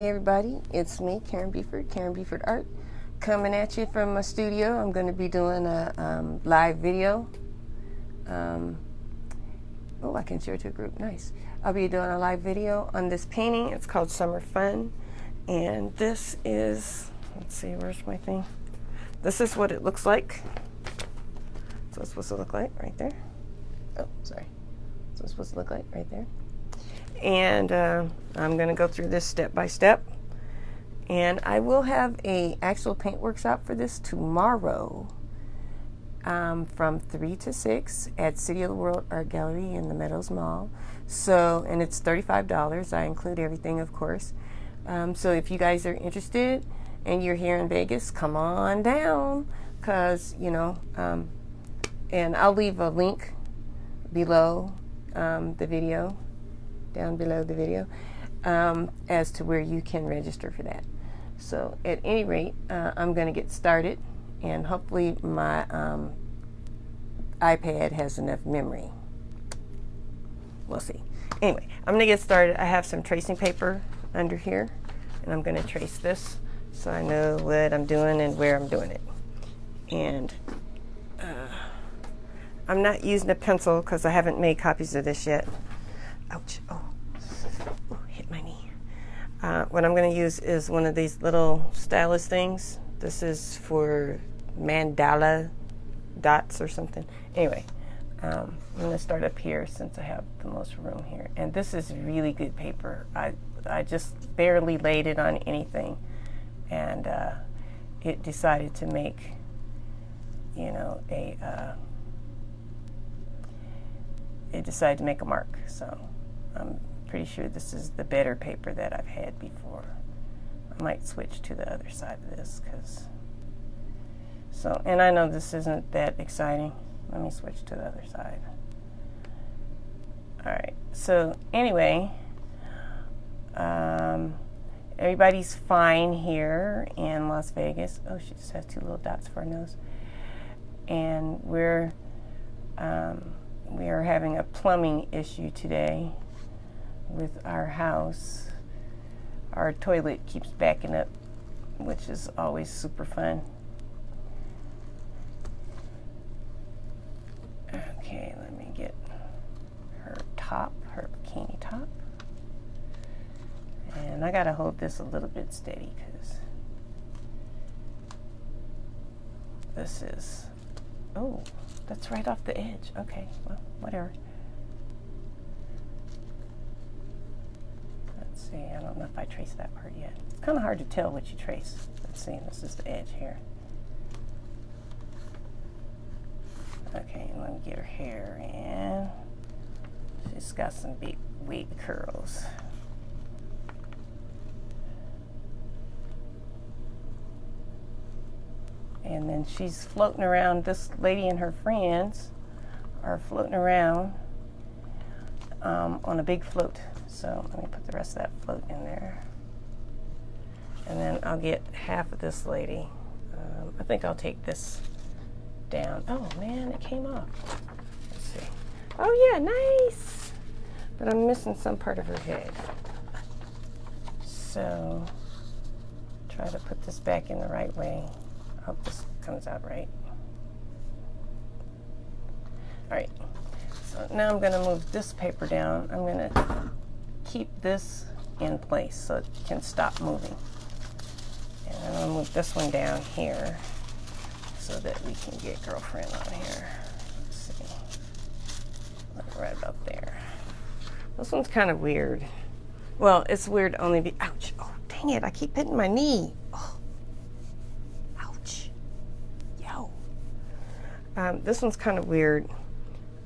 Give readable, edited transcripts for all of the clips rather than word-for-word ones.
Hey everybody, it's me, Karen Beeford, Karen Beeford Art, coming at you from my studio. I'm going to be doing a live video. Oh, I can share it to a group. Nice. I'll be doing a live video on this painting. It's called Summer Fun. And this is, let's see, where's my thing? This is what it looks like. So it's supposed to look like right there. Oh, sorry. So it's supposed to look like right there. And I'm going to go through this step by step. And I will have a actual paint workshop for this tomorrow from 3 to 6 at City of the World Art Gallery in the Meadows Mall. So, and it's $35. I include everything, of course. So if you guys are interested and you're here in Vegas, come on down, because, you know, and I'll leave a link below the video. Down below the video as to where you can register for that. So at any rate, I'm going to get started, and hopefully my iPad has enough memory. We'll see. Anyway, I'm going to get started. I have some tracing paper under here, and I'm going to trace this so I know what I'm doing and where I'm doing it. And I'm not using a pencil because I haven't made copies of this yet. Ouch. Oh, hit my knee. What I'm going to use is one of these little stylus things. This is for mandala dots or something. Anyway, I'm going to start up here since I have the most room here. And this is really good paper. I just barely laid it on anything. And it decided to make, you know, it decided to make a mark. So I'm pretty sure this is the better paper that I've had before. I might switch to the other side of this and I know this isn't that exciting. Let me switch to the other side. Alright, so anyway, everybody's fine here in Las Vegas. Oh, she just has two little dots for her nose. And we are having a plumbing issue today with our house. Our toilet keeps backing up, which is always super fun. Okay, let me get her top, her bikini top. And I gotta hold this a little bit steady because this is, oh, that's right off the edge. Okay, well, whatever. Let's see, I don't know if I traced that part yet. It's kind of hard to tell what you trace. Let's see, this is the edge here. Okay, let me get her hair in. She's got some big wig curls. And then she's floating around. This lady and her friends are floating around on a big float. So let me put the rest of that float in there. And then I'll get half of this lady. I think I'll take this down. Oh man, it came off. Let's see. Oh yeah, nice. But I'm missing some part of her head. So try to put this back in the right way. Hope this comes out right. Alright, so now I'm going to move this paper down. I'm going to keep this in place so it can stop moving. And I'm going to move this one down here so that we can get girlfriend on here. Let's see. Right about there. This one's kind of weird. Well, it's weird only ouch. Oh, dang it. I keep hitting my knee. Oh. This one's kind of weird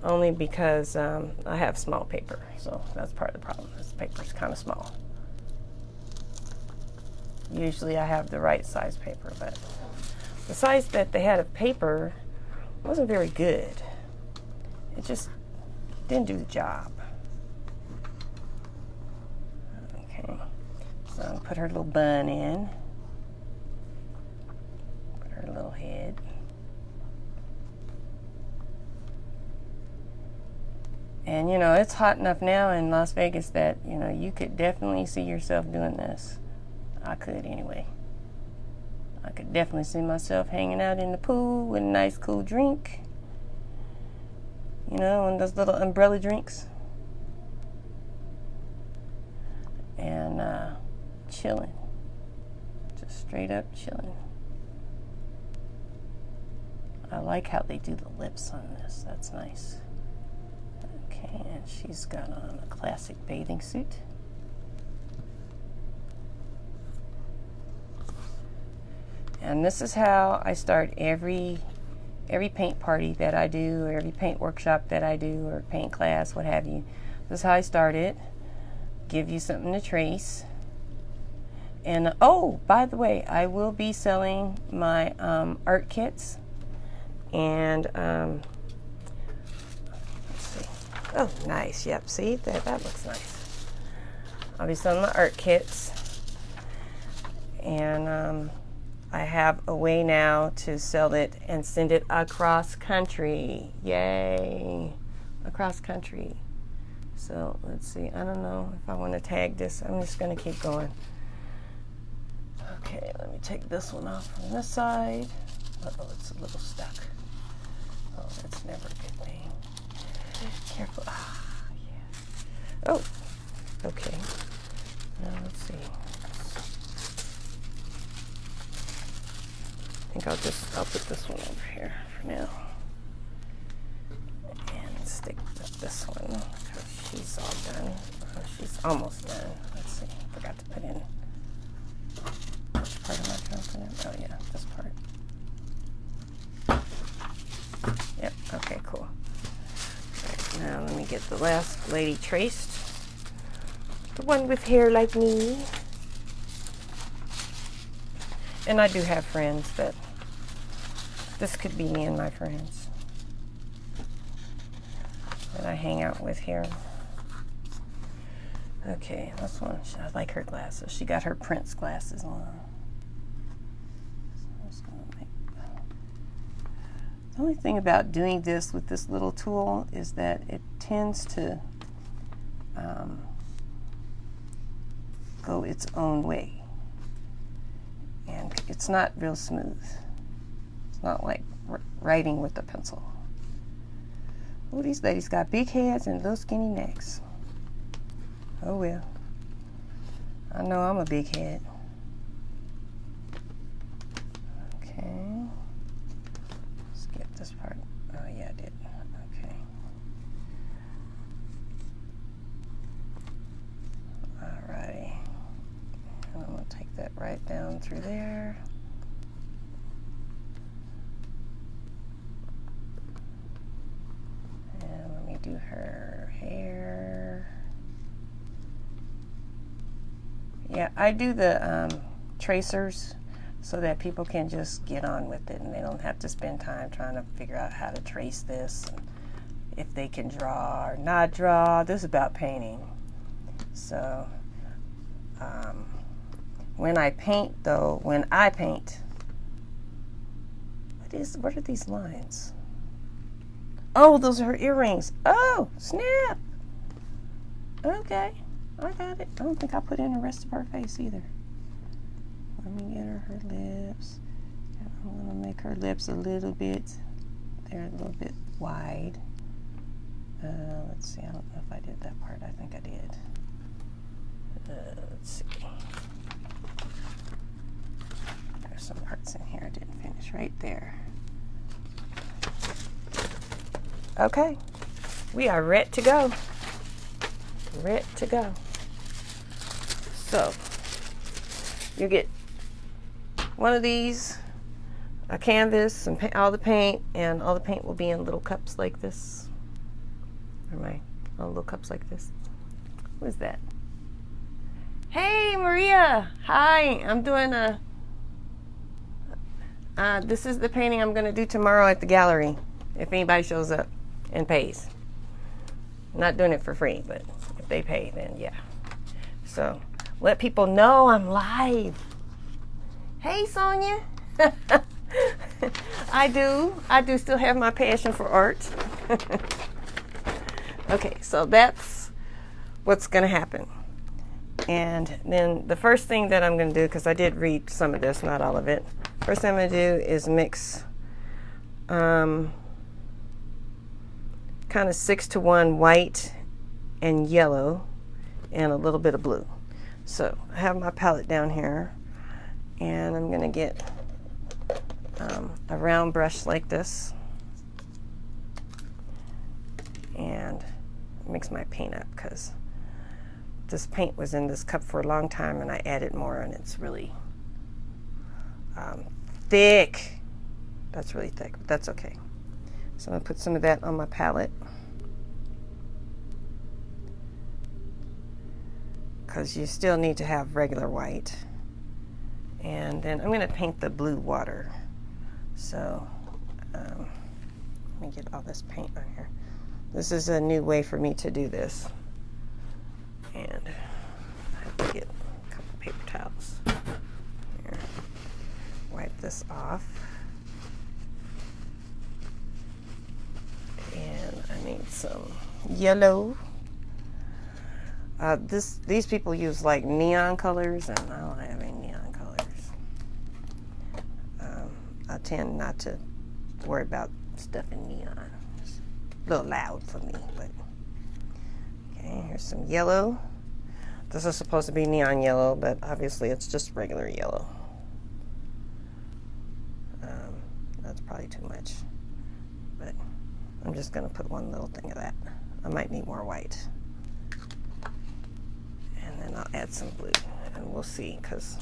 only because I have small paper, so that's part of the problem. This paper's kind of small. Usually I have the right size paper, but the size that they had of paper wasn't very good. It just didn't do the job. Okay, so I'll put her little bun in, put her little head. And, you know, it's hot enough now in Las Vegas that, you know, you could definitely see yourself doing this I could anyway. I could definitely see myself hanging out in the pool with a nice cool drink. You know, and those little umbrella drinks. And chilling. Just straight up chilling. I like how they do the lips on this. That's nice. Okay, and she's got on a classic bathing suit. And this is how I start every paint party that I do, or every paint workshop that I do, or paint class, what have you. This is how I start it. Give you something to trace. And oh, by the way, I will be selling my art kits. And let's see. Oh, nice. Yep. See, that looks nice. I'll be selling my art kits. And I have a way now to sell it and send it across country. Yay. Across country. So let's see. I don't know if I want to tag this. I'm just going to keep going. Okay, let me take this one off from this side. Uh-oh, it's a little stuck. Oh, that's never a good thing. Careful. Ah, yeah. Oh, okay. Now let's see. I think I'll put this one over here for now. And stick with this one because she's all done. She's almost done. Let's see. Forgot to put in. Which part am I trying to put in? Oh yeah, this part. Yep, okay, cool. Right, now let me get the last lady traced. The one with hair like me. And I do have friends, but this could be me and my friends that I hang out with here. Okay, this one, I like her glasses. She got her Prince glasses on. So I'm just gonna make... The only thing about doing this with this little tool is that it tends to go its own way. And it's not real smooth. It's not like writing with a pencil. Oh, these ladies got big heads and little skinny necks. Oh well. I know I'm a big head. Okay. Skip this part. Oh yeah, I did. Okay. Alrighty. I'm going to take that right down through there. And let me do her hair. Yeah, I do the tracers so that people can just get on with it and they don't have to spend time trying to figure out how to trace this, and if they can draw or not draw. This is about painting. So, when I paint, what are these lines? Oh, those are her earrings. Oh, snap. Okay, I got it. I don't think I put in the rest of her face either. Let me get her lips. I'm gonna make her lips a little bit, they're a little bit wide. Let's see, I don't know if I did that part. I think I did. Let's see. There's some parts in here I didn't finish right there. Okay, we are ready to go. Ready to go. So, you get one of these, a canvas, and all the paint, and all the paint will be in little cups like this. Little cups like this. What is that? Hey, Maria. Hi. I'm doing this is the painting I'm going to do tomorrow at the gallery, if anybody shows up and pays. I'm not doing it for free, but if they pay, then yeah. So, let people know I'm live. Hey, Sonia. I do still have my passion for art. Okay, so that's what's going to happen. And then the first thing that I'm going to do, because I did read some of this, not all of it. First thing I'm going to do is mix kind of 6-to-1 white and yellow and a little bit of blue. So I have my palette down here, and I'm going to get a round brush like this and mix my paint up, because this paint was in this cup for a long time and I added more, and it's really thick. That's really thick, but that's okay. So I'm going to put some of that on my palette, because you still need to have regular white. And then I'm going to paint the blue water. So let me get all this paint on here. This is a new way for me to do this. And I have to get a couple paper towels. Here. Wipe this off. And I need some yellow. These people use like neon colors, and I don't have any neon colors. I tend not to worry about stuff in neon. It's a little loud for me, but okay, here's some yellow. This is supposed to be neon yellow, but obviously it's just regular yellow. That's probably too much, but I'm just going to put one little thing of that. I might need more white. And then I'll add some blue, and we'll see, because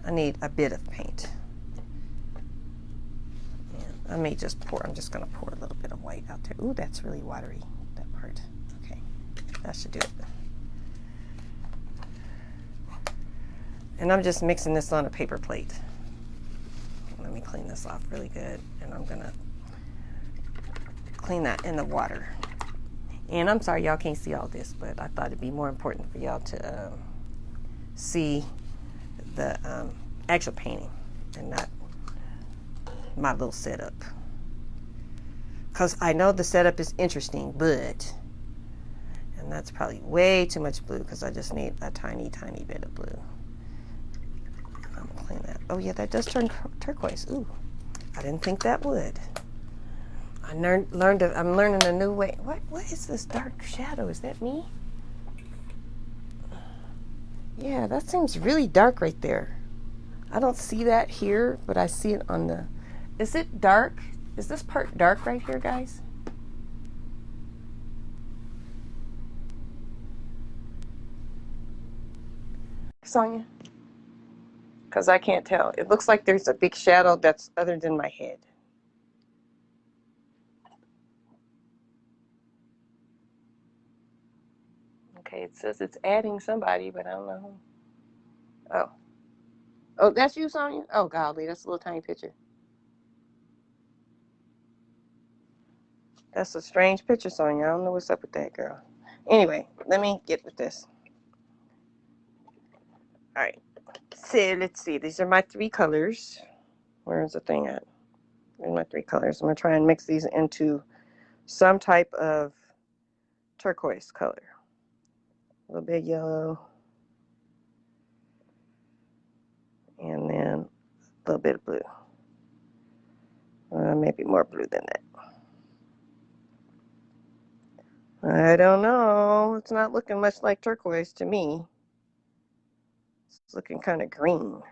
I need a bit of paint. And I may just pour, I'm just going to pour a little bit of white out there. Ooh, that's really watery, that part. Okay, that should do it. And I'm just mixing this on a paper plate. Let me clean this off really good, and I'm going to clean that in the water. And I'm sorry y'all can't see all this, but I thought it'd be more important for y'all to see the actual painting and not my little setup. Because I know the setup is interesting, but, and that's probably way too much blue, because I just need a tiny, tiny bit of blue. I'm gonna clean that. Oh yeah, that does turn turquoise. Ooh, I didn't think that would. I'm learning a new way. What is this dark shadow? Is that me? Yeah, that seems really dark right there. I don't see that here, but I see it on the... Is it dark? Is this part dark right here, guys? Sonia? Because I can't tell. It looks like there's a big shadow that's other than my head. Okay, it says it's adding somebody, but I don't know who. Oh. Oh, that's you, Sonia? Oh, golly, that's a little tiny picture. That's a strange picture, Sonia. I don't know what's up with that, girl. Anyway, let me get with this. All right. So let's see. These are my 3 colors. Where's the thing at? Here's my 3 colors. I'm going to try and mix these into some type of turquoise color. A little bit yellow. And then a little bit of blue. Maybe more blue than that. I don't know. It's not looking much like turquoise to me. It's looking kind of green.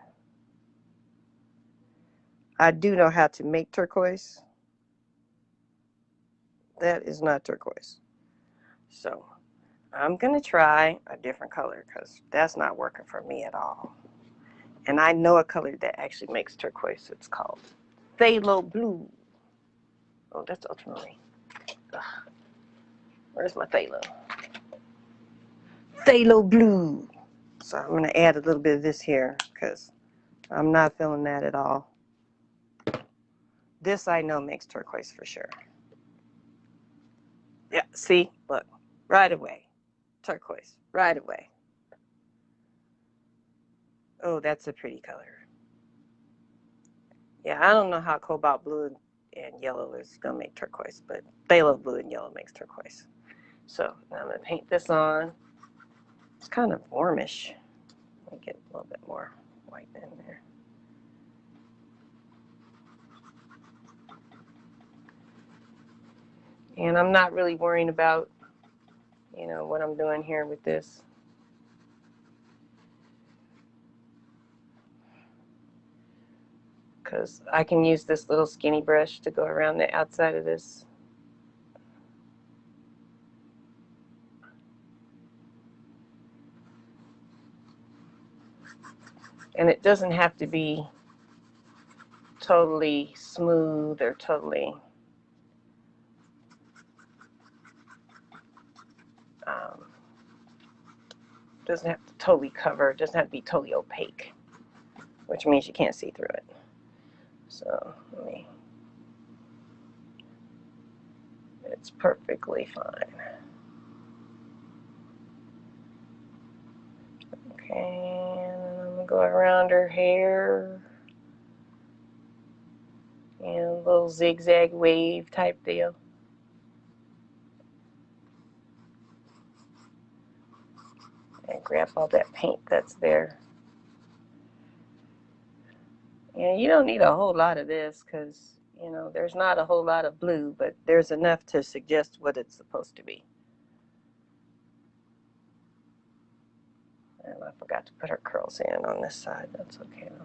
I do know how to make turquoise. That is not turquoise. So I'm going to try a different color, because that's not working for me at all. And I know a color that actually makes turquoise. It's called phthalo blue. Oh, that's ultramarine. Ugh. Where's my phthalo? Phthalo blue. So I'm going to add a little bit of this here, because I'm not feeling that at all. This I know makes turquoise for sure. Yeah, see? Look. Right away. Turquoise. Right away. Oh, that's a pretty color. Yeah, I don't know how cobalt blue and yellow is going to make turquoise, but phthalo blue and yellow makes turquoise. So now I'm going to paint this on. It's kind of warmish. Let me get a little bit more white in there. And I'm not really worrying about, you know, what I'm doing here with this. Because I can use this little skinny brush to go around the outside of this. And it doesn't have to be totally smooth or totally doesn't have to totally cover, doesn't have to be totally opaque, which means you can't see through it. So let me, it's perfectly fine. Okay, and then I'm gonna go around her hair and a little zigzag wave type deal. And grab all that paint that's there. And you don't need a whole lot of this because, you know, there's not a whole lot of blue, but there's enough to suggest what it's supposed to be. And I forgot to put her curls in on this side. That's okay though.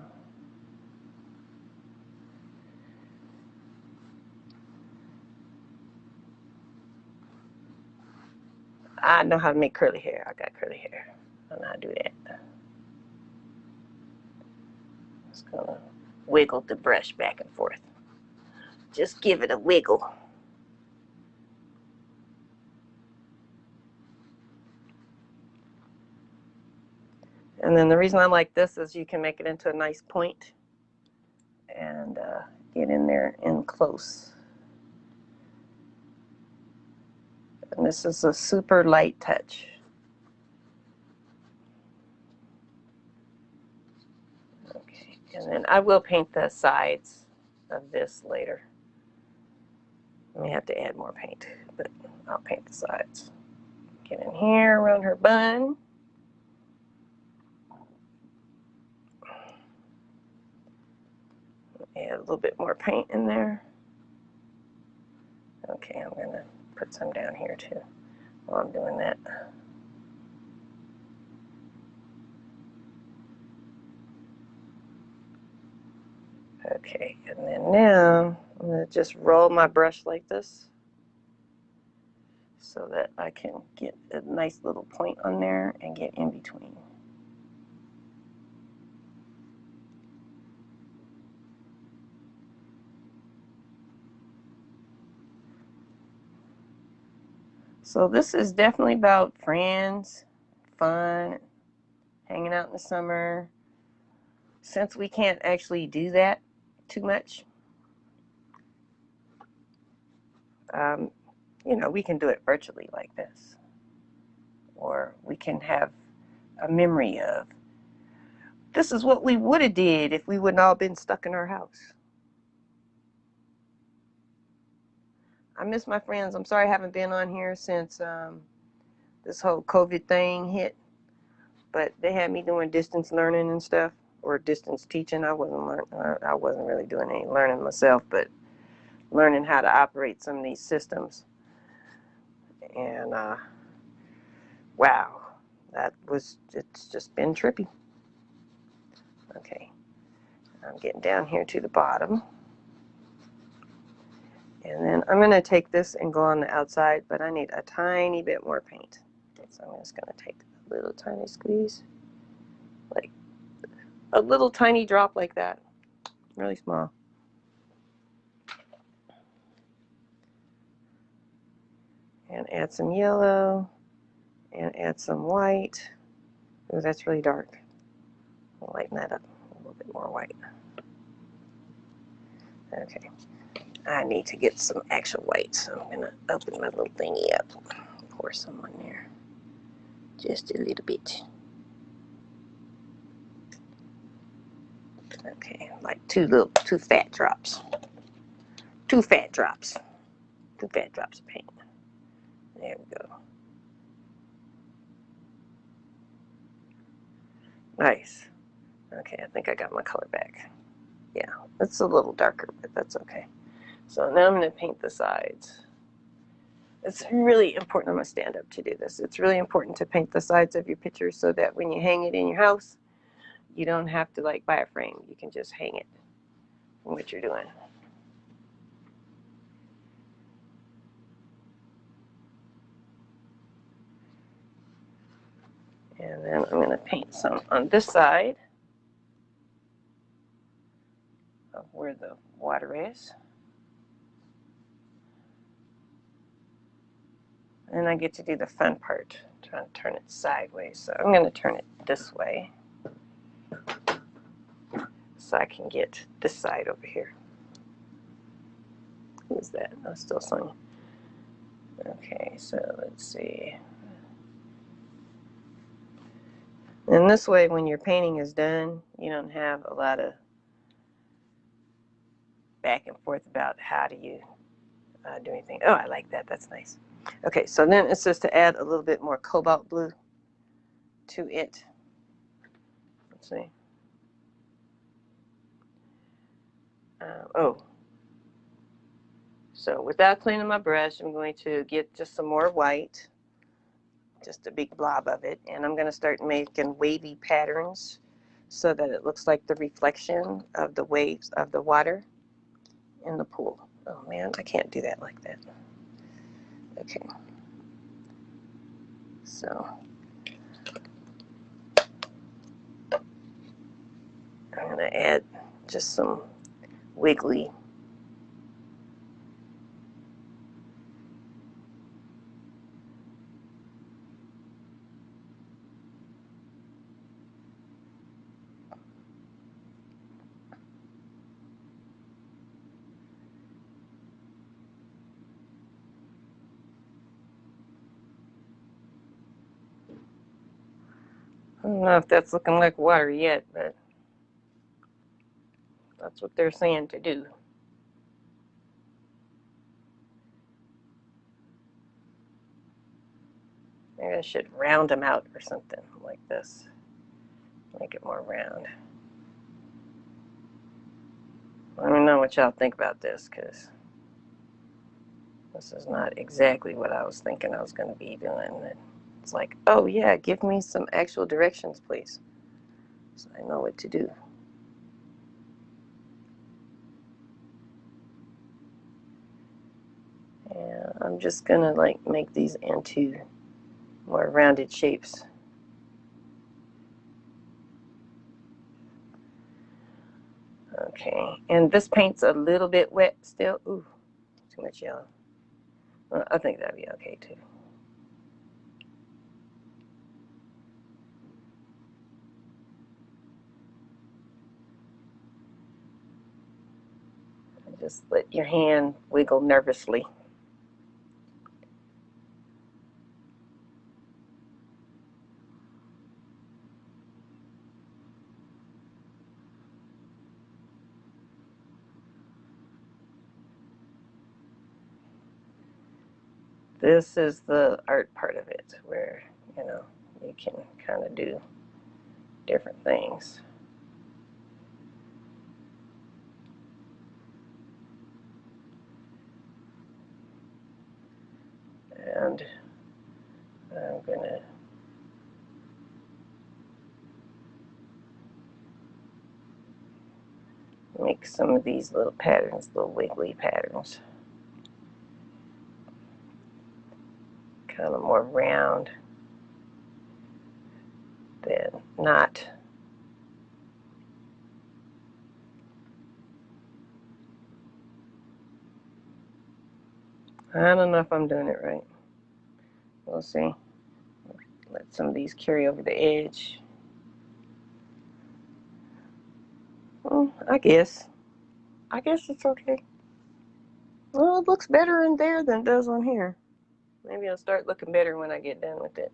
I know how to make curly hair. I got curly hair. I know how to do that. Just gonna wiggle the brush back and forth. Just give it a wiggle. And then the reason I like this is you can make it into a nice point and get in there in close. And this is a super light touch. Okay, and then I will paint the sides of this later. I may have to add more paint, but I'll paint the sides. Get in here around her bun. Add a little bit more paint in there. Okay, I'm gonna put some down here too while I'm doing that. Okay, and then now I'm gonna just roll my brush like this so that I can get a nice little point on there and get in between. So this is definitely about friends, fun, hanging out in the summer. Since we can't actually do that too much, you know, we can do it virtually like this. Or we can have a memory of, this is what we would have did if we wouldn't all been stuck in our house. I miss my friends. I'm sorry I haven't been on here since this whole COVID thing hit. But they had me doing distance learning and stuff, or distance teaching. I wasn't really doing any learning myself, but learning how to operate some of these systems. And wow, it's just been trippy. Okay, I'm getting down here to the bottom. And then I'm going to take this and go on the outside, but I need a tiny bit more paint. So I'm just going to take a little tiny squeeze, like a little tiny drop like that, really small. And add some yellow, and add some white. Ooh, that's really dark. I'll lighten that up a little bit more white. Okay, I need to get some actual white, so I'm going to open my little thingy up, pour some on there, just a little bit. Okay, like two fat drops. Two fat drops of paint. There we go. Nice. Okay, I think I got my color back. Yeah, it's a little darker, but that's okay. So now I'm going to paint the sides. It's really important. I'm going to stand up to do this. It's really important to paint the sides of your picture so that when you hang it in your house, you don't have to like buy a frame. You can just hang it from what you're doing. And then I'm going to paint some on this side of where the water is. And I get to do the fun part, trying to turn it sideways. So I'm going to turn it this way so I can get this side over here. Who's that? I'm still sewing. Okay, so let's see. And this way, when your painting is done, you don't have a lot of back and forth about how do you do anything. Oh, I like that. That's nice. Okay, so then it's just to add a little bit more cobalt blue to it. Let's see. Oh, so without cleaning my brush, I'm going to get just some more white, just a big blob of it, and I'm going to start making wavy patterns so that it looks like the reflection of the waves of the water in the pool. Oh man, I can't do that like that. Okay. So I'm going to add just some wiggly. I don't know if that's looking like water yet, but that's what they're saying to do. Maybe I should round them out or something like this. Make it more round. Let me know what y'all think about this, because this is not exactly what I was thinking I was going to be doing. It's like, oh yeah, give me some actual directions, please, so I know what to do. And I'm just going to like make these into more rounded shapes. Okay, and this paint's a little bit wet still. Ooh, too much yellow. I think that'd be okay too. Just let your hand wiggle nervously. This is the art part of it, where, you know, you can kind of do different things. And I'm going to make some of these little patterns, little wiggly patterns, kind of more round than not. I don't know if I'm doing it right. We'll see. Let some of these carry over the edge. Well, I guess it's okay. Well, it looks better in there than it does on here. Maybe it'll start looking better when I get done with it.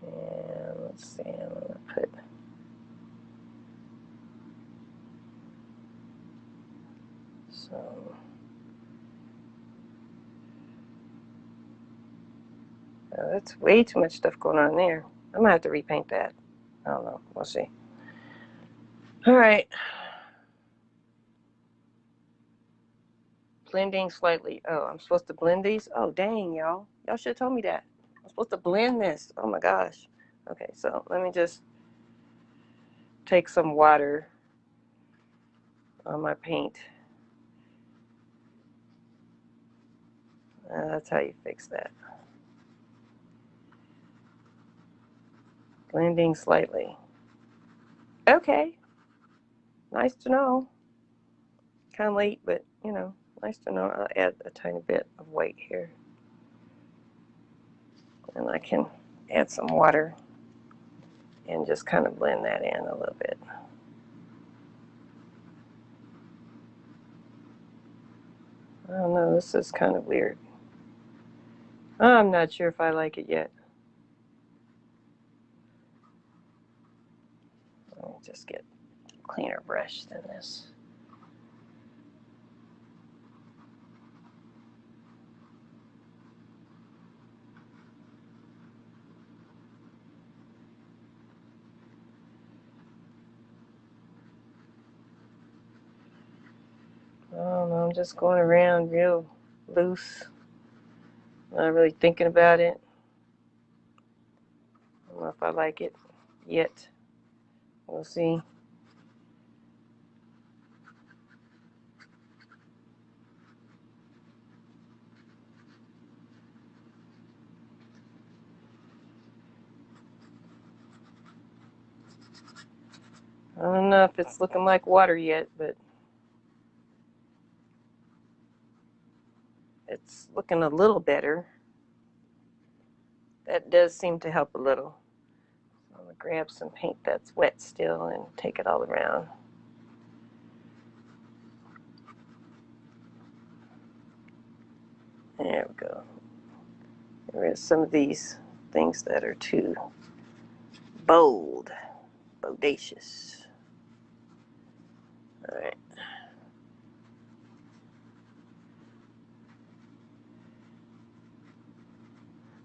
And let's see, I'm going to put So that's way too much stuff going on there. I'm gonna have to repaint that. I don't know. We'll see. All right. Blending slightly. Oh, I'm supposed to blend these? Oh, dang, y'all. Y'all should have told me that. I'm supposed to blend this. Oh my gosh. Okay, so let me just take some water on my paint. That's how you fix that. Blending slightly. Okay. Nice to know. Kind of late, but you know, nice to know. I'll add a tiny bit of white here. And I can add some water and just kind of blend that in a little bit. I don't know, this is kind of weird. I'm not sure if I like it yet. Let me just get a cleaner brush than this. I don't know, I'm just going around real loose. Not really thinking about it. I don't know if I like it yet. We'll see. I don't know if it's looking like water yet, but it's looking a little better. That does seem to help a little. I'm going to grab some paint that's wet still and take it all around. There we go. There is some of these things that are too bold, bodacious. All right.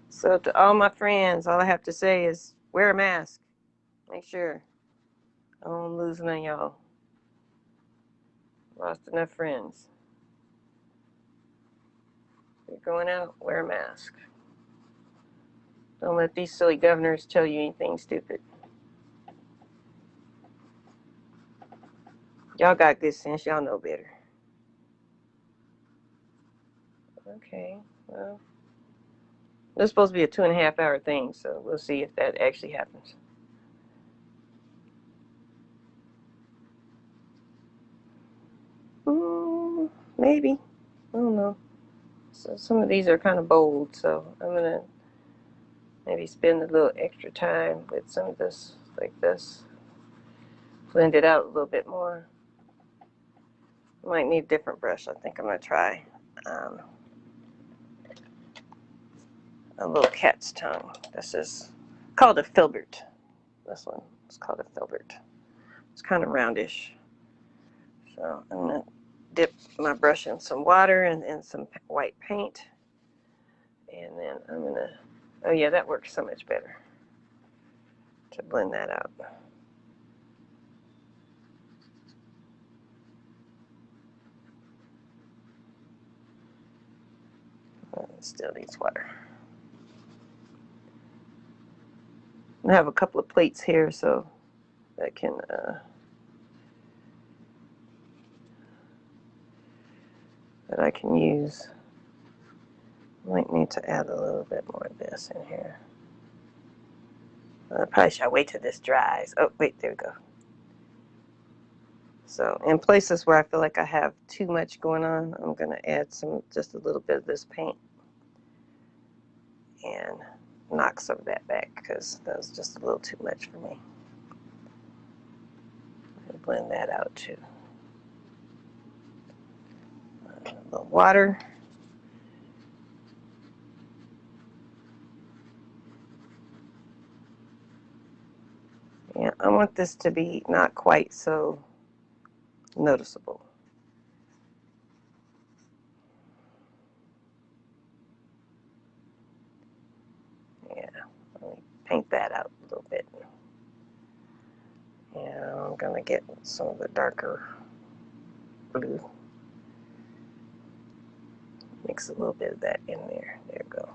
So to all my friends, all I have to say is wear a mask. Make sure I don't lose none of y'all. Lost enough friends. If you're going out, wear a mask. Don't let these silly governors tell you anything stupid. Y'all got good sense. Y'all know better. Okay, well, this is supposed to be a 2.5 hour thing, so we'll see if that actually happens. Maybe. I don't know. So some of these are kind of bold, so I'm going to maybe spend a little extra time with some of this, like this. Blend it out a little bit more. Might need a different brush. I think I'm going to try a little cat's tongue. This is called a filbert. This one is called a filbert. It's kind of roundish. So I'm going to dip my brush in some water and some white paint. And then I'm going to, oh yeah, that works so much better to blend that out. Still needs water. I have a couple of plates here, so that can that I can use. Might need to add a little bit more of this in here. I probably should wait till this dries. Oh, wait, there we go. So in places where I feel like I have too much going on, I'm going to add just a little bit of this paint and knock some of that back because that was just a little too much for me. And blend that out too. A little water. Yeah, I want this to be not quite so noticeable. paint that out a little bit. And I'm going to get some of the darker blue. Mix a little bit of that in there. There you go.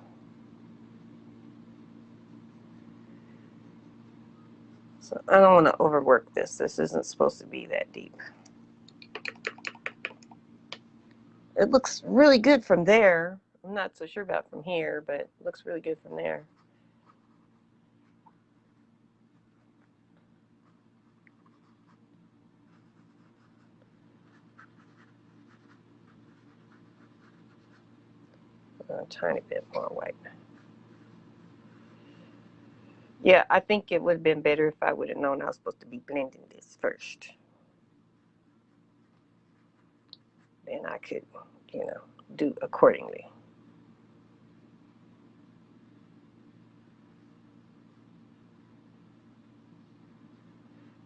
So I don't want to overwork this. This isn't supposed to be that deep. It looks really good from there. I'm not so sure about from here, but it looks really good from there. A tiny bit more white. Yeah, I think it would have been better if I would have known I was supposed to be blending this first. Then I could, you know, do accordingly.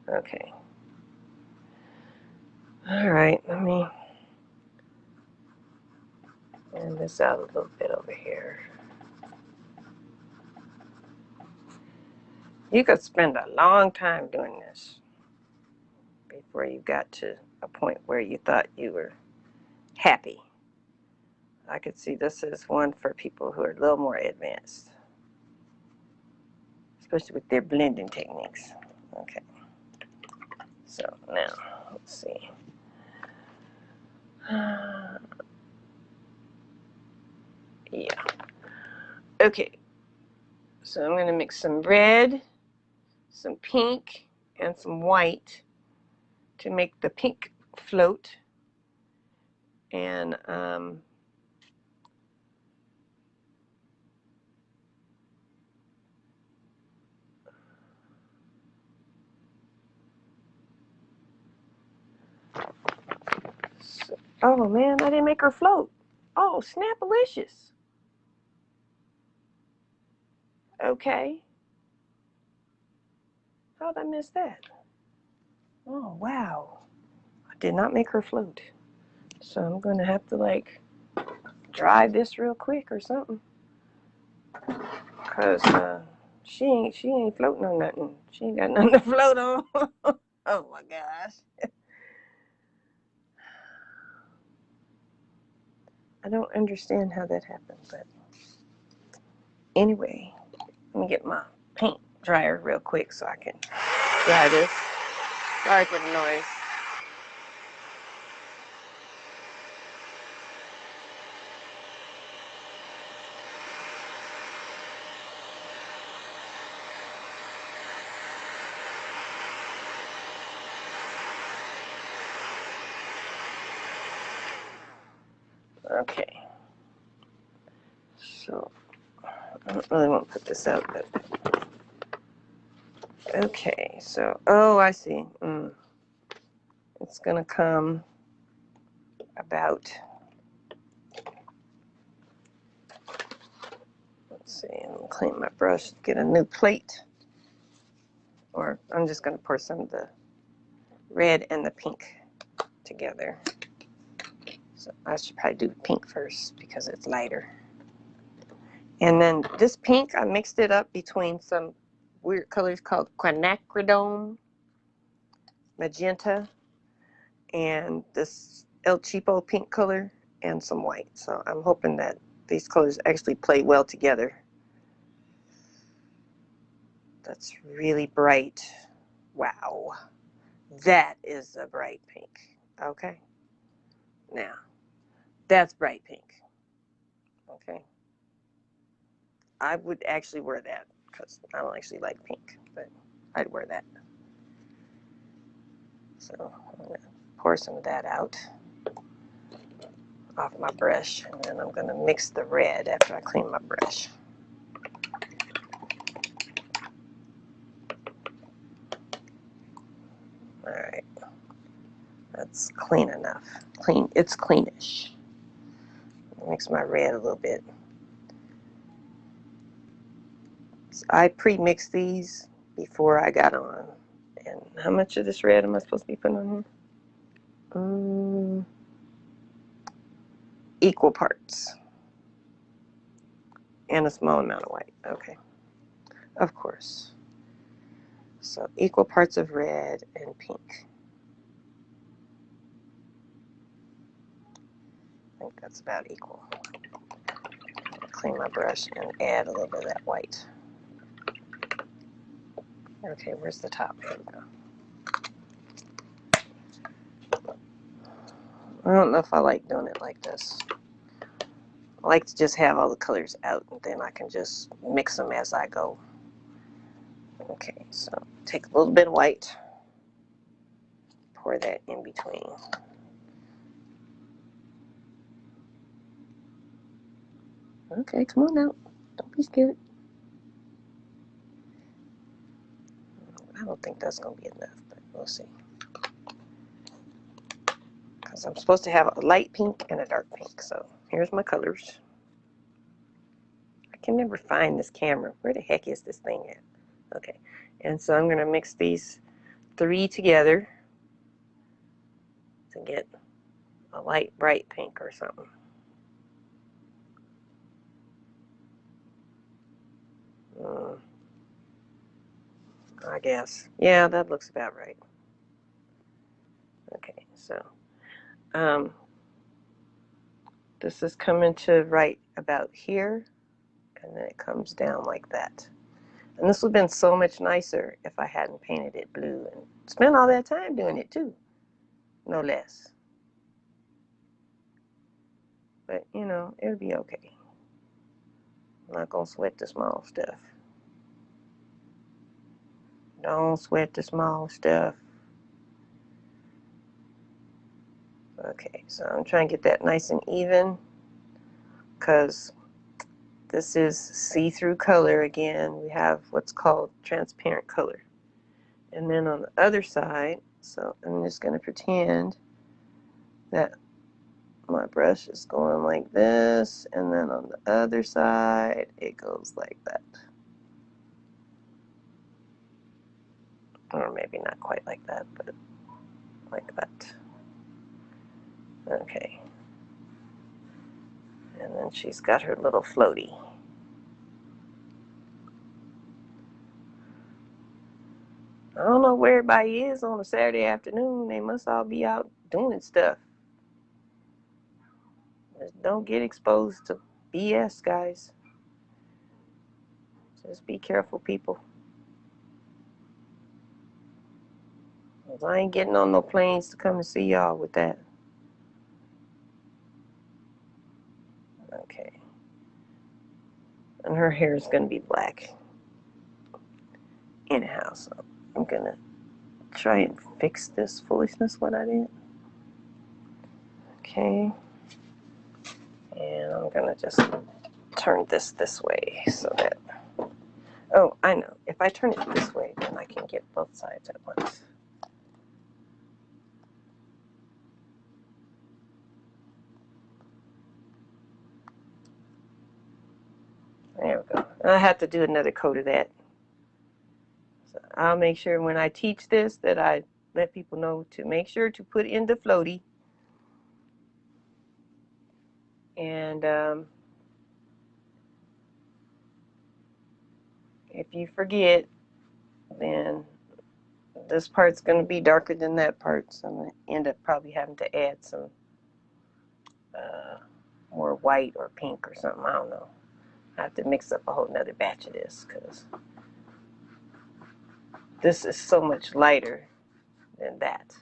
Okay. All right, let me blend this out a little bit over here. You could spend a long time doing this before you got to a point where you thought you were happy. I could see this is one for people who are a little more advanced, especially with their blending techniques. Okay. So now, let's see. Yeah. Okay. So I'm going to mix some red, some pink, and some white to make the pink float. And so, oh man, I didn't make her float. Oh, snapalicious. Okay. How'd I miss that? Oh, wow. I did not make her float. So I'm going to have to like dry this real quick or something. Because she ain't floating on nothing. She ain't got nothing to float on. Oh my gosh. I don't understand how that happened, but anyway, let me get my paint dryer real quick so I can dry this. Sorry for the noise. Okay. So I don't really want to put this out, but okay. So, oh, I see. It's going to come about, let's see, I'm going to clean my brush, get a new plate. Or I'm just going to pour some of the red and the pink together. So I should probably do the pink first because it's lighter. And then this pink, I mixed it up between some weird colors called quinacridone, magenta, and this El Cheapo pink color, and some white. So I'm hoping that these colors actually play well together. That's really bright. Wow. That is a bright pink. Okay. Now, that's bright pink. Okay. I would actually wear that because I don't actually like pink, but I'd wear that. So I'm going to pour some of that out off my brush, and then I'm going to mix the red after I clean my brush. All right, that's clean enough. Clean, it's cleanish. Mix my red a little bit. So I pre-mixed these before I got on. And how much of this red am I supposed to be putting on here? Equal parts. And a small amount of white. Okay. of course. So equal parts of red and pink. I think that's about equal. Clean my brush and add a little bit of that white. Okay, where's the top? There we go. I don't know if I like doing it like this. I like to just have all the colors out, and then I can just mix them as I go. Okay, so take a little bit of white, pour that in between. Okay, come on now. Don't be scared. I don't think that's going to be enough, but we'll see. Because I'm supposed to have a light pink and a dark pink. So here's my colors. I can never find this camera. Where the heck is this thing at? Okay, and so I'm going to mix these 3 together to get a light bright pink or something. I guess. Yeah, that looks about right. Okay, so this is coming to right about here, and then it comes down like that. And this would have been so much nicer if I hadn't painted it blue and spent all that time doing it too, no less. But, you know, it'll be okay. I'm not going to sweat the small stuff. Don't sweat the small stuff. Okay, so I'm trying to get that nice and even because this is see-through color again. We have what's called transparent color. And then on the other side, so I'm just going to pretend that my brush is going like this, and then on the other side, it goes like that. Or maybe not quite like that, but like that. Okay. And then she's got her little floaty. I don't know where everybody is on a Saturday afternoon. They must all be out doing stuff. Just don't get exposed to BS, guys. Just be careful, people. I ain't getting on no planes to come and see y'all with that. Okay. And her hair is going to be black. Anyhow, so I'm going to try and fix this foolishness, what I did. Okay. And I'm going to just turn this way so that, oh, I know. If I turn it this way, then I can get both sides at once. There we go. I have to do another coat of that. So I'll make sure when I teach this that I let people know to make sure to put in the floaty. And if you forget, then this part's going to be darker than that part, so I'm going to end up probably having to add some more white or pink or something. I don't know. I have to mix up a whole nother batch of this because this is so much lighter than that.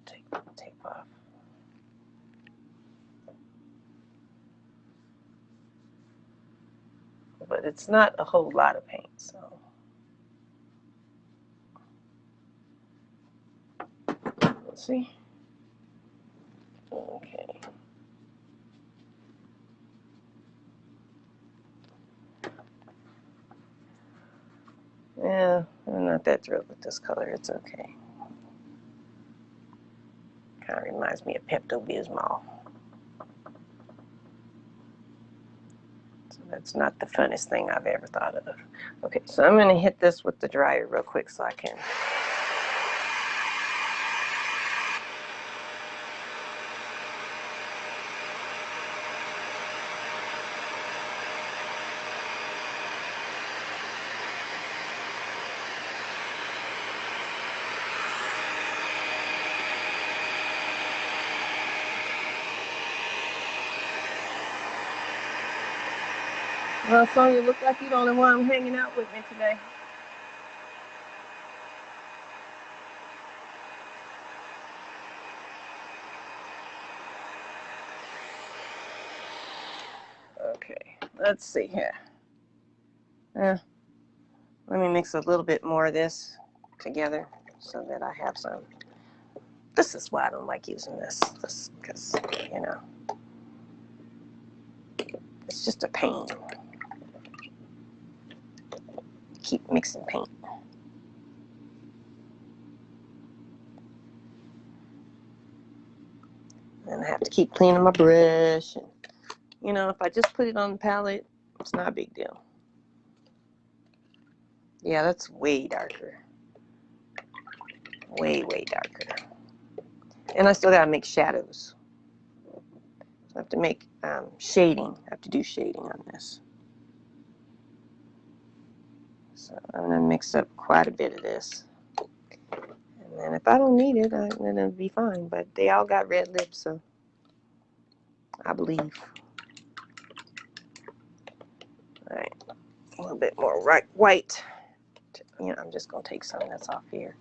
Take the tape off. But it's not a whole lot of paint, so. Let's see. Okay. Yeah, I'm not that thrilled with this color. It's okay. Kind of reminds me of Pepto-Bismol. So that's not the funnest thing I've ever thought of. Okay, so I'm going to hit this with the dryer real quick so I can. Well, Sonia, you look like you're the only one hanging out with me today. Okay, let's see here. Let me mix a little bit more of this together so that I have some. This is why I don't like using this because, you know, it's just a pain. Keep mixing paint. And I have to keep cleaning my brush. And, you know, if I just put it on the palette, it's not a big deal. Yeah, that's way darker. Way, way darker. And I still gotta make shadows. So I have to make shading. I have to do shading on this. So I'm gonna mix up quite a bit of this. And then if I don't need it, then it'll be fine. But they all got red lips, so I believe. All right, a little bit more white. You know, I'm just gonna take some that's off here.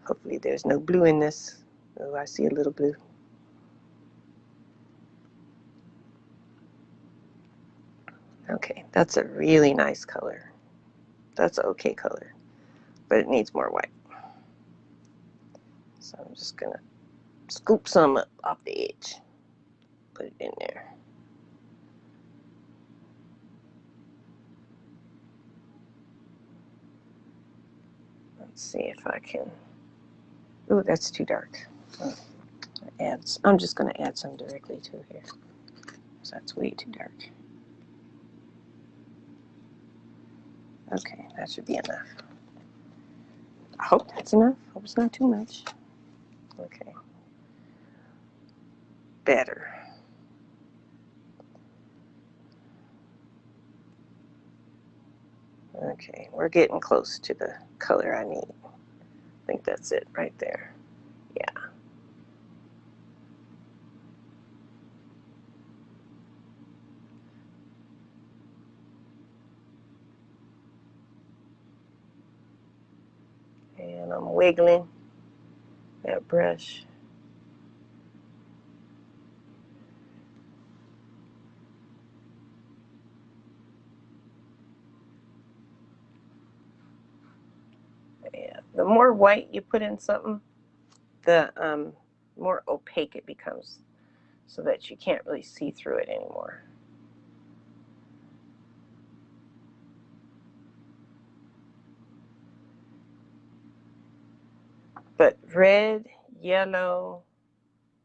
Hopefully there's no blue in this. Oh, I see a little blue. Okay, that's a really nice color. That's an okay color, but it needs more white. So I'm just gonna scoop some up off the edge. Put it in there. Let's see if I can. Oh, that's too dark. Oh, I'm just gonna add some directly to here. So that's way too dark. Okay, that should be enough. I hope that's enough. Hope it's not too much. Okay. Better. Okay, we're getting close to the color I need. I think that's it right there. Yeah. And I'm wiggling that brush. Yeah. The more white you put in something, the more opaque it becomes, so that you can't really see through it anymore. But red, yellow,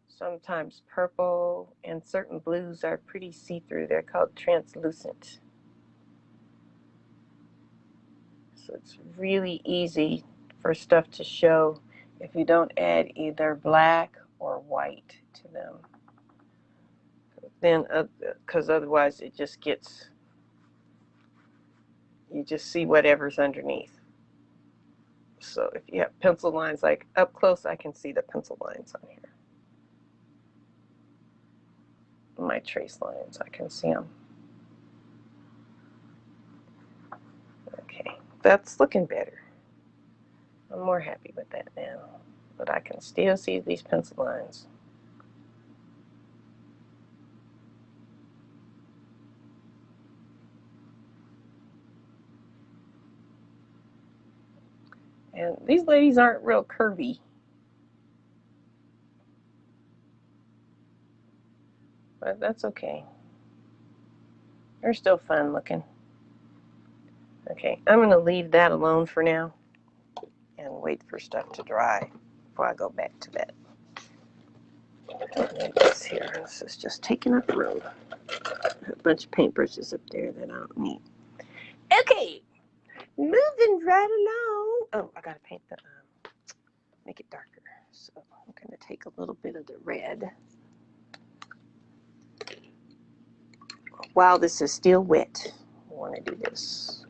sometimes purple, and certain blues are pretty see-through. They're called translucent. So it's really easy for stuff to show if you don't add either black or white to them. Then, because otherwise it just gets, you just see whatever's underneath. So if you have pencil lines, like up close, I can see the pencil lines on here. My trace lines, I can see them. Okay, that's looking better. I'm more happy with that now, but I can still see these pencil lines. And these ladies aren't real curvy, but that's okay. They're still fun looking. Okay, I'm going to leave that alone for now and wait for stuff to dry before I go back to that. This here, this is just taking up room. A bunch of paintbrushes up there that I don't need. Okay, moving right along. Oh, I gotta paint the, make it darker. So I'm gonna take a little bit of the red while this is still wet. I want to do this.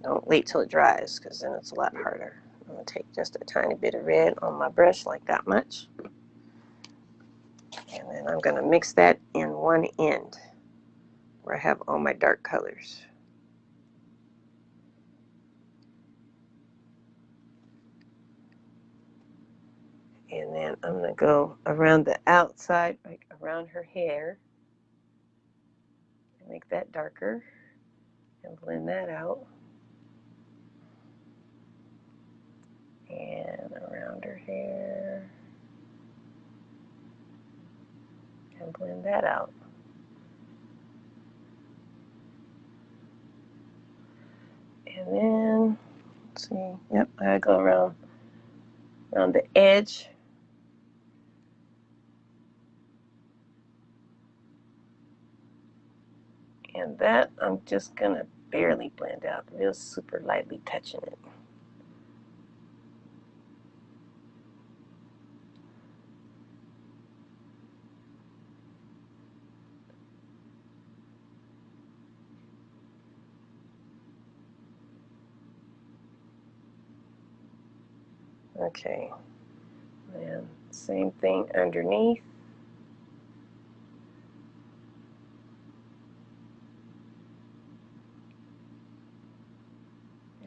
Don't wait till it dries, because then it's a lot harder. I'm gonna take just a tiny bit of red on my brush, like that much. And then I'm gonna mix that in one end. where I have all my dark colors. And then I'm going to go around the outside, like around her hair, and make that darker, and blend that out. And around her hair, and blend that out. And then, let's see, yep, I go around the edge. And that I'm just gonna barely blend out, real super lightly touching it. Okay, and same thing underneath.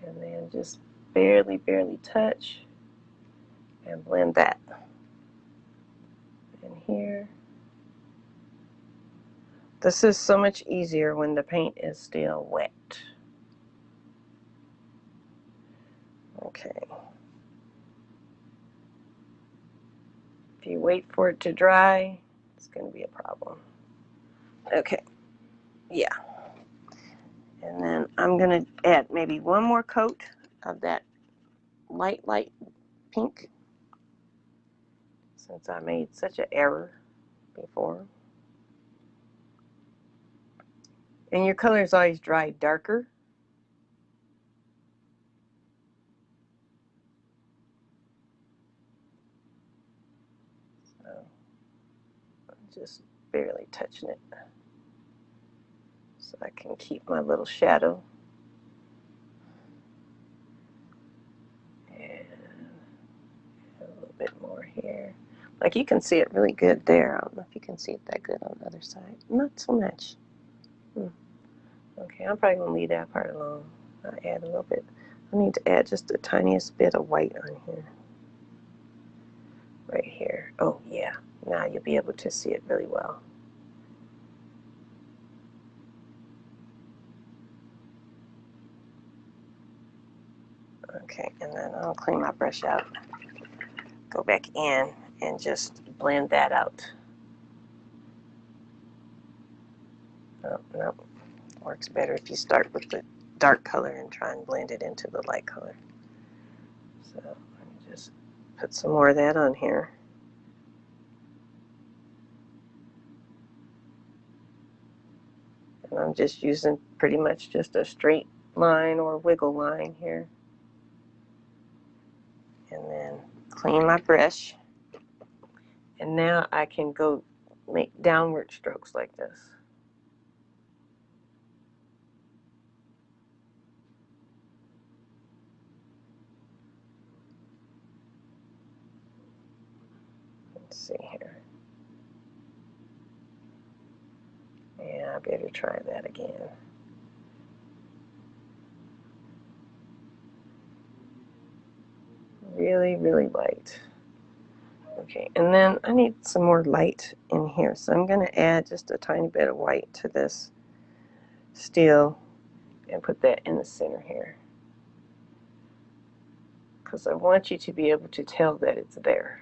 And then just barely touch and blend that. And here. This is so much easier when the paint is still wet. Okay. If you wait for it to dry, it's going to be a problem. Okay. Yeah. And then I'm going to add maybe one more coat of that light pink, since I made such an error before. And your colors always dry darker. So I'm just barely touching it so I can keep my little shadow. And a little bit more here. Like you can see it really good there. I don't know if you can see it that good on the other side. Not so much. Okay, I'm probably going to leave that part alone. I'll add a little bit. I need to add just the tiniest bit of white on here. Right here. Oh, yeah. Now you'll be able to see it really well. Okay, and then I'll clean my brush out. Go back in and just blend that out. Oh, no. Works better if you start with the dark color and try and blend it into the light color. So let me just put some more of that on here. And I'm just using pretty much just a straight line or wiggle line here. And then clean my brush. And now I can go make downward strokes like this. Let's see here. Yeah, I better try that again. Really light. Okay, and then I need some more light in here. So I'm going to add just a tiny bit of white to this steel and put that in the center here. Because I want you to be able to tell that it's there.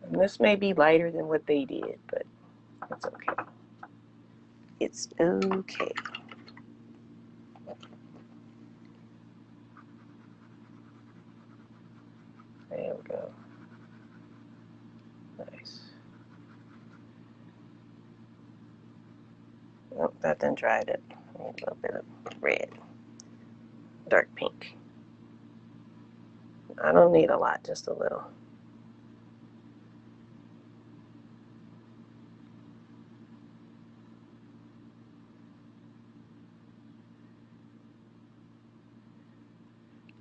And this may be lighter than what they did, but it's okay. It's okay. There we go. Nice. Nope, that didn't dry it. I need a little bit of red. Dark pink. I don't need a lot, just a little.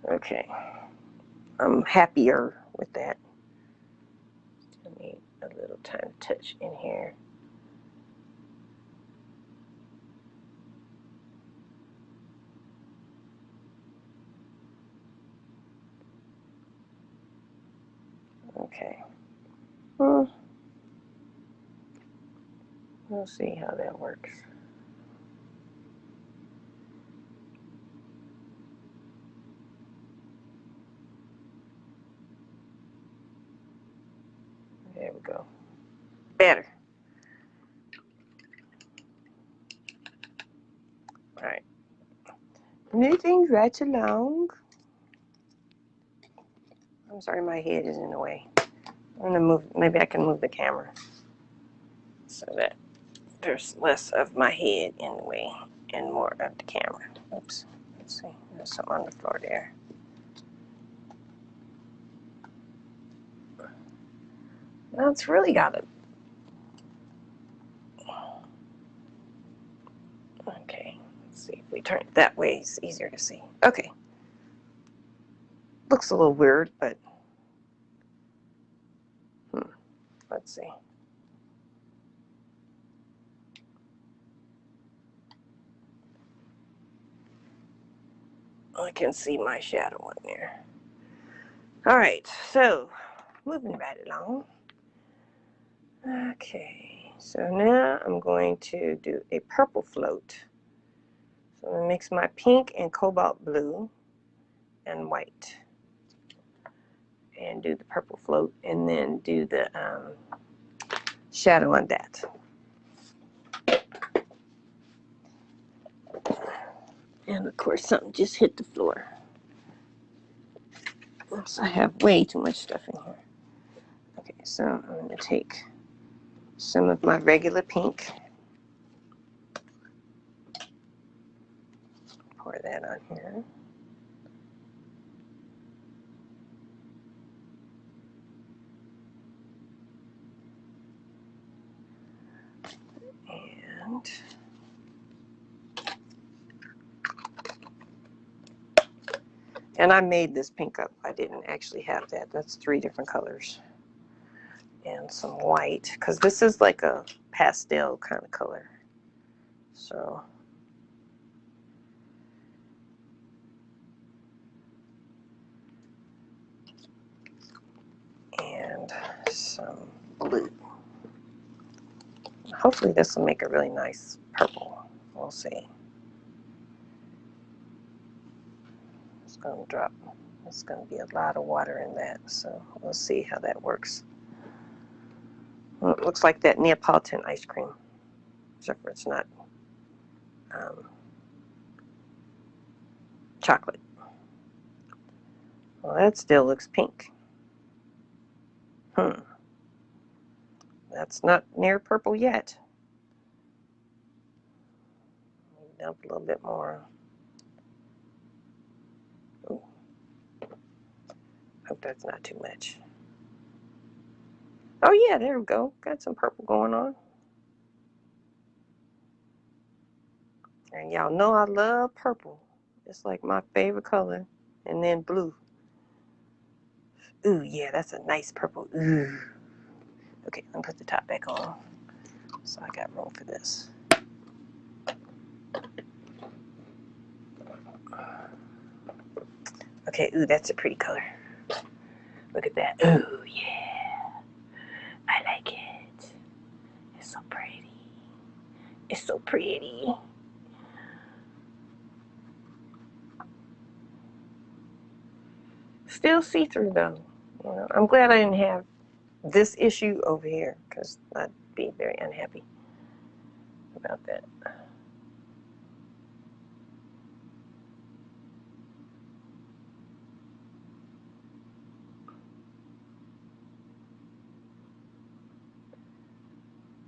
Okay. I'm happier with that. time to touch in here. Okay. We'll see how that works. There we go. Better. All right. Moving right along. I'm sorry, my head is in the way. I'm gonna move. Maybe I can move the camera so that there's less of my head in the way and more of the camera. Oops. Let's see. There's something on the floor there. Now it's really got it. Okay. Let's see if we turn it that way. It's easier to see. Okay. Looks a little weird, but let's see. I can see my shadow in there. All right, so moving right along. Okay, so now I'm going to do a purple float. So I'm going to mix my pink and cobalt blue and white and do the purple float and then do the shadow on that. And of course something just hit the floor. Oops, I have way too much stuff in here. Okay, so I'm going to take some of my regular pink, pour that on here. And I made this pink up. I didn't actually have that. That's 3 different colors. And some white, because this is like a pastel kind of color. So, and some blue. Hopefully this will make a really nice purple. We'll see. It's going to drop. It's going to be a lot of water in that. So we'll see how that works. Well, it looks like that Neapolitan ice cream, except for it's not chocolate. Well, that still looks pink. That's not near purple yet. Dump a little bit more. Ooh. Hope that's not too much. Oh yeah, there we go. Got some purple going on. And y'all know I love purple. It's like my favorite color. And then blue. Ooh, yeah, that's a nice purple. Ooh. Okay, let me put the top back on. So I got room for this. Okay, ooh, that's a pretty color. Look at that. Ooh, yeah. I like it. It's so pretty. It's so pretty. Still see-through though. You know, I'm glad I didn't have this issue over here because I'd be very unhappy about that.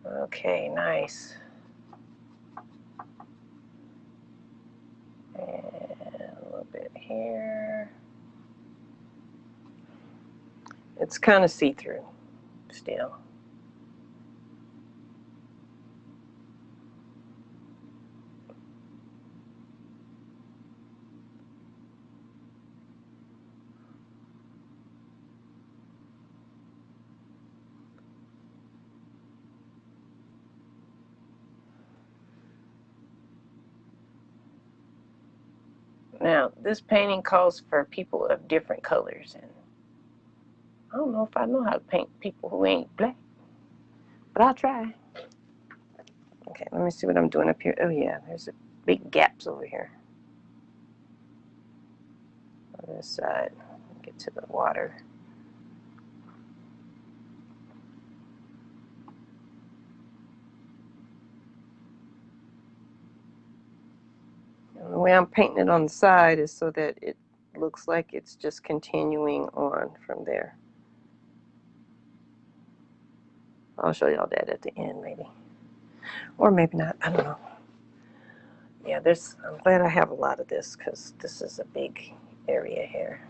Okay, nice. And a little bit here. It's kind of see-through still. Now, this painting calls for people of different colors, and I don't know if I know how to paint people who ain't black, but I'll try. Okay, let me see what I'm doing up here. Oh yeah, there's a big gaps over here on this side. Get to the water. And the way I'm painting it on the side is so that it looks like it's just continuing on from there. I'll show y'all that at the end maybe. Or maybe not, I don't know. Yeah, I'm glad I have a lot of this because this is a big area here.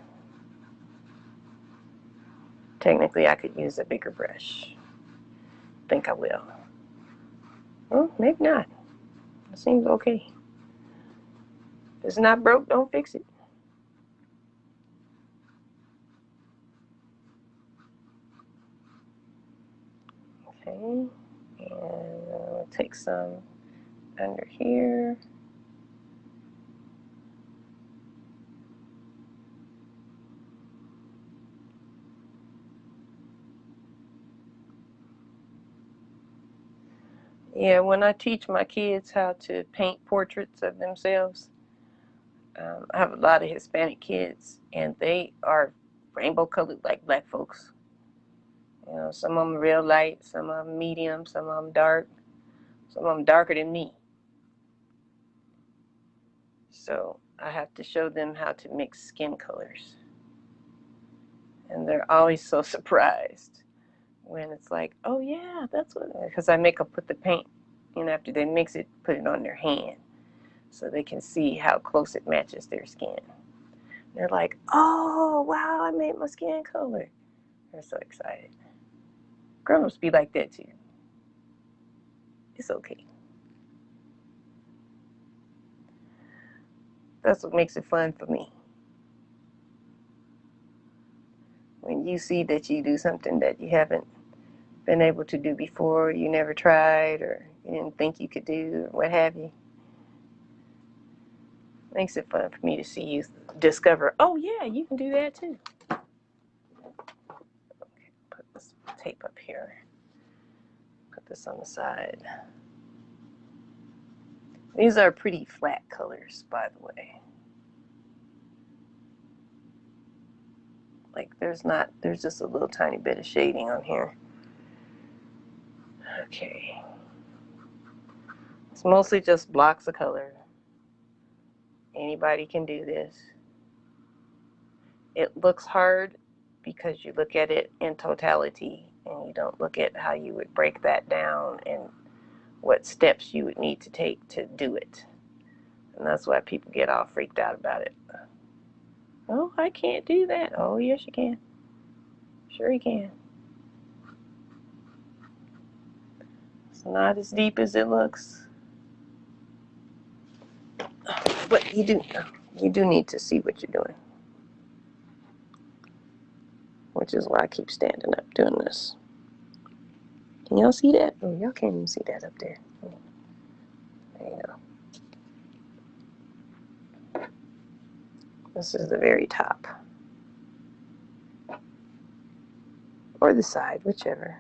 Technically, I could use a bigger brush. Think I will. Well, maybe not. It seems okay. If it's not broke, don't fix it. Okay, and I'm going to take some under here. Yeah, when I teach my kids how to paint portraits of themselves, I have a lot of Hispanic kids, and they are rainbow colored like black folks. You know, some of them real light, some of them medium, some of them dark, some of them darker than me. So I have to show them how to mix skin colors. And they're always so surprised when it's like, oh yeah, that's what, because I make them put the paint, after they mix it, put it on their hand so they can see how close it matches their skin. They're like, oh wow, I made my skin color. They're so excited. Grown-ups be like that too. It's okay. That's what makes it fun for me. When you see that you do something that you haven't been able to do before, you never tried, or you didn't think you could do, or what have you. Makes it fun for me to see you discover, oh yeah, you can do that too. Okay, put this tape up here. Put this on the side. These are pretty flat colors, by the way. Like there's just a little tiny bit of shading on here. Okay. It's mostly just blocks of color. Anybody can do this. It looks hard because you look at it in totality and you don't look at how you would break that down and what steps you would need to take to do it. And that's why people get all freaked out about it. Oh, I can't do that. Oh, yes, you can. Sure you can. It's not as deep as it looks. But you do need to see what you're doing. Which is why I keep standing up doing this. Can y'all see that? Oh, y'all can't even see that up there. There you go. This is the very top. Or the side, whichever.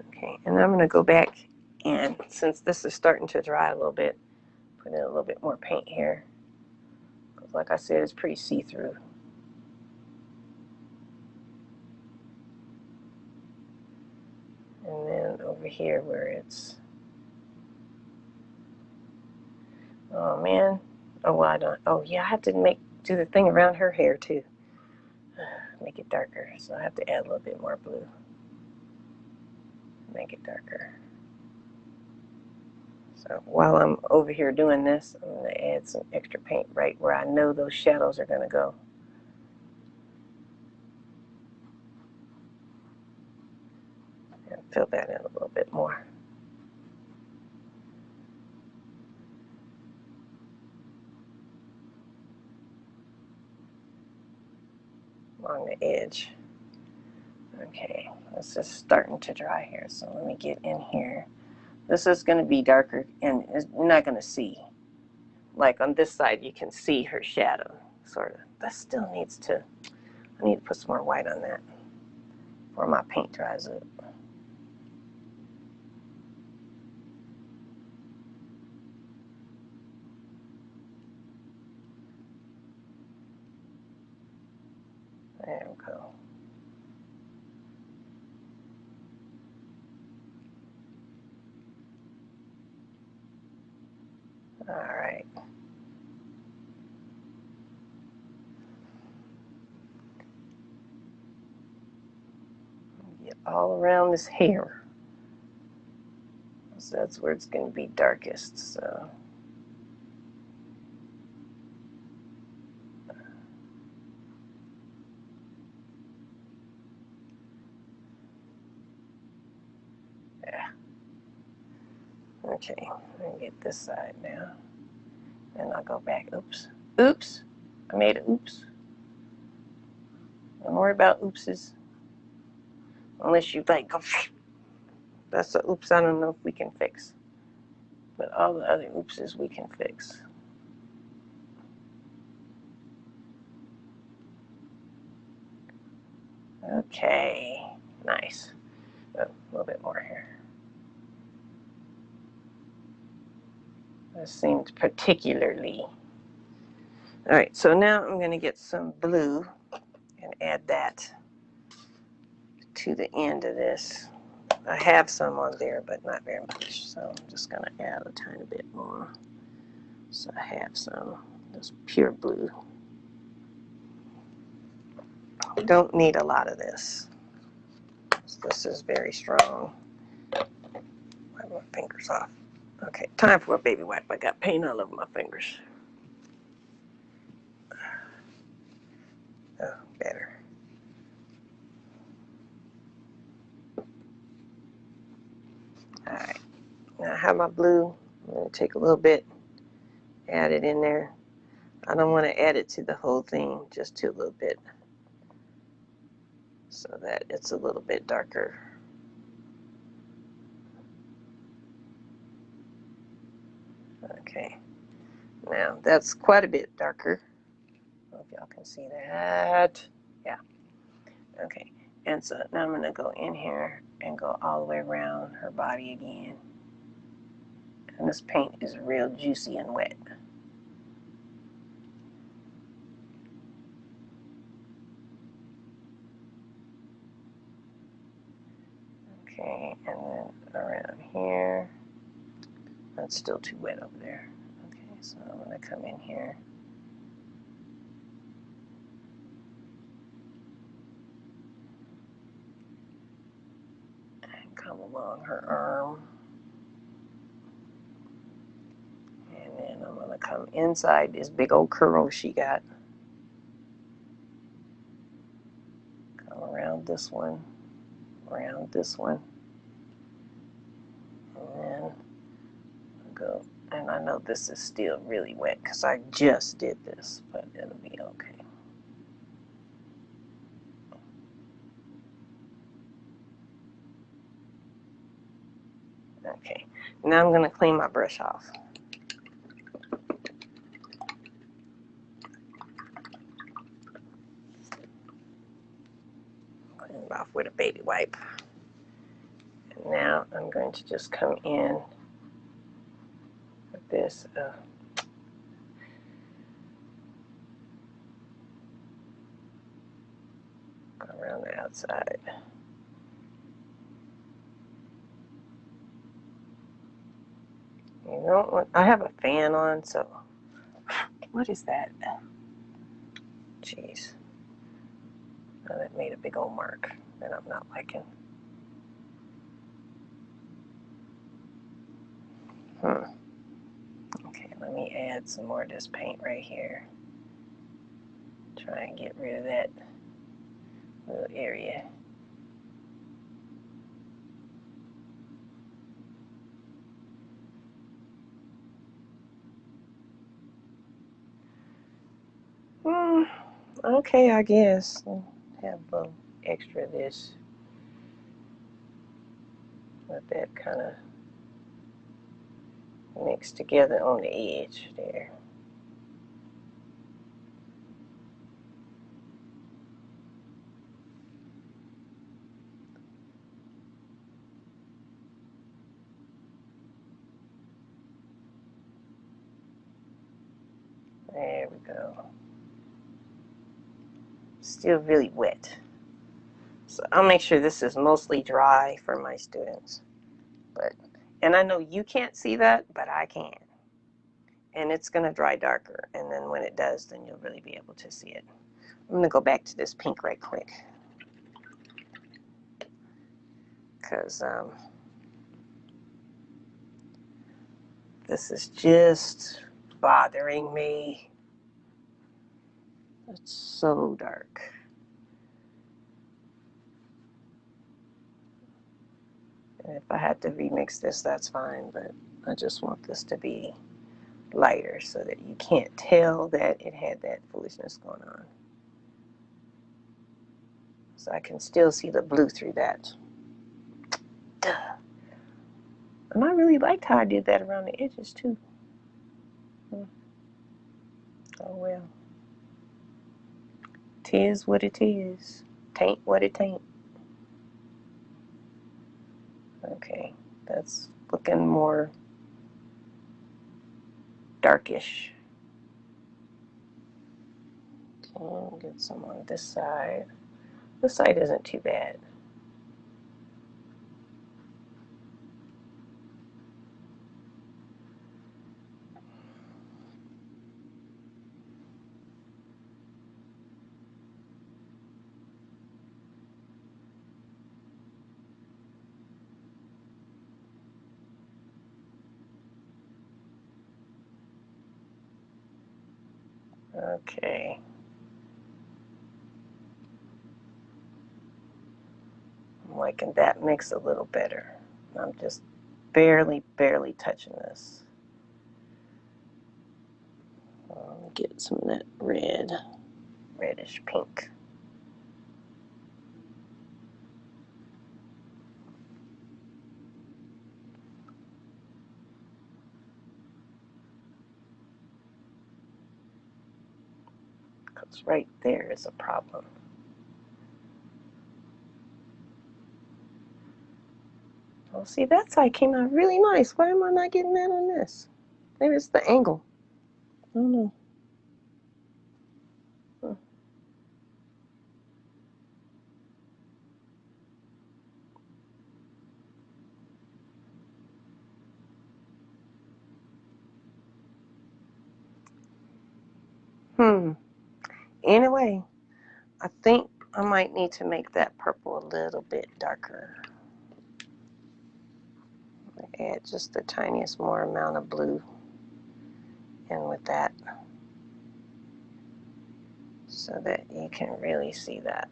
Okay, and I'm going to go back, and since this is starting to dry a little bit, put in a little bit more paint here. Because like I said, it's pretty see-through. And then over here where it's, oh man, oh well, I don't, oh yeah, I have to do the thing around her hair too. Make it darker, so I have to add a little bit more blue. Make it darker. So while I'm over here doing this, I'm going to add some extra paint right where I know those shadows are going to go. And fill that in a little bit more. Along the edge. Okay, this is starting to dry here, so let me get in here. This is going to be darker, and you're not going to see. like on this side, you can see her shadow, sort of. That still needs to, I need to put some more white on that before my paint dries up. There we go. All right. Get all around this hair. So that's where it's going to be darkest. So yeah. Okay, let me get this side now. Then I'll go back. Oops. Oops. I made an oops. Don't worry about oopses. Unless you like go. That's a oops I don't know if we can fix. But all the other oopses we can fix. Okay. Nice. Oh, a little bit more here. This seems particularly. All right, so now I'm going to get some blue and add that to the end of this. I have some on there, but not very much, so I'm just going to add a tiny bit more. So I have some, this pure blue. Don't need a lot of this. This is very strong. Wipe my fingers off. Okay, time for a baby wipe. I got paint all over my fingers. Oh, better. All right, now I have my blue. I'm going to take a little bit, add it in there. I don't want to add it to the whole thing, just to a little bit, so that it's a little bit darker. Okay, now that's quite a bit darker. I hope y'all can see that. Yeah, okay. And so now I'm going to go in here and go all the way around her body again. And this paint is real juicy and wet. Okay, and then around here. That's still too wet over there. Okay, so I'm going to come in here. And come along her arm. And then I'm going to come inside this big old curl she got. Come around this one. Around this one. And then go. And I know this is still really wet because I just did this, but it'll be okay. Okay, now I'm going to clean my brush off. Clean it off with a baby wipe. And now I'm going to just come in with this. Go around the outside. You don't want, I have a fan on, so what is that? Jeez. Oh, that made a big old mark that I'm not liking. Okay, let me add some more of this paint right here. Try and get rid of that little area. Okay, I guess. Have a little extra of this. Let that kind of mix together on the edge there. There we go. Still really wet. So I'll make sure this is mostly dry for my students. And I know you can't see that, but I can. And it's going to dry darker. And then when it does, then you'll really be able to see it. I'm going to go back to this pink right quick. Because this is just bothering me. It's so dark. And if I had to remix this, that's fine. But I just want this to be lighter so that you can't tell that it had that foolishness going on. So I can still see the blue through that. Duh. And I really liked how I did that around the edges too. Oh well. Tis what it is. Tain't what it tain't. Okay, that's looking more darkish. Okay, get some on this side. This side isn't too bad. Okay. I'm liking that mix a little better. I'm just barely touching this. Get some of that reddish pink. Because right there is a problem. Oh, see, that side came out really nice. Why am I not getting that on this? Maybe it's the angle. I don't know. Anyway, I think I might need to make that purple a little bit darker. Add just the tiniest more amount of blue in with that so that you can really see that.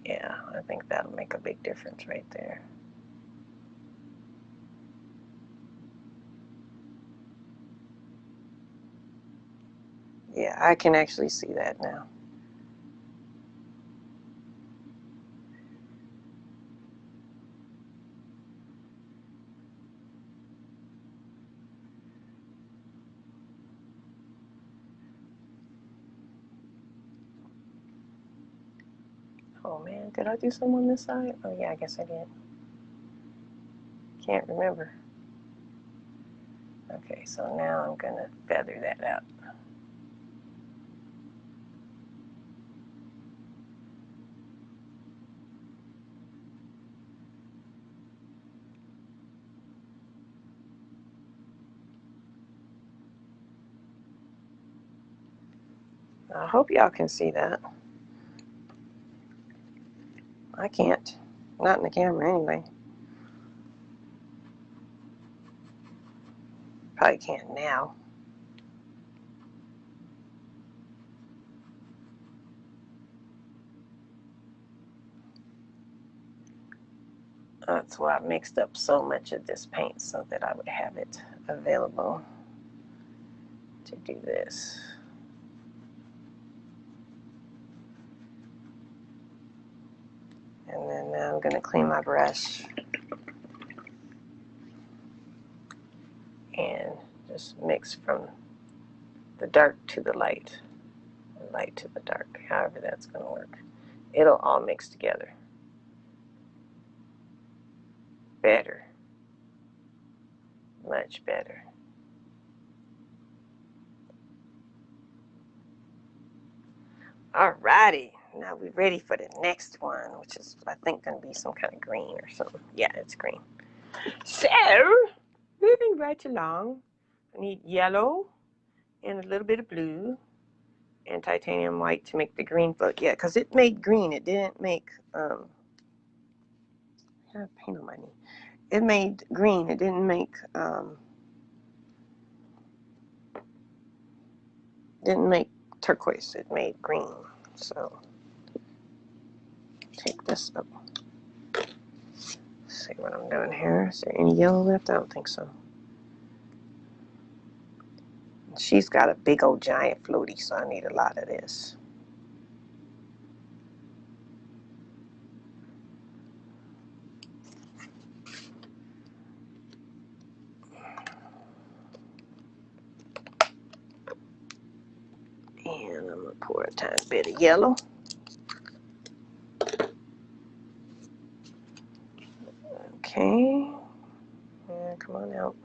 Yeah, I think that'll make a big difference right there. Yeah, I can actually see that now. Oh man, did I do some on this side? Oh yeah, I guess I did. Can't remember. Okay, so now I'm gonna feather that out. I hope y'all can see that. I can't. Not in the camera anyway. Probably can't now. That's why I mixed up so much of this paint so that I would have it available to do this. And then now I'm going to clean my brush and just mix from the dark to the light, the light to the dark, however that's going to work. It'll all mix together. Better. Much better. Alrighty, now we're ready for the next one, which is, I think, going to be some kind of green or something. Yeah, it's green. So, moving right along, I need yellow and a little bit of blue and titanium white to make the green book. Yeah, because it made green. It didn't make, I have paint on my knee. It made green. It didn't make, turquoise. It made green. So, take this up. See what I'm doing here. Is there any yellow left? I don't think so. She's got a big old giant floaty, so I need a lot of this. And I'm going to pour a tiny bit of yellow. Okay. Yeah, come on out.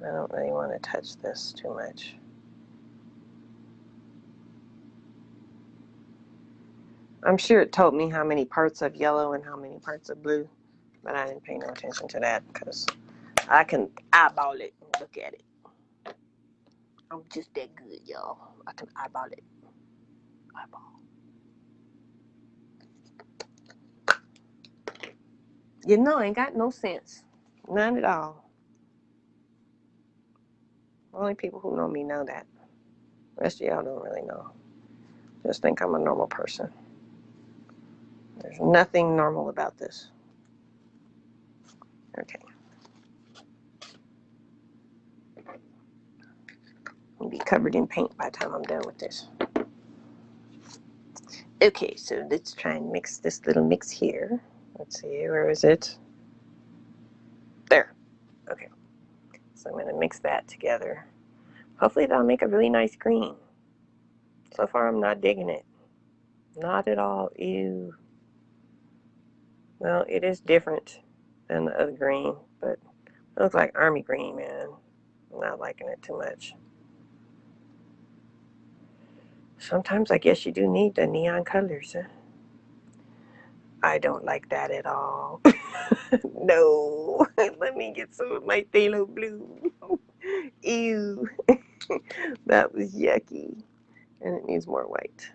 I don't really want to touch this too much. I'm sure it told me how many parts of yellow and how many parts of blue, but I didn't pay no attention to that because I can eyeball it and look at it. I'm just that good, y'all. I can eyeball it. Eyeball. You know, I ain't got no sense. None at all. Only people who know me know that. The rest of y'all don't really know. Just think I'm a normal person. There's nothing normal about this. Okay. I'll be covered in paint by the time I'm done with this. Okay, so let's try and mix this little mix here. Let's see, where is it? There. Okay. So I'm going to mix that together. Hopefully that'll make a really nice green. So far I'm not digging it. Not at all. Ew. Well, it is different than the other green, but it looks like army green, man. I'm not liking it too much. Sometimes I guess you do need the neon colors, huh? I don't like that at all. No. Let me get some of my phthalo blue. Ew. That was yucky. And it needs more white.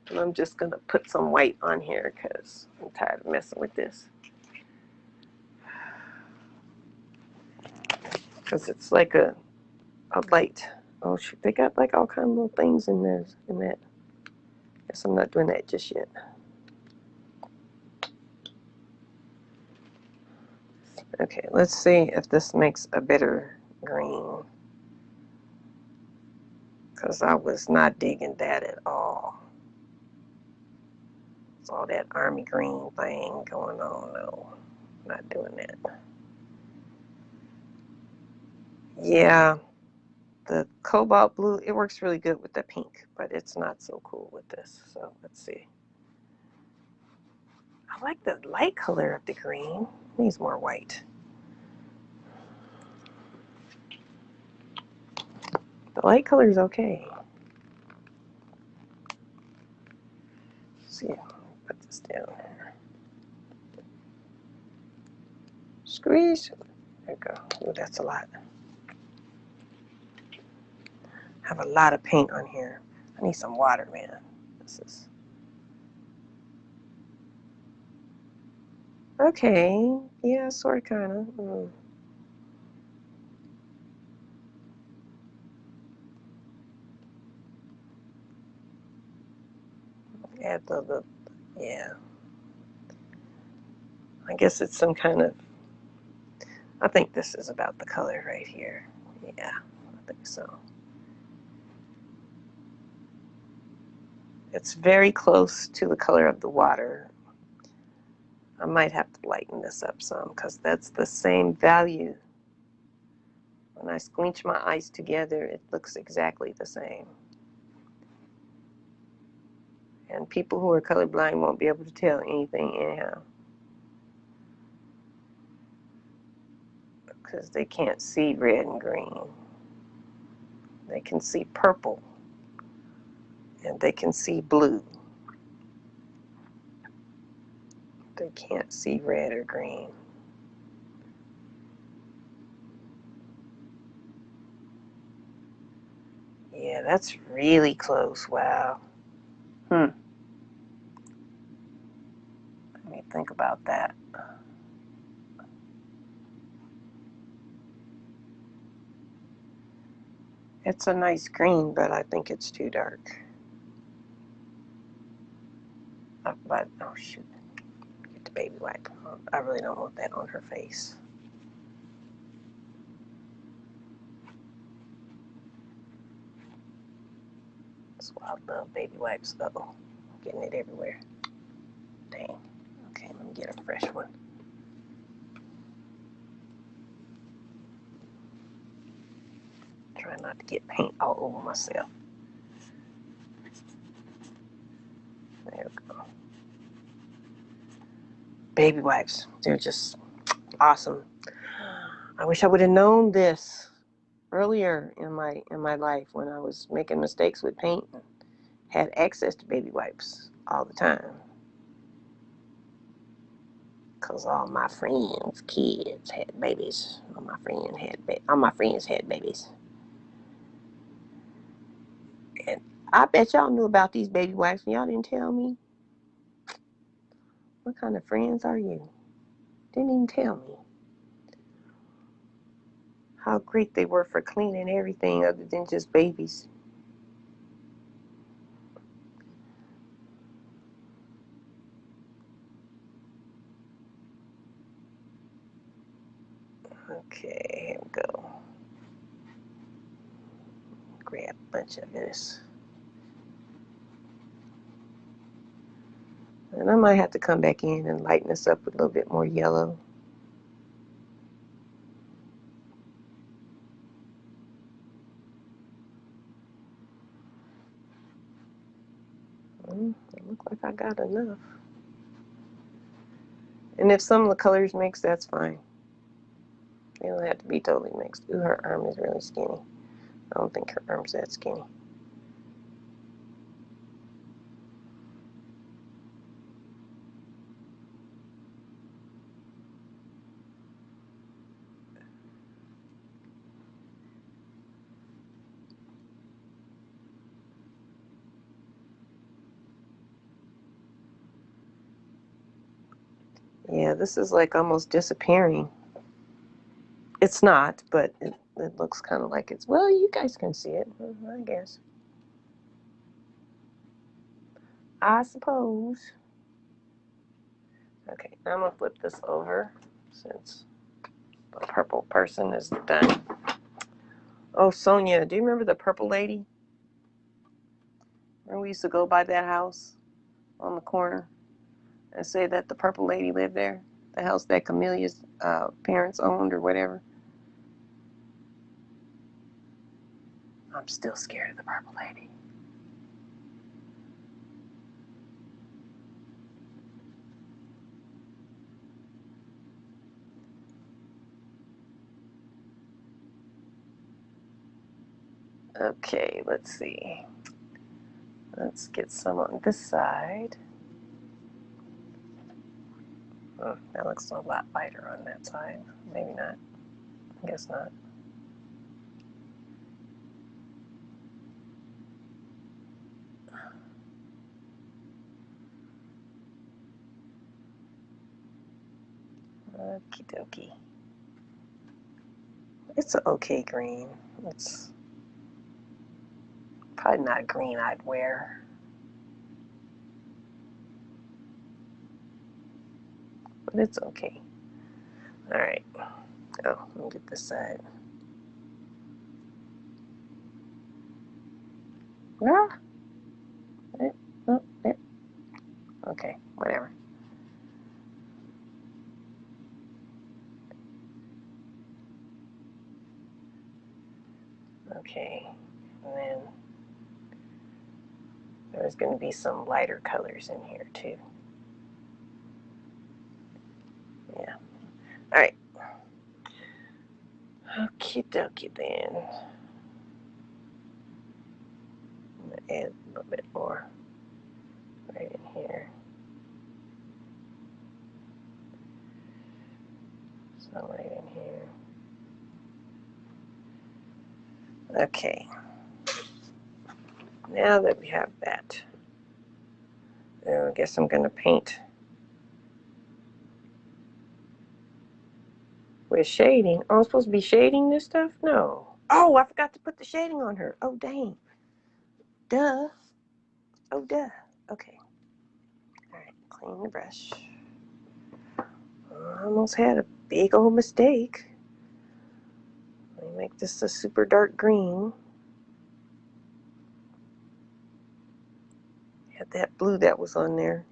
And I'm just going to put some white on here because I'm tired of messing with this. Because it's like a light. Oh shoot, they got like all kinds of little things in there. In that. Guess I'm not doing that just yet. Okay, let's see if this makes a better green. Because I was not digging that at all. It's all that army green thing going on. No, not doing that. Yeah, the cobalt blue, it works really good with the pink, but it's not so cool with this. So let's see. I like the light color of the green. It needs more white. The light color is okay. Let's see, put this down here. Squeeze. There you go. Ooh, that's a lot. I have a lot of paint on here. I need some water, man. This is okay. Yeah, sort of, kind of. Add the, yeah. I guess it's some kind of, I think this is about the color right here. Yeah, I think so. It's very close to the color of the water. I might have to lighten this up some because that's the same value. When I squinch my eyes together, it looks exactly the same. And people who are colorblind won't be able to tell anything anyhow. Because they can't see red and green. They can see purple and they can see blue. They can't see red or green. Yeah, that's really close. Wow. Let me think about that. It's a nice green, but I think it's too dark. But, oh shoot. Get the baby wipe. I really don't want that on her face. That's why I love baby wipes. Uh-oh. Getting it everywhere. Dang. Okay, let me get a fresh one. Try not to get paint all over myself. There we go. Baby wipes. They're just awesome. I wish I would have known this earlier in my life when I was making mistakes with paint and had access to baby wipes all the time. Cause all my friends' kids had babies. All my friends had babies. And I bet y'all knew about these baby wipes and y'all didn't tell me. What kind of friends are you? Didn't even tell me how great they were for cleaning everything other than just babies. Okay, here we go. Grab a bunch of this. And I might have to come back in and lighten this up with a little bit more yellow. It looks like I got enough. And if some of the colors mix, that's fine. They don't have to be totally mixed. Ooh, her arm is really skinny. I don't think her arm's that skinny. Yeah, this is like almost disappearing. It's not, but it looks kind of like it's, well, you guys can see it, I guess. I suppose. Okay, now I'm going to flip this over since the purple person is done. Oh, Sonia, do you remember the purple lady? Remember we used to go by that house on the corner and say that the purple lady lived there? The house that Camelia's parents owned or whatever? I'm still scared of the purple lady. Okay, let's see. Let's get some on this side. Oh, that looks a lot lighter on that side. Maybe not. I guess not. Okie dokie. It's an okay green. It's probably not green I'd wear. But it's okay. Alright. Oh, let me get this side. Ah! Oh, there. Okay, whatever. Okay. And then there's going to be some lighter colors in here too. Yeah. Alright. Okie dokie then. add a little bit more right in here. Some right in here. Okay. Now that we have that, I guess I'm going to paint with shading. Oh, I'm supposed to be shading this stuff? No. Oh, I forgot to put the shading on her. Oh, dang. Duh. Oh, duh. Okay. All right, clean the brush. I almost had a big old mistake. Let me make this a super dark green. Had that blue that was on there.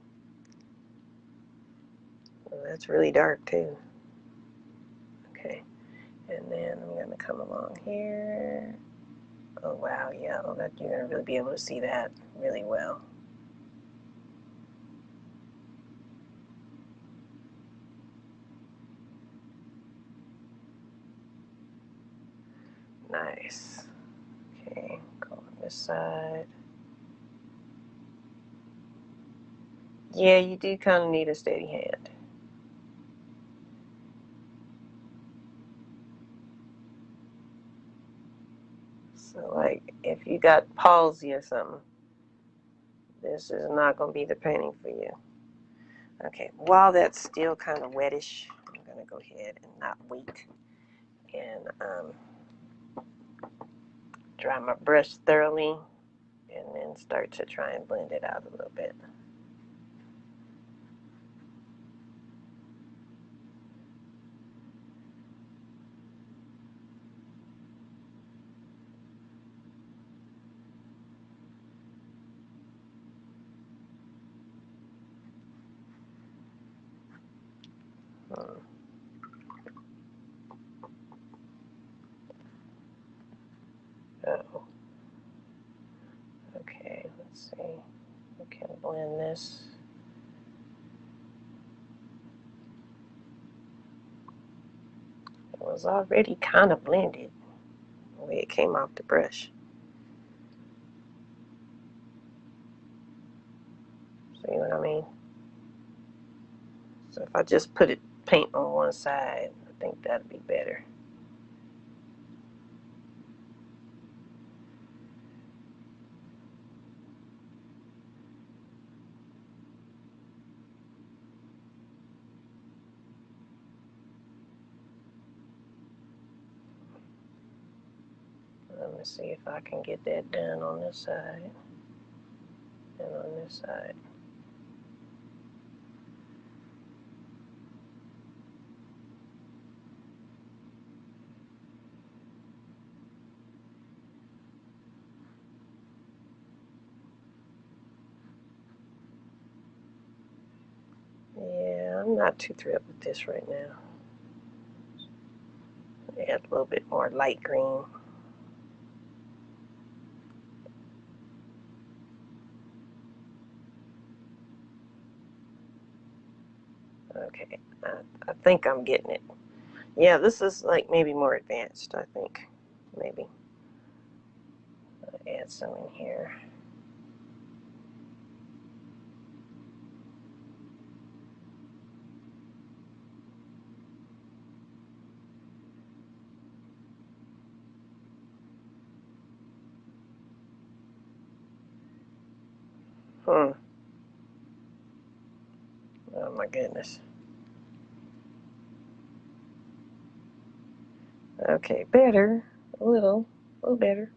Well, that's really dark too. Okay. And then I'm going to come along here. Oh, wow, yeah, well, that, you're going to really be able to see that really well. Nice. Okay, go on this side. Yeah, you do kind of need a steady hand. So, like, if you got palsy or something, this is not going to be the painting for you. Okay, while that's still kind of wettish, I'm going to go ahead and not wait and dry my brush thoroughly and then start to try and blend it out a little bit. Uh-oh. Okay, let's see. We can blend this. It was already kind of blended the way it came off the brush. See what I mean? So if I just put it paint on one side, I think that'd be better. Let me see if I can get that done on this side and on this side. Yeah, I'm not too thrilled with this right now. Add a little bit more light green. Okay, I think I'm getting it. Yeah, this is like maybe more advanced, I think. Maybe. I'll add some in here. Oh my goodness. Okay, better. A little better.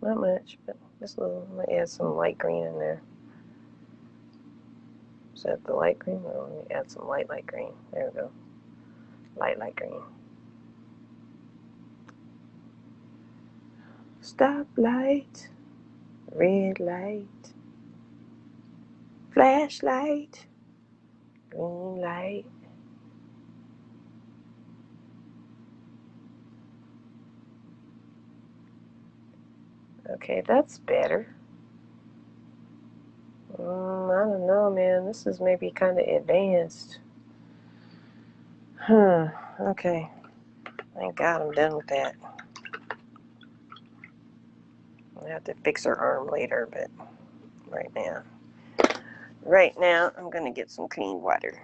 Not much, but just a little. I'm gonna add some light green in there. Is that the light green? Oh, let me add some light green. There we go. Light green. Stop light, red light, flashlight, green light. Okay, that's better. I don't know, man. This is maybe kind of advanced. Okay. Thank God I'm done with that. I'll have to fix her arm later, but right now I'm gonna get some clean water.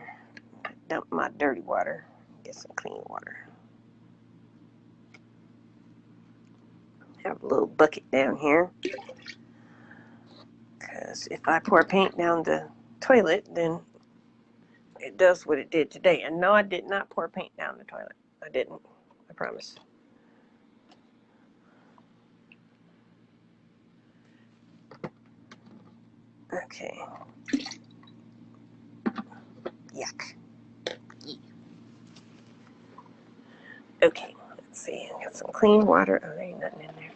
Dump my dirty water, get some clean water. Have a little bucket down here, because if I pour paint down the toilet, then it does what it did today. And no, I did not pour paint down the toilet. I didn't. I promise. Okay. Yuck. Okay, let's see. I got some clean water. Oh, there ain't nothing in there.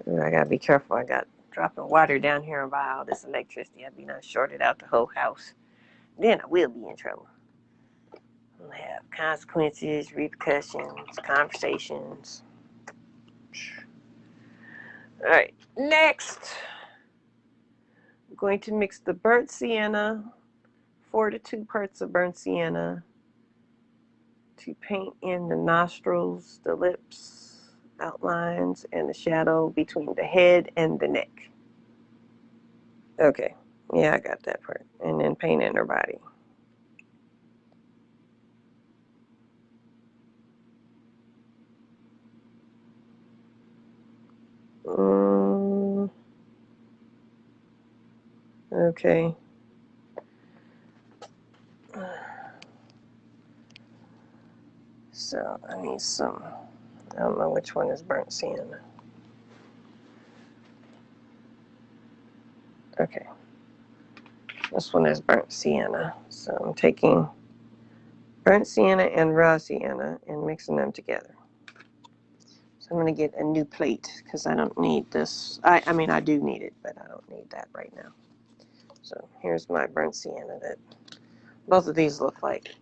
Ooh, I gotta be careful. I got dropping water down here and by all this electricity. I'd be not shorted out the whole house. Then I will be in trouble. I'll have consequences, repercussions, conversations. All right, next. I'm going to mix the burnt sienna, 4 to 2 parts of burnt sienna, to paint in the nostrils, the lips, outlines, and the shadow between the head and the neck. Okay, yeah, I got that part. And then paint in her body. Okay. So I need some, I don't know which one is burnt sienna. Okay. This one is burnt sienna. So I'm taking burnt sienna and raw sienna and mixing them together. So I'm going to get a new plate because I don't need this. I mean, I do need it, but I don't need that right now. So here's my burnt sienna that both of these look like.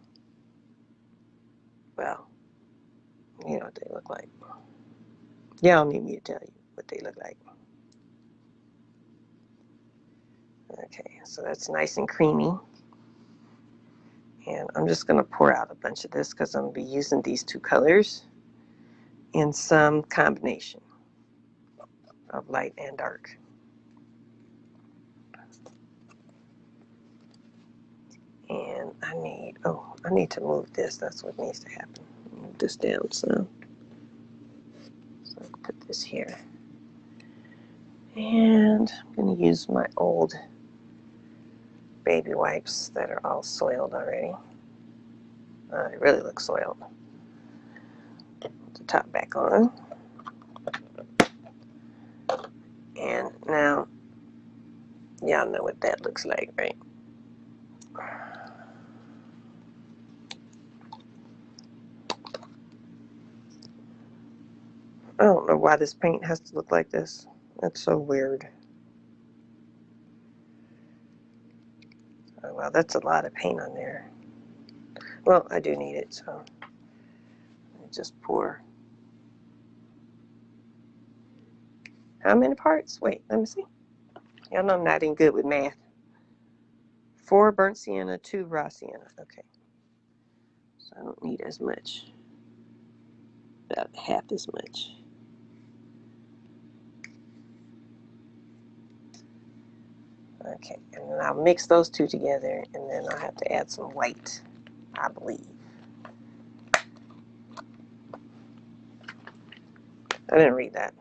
Well, you know what they look like. Y'all don't need me to tell you what they look like. Okay, so that's nice and creamy. And I'm just going to pour out a bunch of this because I'm going to be using these two colors in some combination of light and dark. And I need to move this. That's what needs to happen. Move this down some. So I'll put this here. And I'm going to use my old baby wipes that are all soiled already. It really looks soiled. Put the top back on. And now, y'all know what that looks like, right? I don't know why this paint has to look like this. That's so weird. Oh, well, that's a lot of paint on there. Well, I do need it, so I just pour. How many parts? Wait, let me see. Y'all know I'm not even good with math. 4 burnt sienna, 2 raw sienna. Okay. So I don't need as much. About half as much. Okay, and then I'll mix those two together, and then I'll have to add some white, I believe. I didn't read that.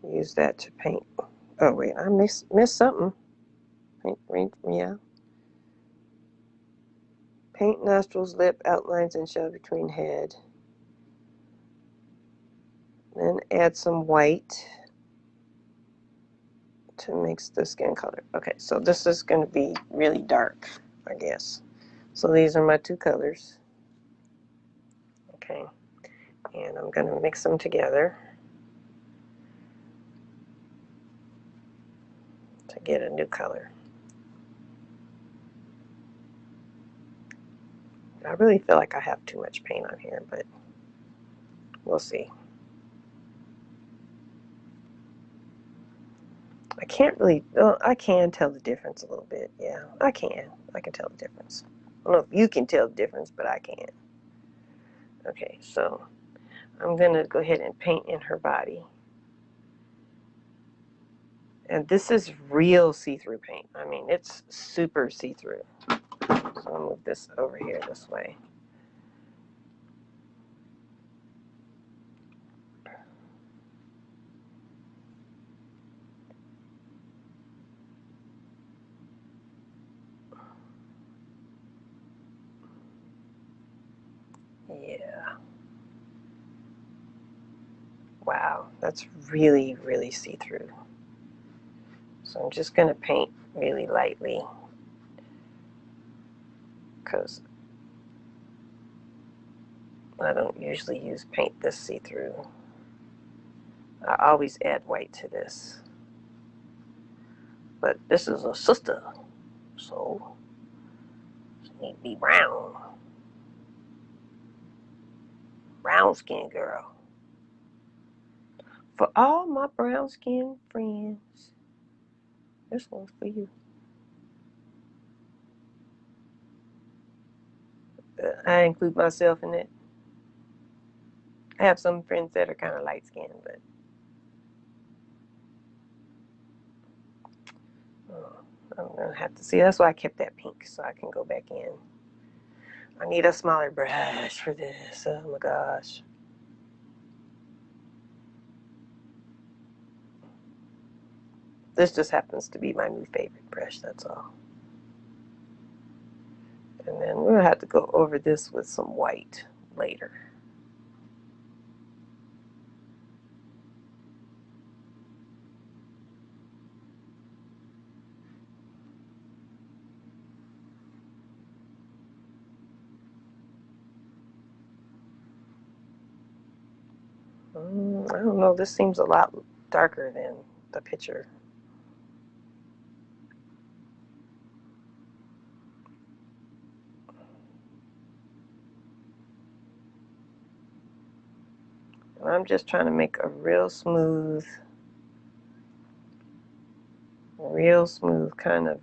Use that to paint. Oh, wait, I missed something. Yeah. Paint nostrils, lip, outlines, and shadow between head. Then add some white to mix the skin color. Okay, so this is going to be really dark, I guess. So these are my 2 colors. Okay, and I'm going to mix them together to get a new color. I really feel like I have too much paint on here, but we'll see. I can't really, I can tell the difference a little bit. Yeah, I can tell the difference. don't know if you can tell the difference, but I can. Okay, so I'm going to go ahead and paint in her body. And this is real see-through paint. I mean, it's super see-through. So I'll move this over here this way. Yeah. Wow, that's really, really see-through. So I'm just going to paint really lightly because I don't usually use paint this see-through. I always add white to this. But this is a sister, so she need to be brown. Brown skin girl. For all my brown skin friends, this one's for you. I include myself in it. I have some friends that are kind of light skinned, but I'm going to have to see. That's why I kept that pink, so I can go back in. I need a smaller brush for this. Oh my gosh. This just happens to be my new favorite brush, that's all. And then we'll have to go over this with some white later. I don't know, this seems a lot darker than the picture. And I'm just trying to make a real smooth kind of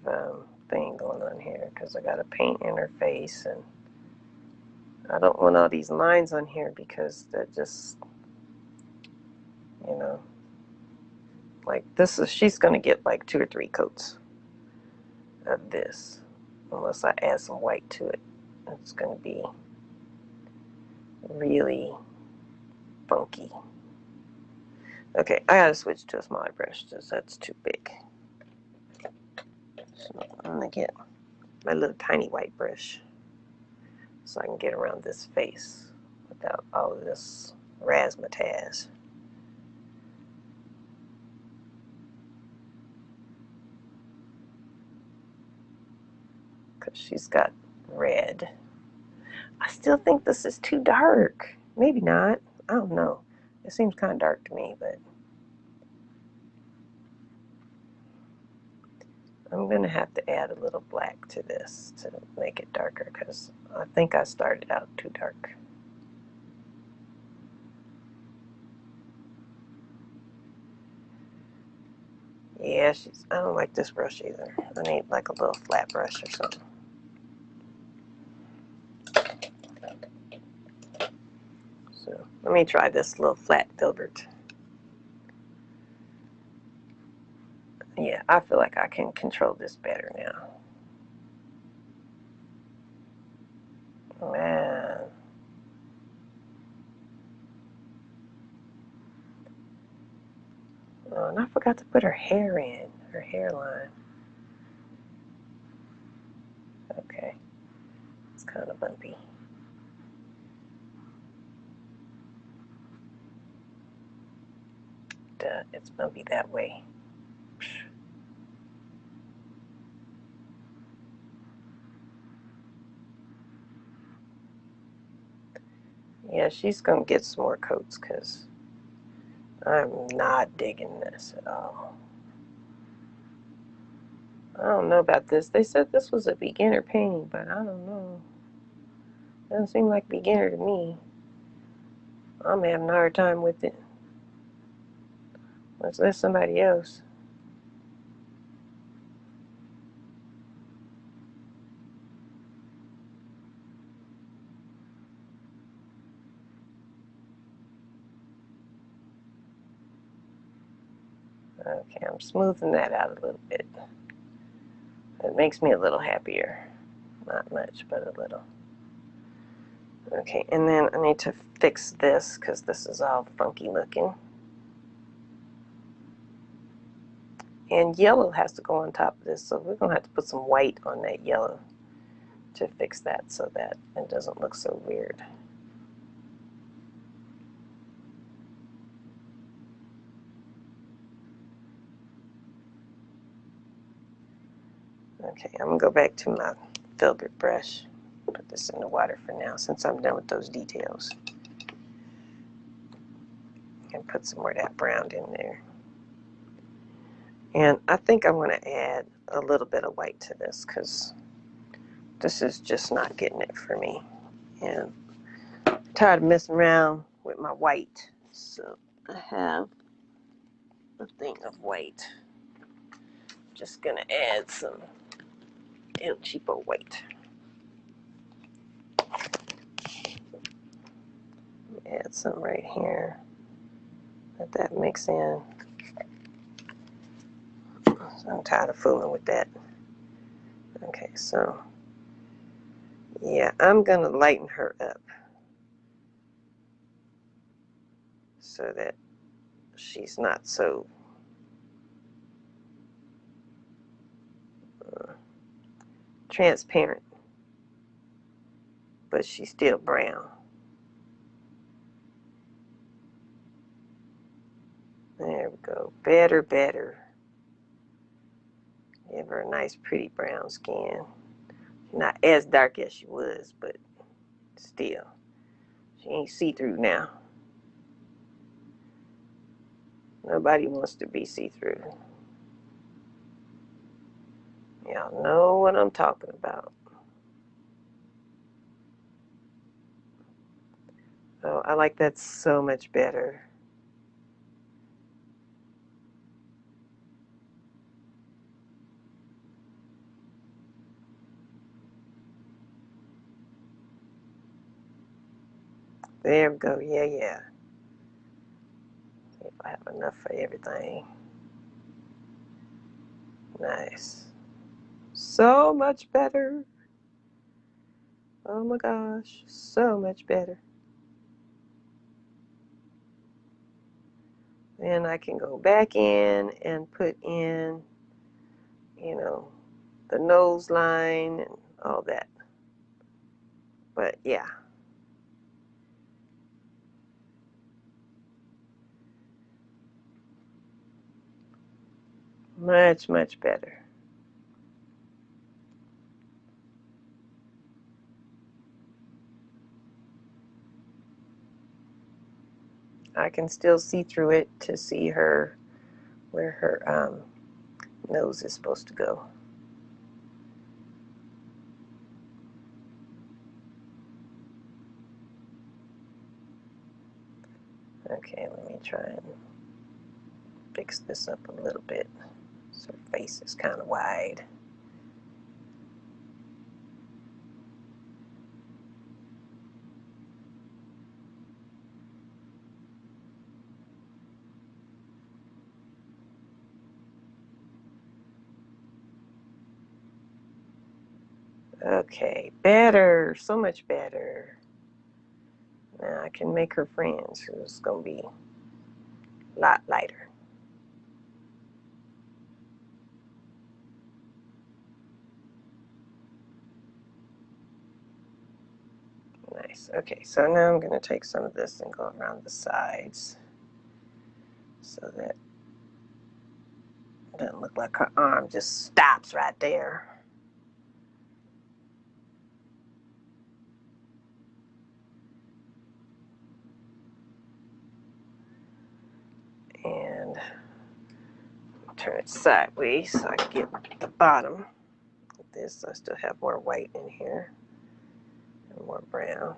thing going on here because I got to paint in her face, and I don't want all these lines on here because that just, you know, like this is, she's going to get like 2 or 3 coats of this unless I add some white to it. It's going to be really funky. Okay, I gotta switch to a smaller brush because that's too big. So I'm gonna get my little tiny white brush so I can get around this face without all of this razzmatazz. Because she's got red. I still think this is too dark. Maybe not. I don't know. It seems kind of dark to me, but I'm going to have to add a little black to this to make it darker because I think I started out too dark. Yeah, I don't like this brush either. I need like a little flat brush or something. So let me try this little flat filbert. Yeah, I feel like I can control this better now. Man. Oh, and I forgot to put her hair in, her hairline. Okay, it's kind of bumpy. Duh, it's bumpy that way. Yeah, she's gonna get some more coats because I'm not digging this at all. I don't know about this. They said this was a beginner painting, but I don't know. Doesn't seem like beginner to me. I'm having a hard time with it. Let's let somebody else. Okay, I'm smoothing that out a little bit. It makes me a little happier. Not much, but a little. Okay, and then I need to fix this because this is all funky looking. And yellow has to go on top of this, so we're going to have to put some white on that yellow to fix that so that it doesn't look so weird. Okay, I'm going to go back to my filbert brush. Put this in the water for now since I'm done with those details. And put some more of that brown in there. And I think I'm going to add a little bit of white to this because this is just not getting it for me. And I'm tired of messing around with my white. So I have a thing of white. Just going to add some El Cheapo white. Add some right here. Let that mix in. So I'm tired of fooling with that. Okay, so yeah, I'm going to lighten her up so that she's not so transparent, but she's still brown. There we go. Better, better. Give her a nice, pretty brown skin. Not as dark as she was, but still. She ain't see-through now. Nobody wants to be see-through. Y'all know what I'm talking about. Oh, I like that so much better. There we go. Yeah, yeah. See if I have enough for everything. Nice. So much better. Oh my gosh. So much better. Then I can go back in and put in, you know, the nose line and all that. But yeah. Much, much better. I can still see through it to see her, where her nose is supposed to go. Okay, let me try and fix this up a little bit. So her face is kind of wide. Okay, better, so much better. Now I can make her friends, who's gonna be a lot lighter. Nice. Okay, so now I'm gonna take some of this and go around the sides so that it doesn't look like her arm just stops right there. And turn it sideways so I can get the bottom of this. I still have more white in here and more brown.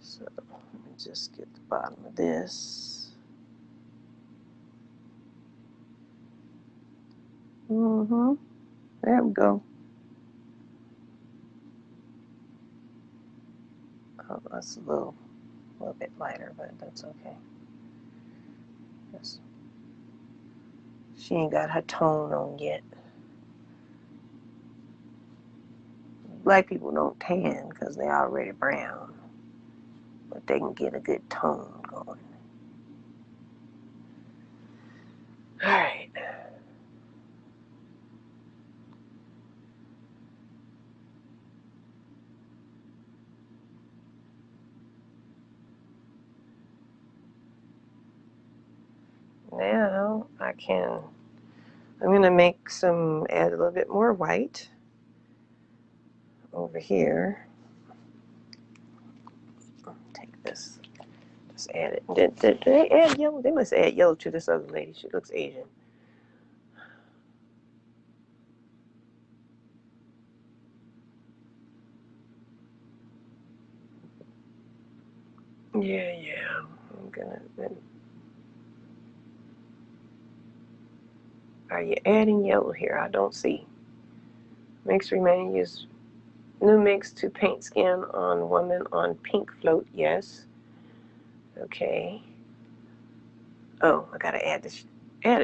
So let me just get the bottom of this. There we go. Oh, that's a little bit lighter, but that's okay. Yes. She ain't got her tone on yet. Black people don't tan because they're already brown, but they can get a good tone going. All right. Now I'm gonna add a little bit more white over here. Take this, just add it. Did they add yellow? They must add yellow to this other lady. She looks Asian. Yeah. I'm gonna. Are you adding yellow here? I don't see. Mix remain use new mix to paint skin on woman on pink float. Yes. Okay. Oh, I gotta add a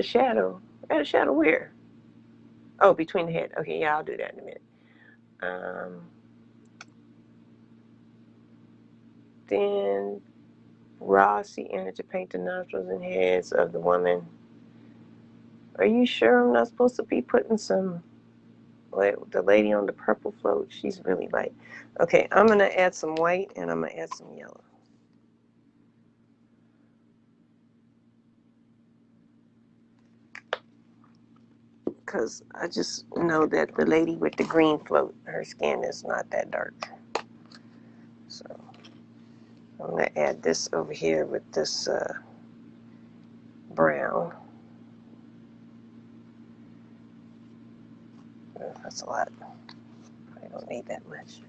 shadow. Add a shadow where? Oh, between the head. Okay, yeah, I'll do that in a minute. Then raw sienna to paint the nostrils and heads of the woman. Are you sure I'm not supposed to be putting some? The lady on the purple float, she's really light. Okay, I'm gonna add some white and I'm gonna add some yellow. Because I just know that the lady with the green float, her skin is not that dark. So I'm gonna add this over here with this brown. That's a lot. I don't need that much.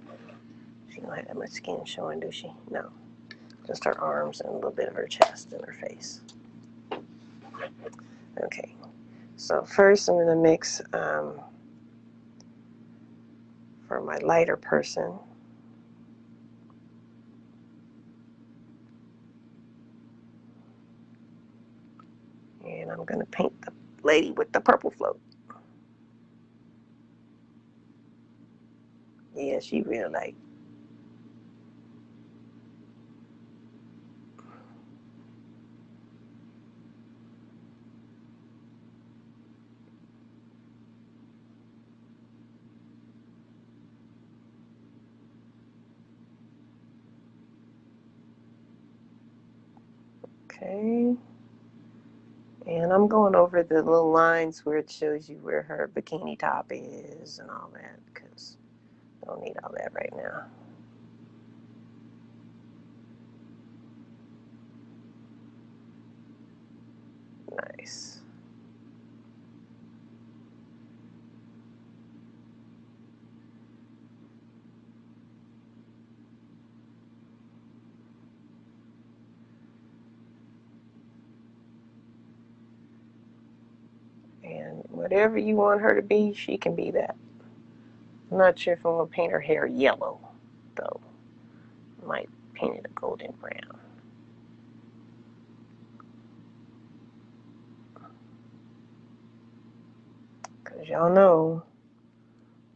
She don't have that much skin showing, do she? No. Just her arms and a little bit of her chest and her face. Okay. So first I'm gonna mix for my lighter person. And I'm gonna paint the lady with the purple float. Yeah, she real light. Okay. And I'm going over the little lines where it shows you where her bikini top is and all that, because I don't need all that right now. Nice. And whatever you want her to be, she can be that. I'm not sure if I'm going to paint her hair yellow, though. I might paint it a golden brown. Because y'all know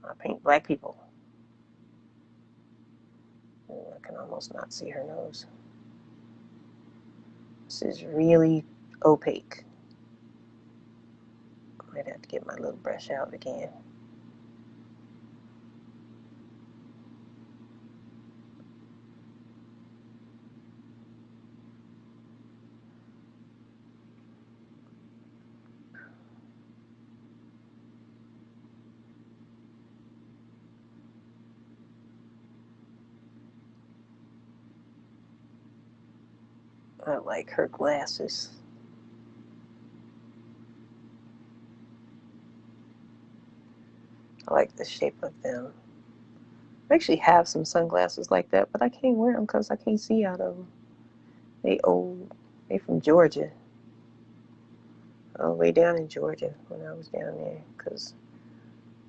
I paint black people. Ooh, I can almost not see her nose. This is really opaque. I might have to get my little brush out again. I like her glasses. I like the shape of them. I actually have some sunglasses like that, but I can't wear them because I can't see out of them. They old. They from Georgia. All the way down in Georgia when I was down there, because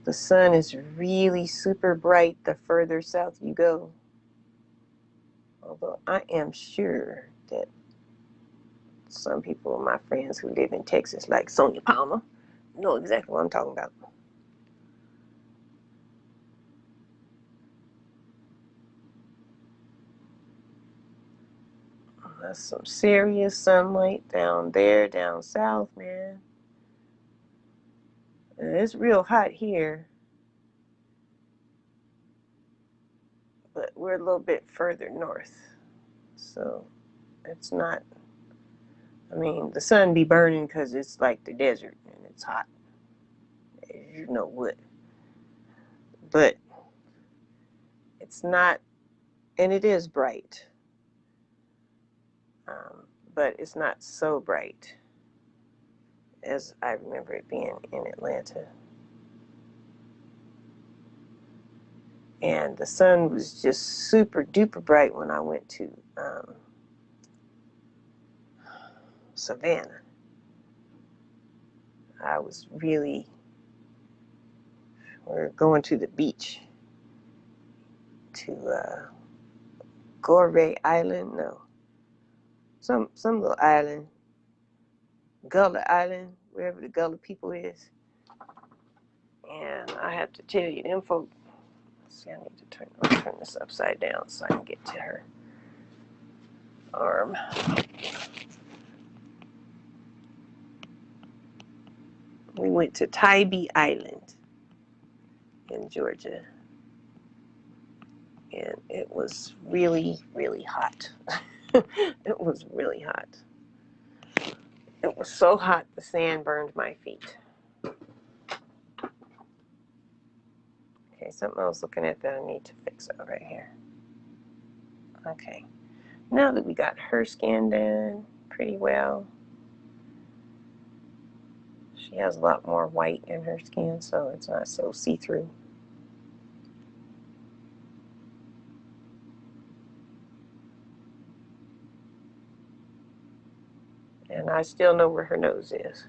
the sun is really super bright the further south you go. Although I am sure that Some people, my friends who live in Texas, like Sonia Palmer, know exactly what I'm talking about. That's some serious sunlight down there, down south, man. And it's real hot here, but we're a little bit further north, so it's not. I mean, the sun be burning because it's like the desert and it's hot, you know what. But it's not, and it is bright, but it's not so bright as I remember it being in Atlanta. And the sun was just super duper bright when I went to Savannah. We were going to the beach to Goree Island, no, some little island, Gullah Island, wherever the Gullah people is. And I have to tell you, them folk. See, I need to turn this upside down so I can get to her arm. We went to Tybee Island in Georgia, and it was really, really hot. It was really hot. It was so hot the sand burned my feet. Okay, something I was looking at that I need to fix up right here. Okay, now that we got her skin done pretty well, she has a lot more white in her skin, so it's not so see-through. And I still know where her nose is.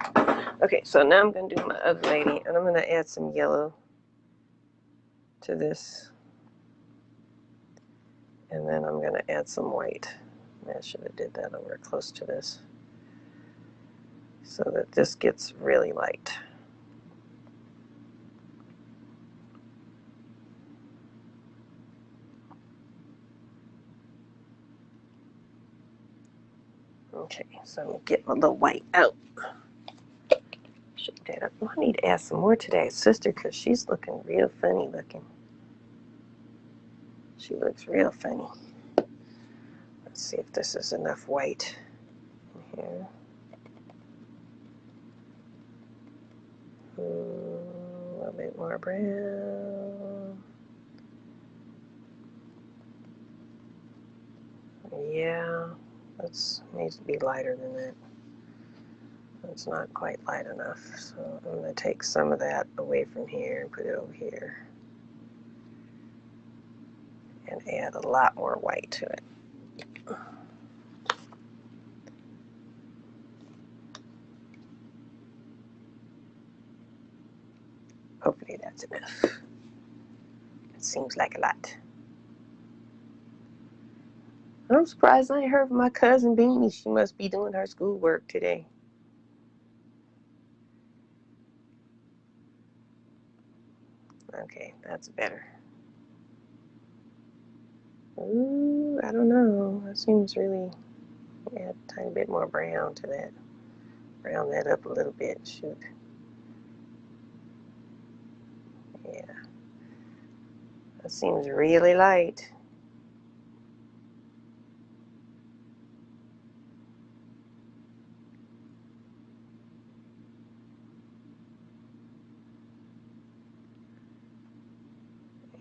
Okay, so now I'm going to do my other lady, and I'm going to add some yellow to this. And then I'm going to add some white. I should have did that over close to this, so that this gets really light. Okay, so I'm going to get my little white out. Shake that up. I need to add some more to that sister because she's looking real funny looking. She looks real funny. Let's see if this is enough white in here. A little bit more brown. Yeah, that needs to be lighter than that. It's not quite light enough, so I'm going to take some of that away from here and put it over here and add a lot more white to it. Hopefully that's enough. It seems like a lot. I'm surprised I ain't heard from my cousin Beanie. She must be doing her schoolwork today. Okay, that's better. Ooh, I don't know. That seems really, add a tiny bit more brown to that. Brown that up a little bit. Shoot. Yeah. That seems really light.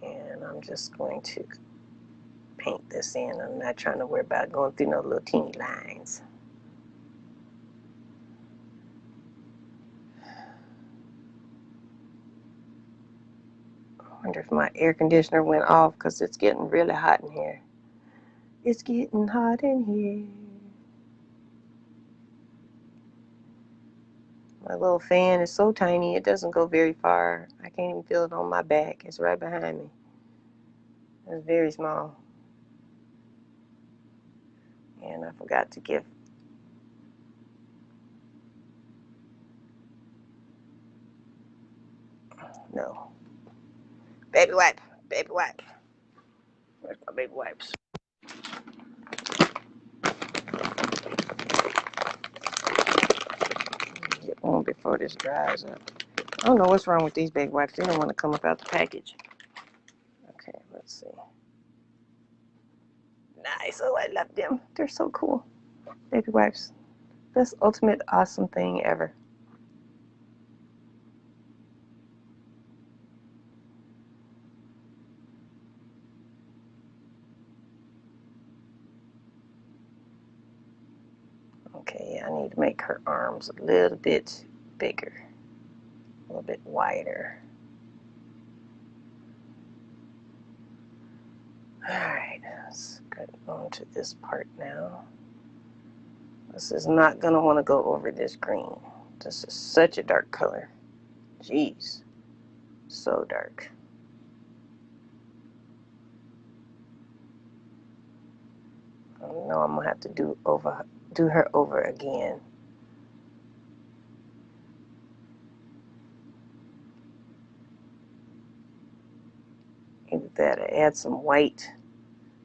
And I'm just going to paint this in. I'm not trying to worry about going through no little teeny lines. I wonder if my air conditioner went off because it's getting really hot in here. It's getting hot in here. My little fan is so tiny, it doesn't go very far. I can't even feel it on my back. It's right behind me. It's very small. And I forgot to give No. Baby wipe. Baby wipe. Where's my baby wipes? Get one before this dries up. I don't know what's wrong with these baby wipes. They don't want to come up out the package. Okay, let's see. Nice. Oh, I love them. They're so cool. Baby wipes. Best ultimate awesome thing ever. Okay, I need to make her arms a little bit bigger, a little bit wider. Alright, let's get on to this part now. This is not going to want to go over this green. This is such a dark color. Jeez, so dark. I know I'm going to have to do her over again. Either that or add some white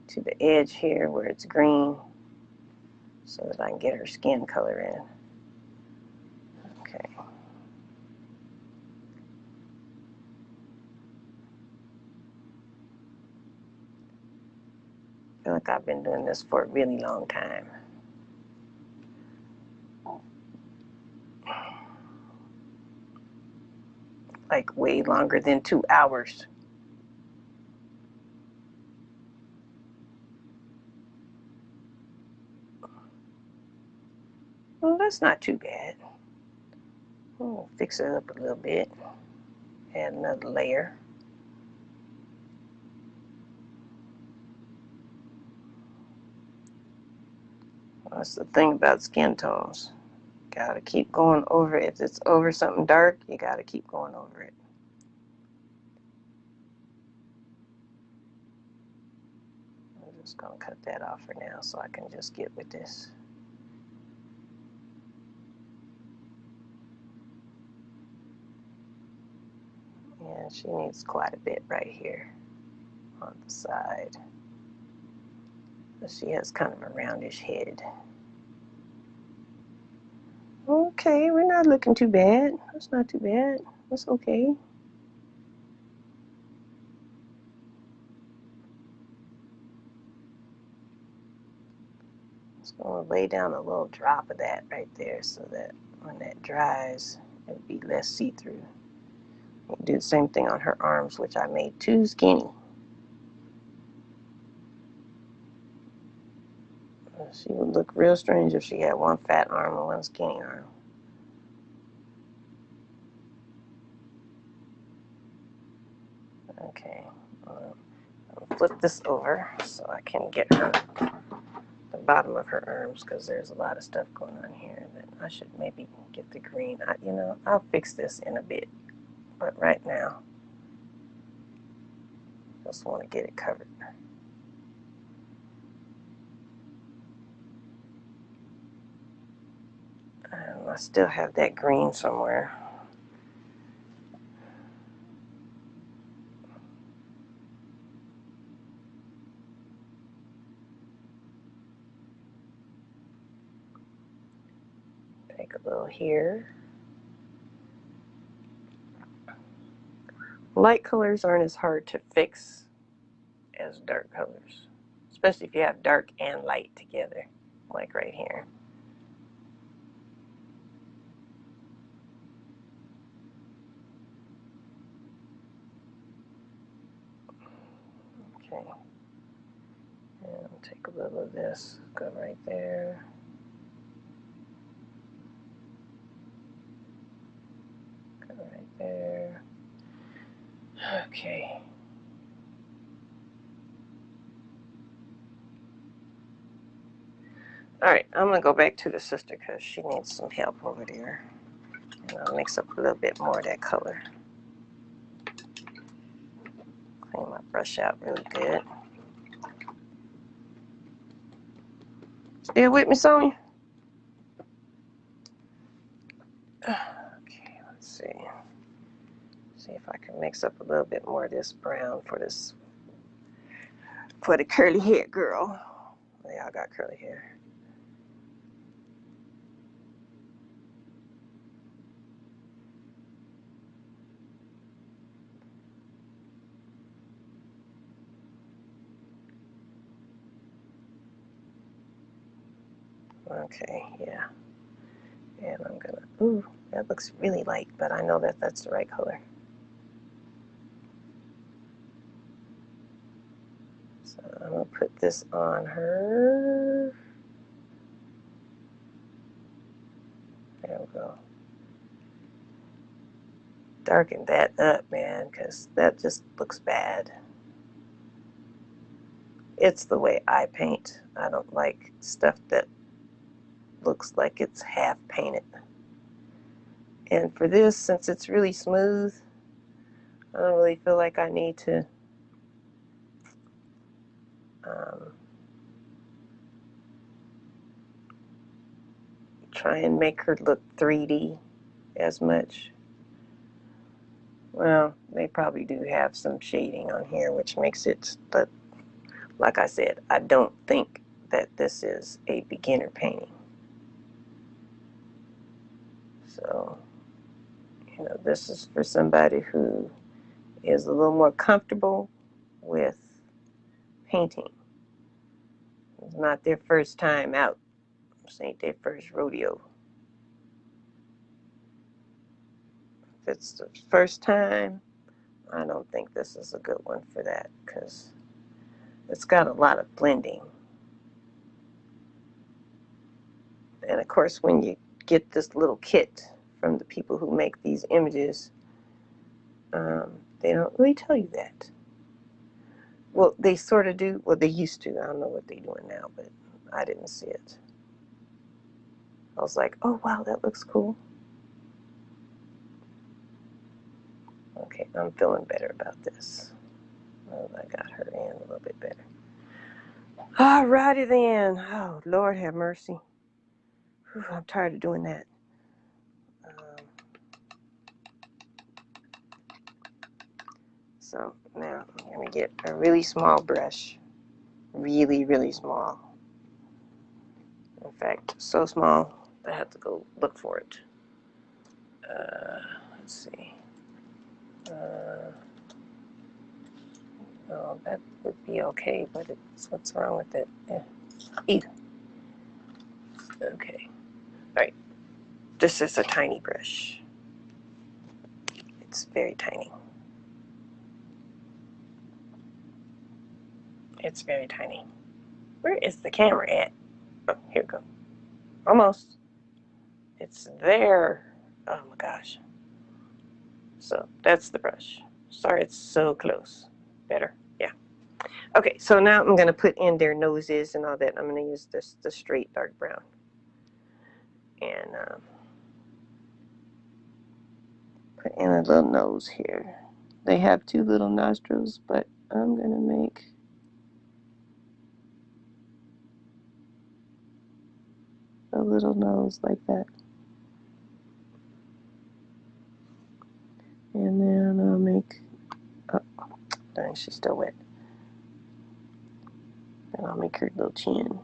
to the edge here where it's green so that I can get her skin color in. Okay. I feel like I've been doing this for a really long time. Like way longer than 2 hours. Well, that's not too bad. We'll fix it up a little bit. Add another layer. That's the thing about skin tones. Gotta keep going over it. If it's over something dark, you gotta keep going over it. I'm just gonna cut that off for now so I can just get with this. And she needs quite a bit right here on the side. She has kind of a roundish head. Okay, we're not looking too bad. That's not too bad. That's okay. Just going to lay down a little drop of that right there so that when that dries, it'll be less see-through. Do the same thing on her arms, which I made too skinny. She would look real strange if she had one fat arm and one skinny arm. Okay, I'll flip this over so I can get her the bottom of her arms because there's a lot of stuff going on here that I should maybe get the green. I'll fix this in a bit, but right now, just want to get it covered. I still have that green somewhere. Take a little here. Light colors aren't as hard to fix as dark colors, especially if you have dark and light together, like right here. Okay, and take a little of this, go right there. Go right there. Okay. Alright, I'm going to go back to the sister because she needs some help over there. And I'll mix up a little bit more of that color. Clean my brush out really good. Still with me, Sonia? Okay, let's see. See if I can mix up a little bit more of this brown for this, for the curly hair girl. They all got curly hair. Okay, yeah. And I'm gonna, ooh, that looks really light, but I know that that's the right color. So I'm gonna put this on her. There we go. Darken that up, man, because that just looks bad. It's the way I paint. I don't like stuff that looks like it's half painted. And for this, since it's really smooth, I don't really feel like I need to try and make her look 3D as much. Well, they probably do have some shading on here, which makes it, but like I said, I don't think that this is a beginner painting. So, you know, this is for somebody who is a little more comfortable with painting. It's not their first time out. This ain't their first rodeo. If it's the first time, I don't think this is a good one for that because it's got a lot of blending. And of course, when you get this little kit from the people who make these images, they don't really tell you that. Well, they sort of do. Well, they used to. I don't know what they're doing now, but I didn't see it. I was like, oh, wow, that looks cool. Okay, I'm feeling better about this. Oh, I got her in a little bit better. All righty then. Oh, Lord have mercy. Whew, I'm tired of doing that. So now I'm going to get a really small brush. Really, really small. In fact, so small, I have to go look for it. Let's see. Oh, that would be okay, but it's, what's wrong with it? Yeah. Eat. Okay. All right. This is a tiny brush. It's very tiny. It's very tiny. Where is the camera at? Oh, here we go. Almost. It's there. Oh my gosh. So that's the brush. Sorry, it's so close. Better. Yeah. Okay, so now I'm going to put in their noses and all that. I'm going to use the straight dark brown. And put in a little nose here. They have two little nostrils, but I'm going to make a little nose like that. And then I'll make, oh, dang, she's still wet. And I'll make her little chin.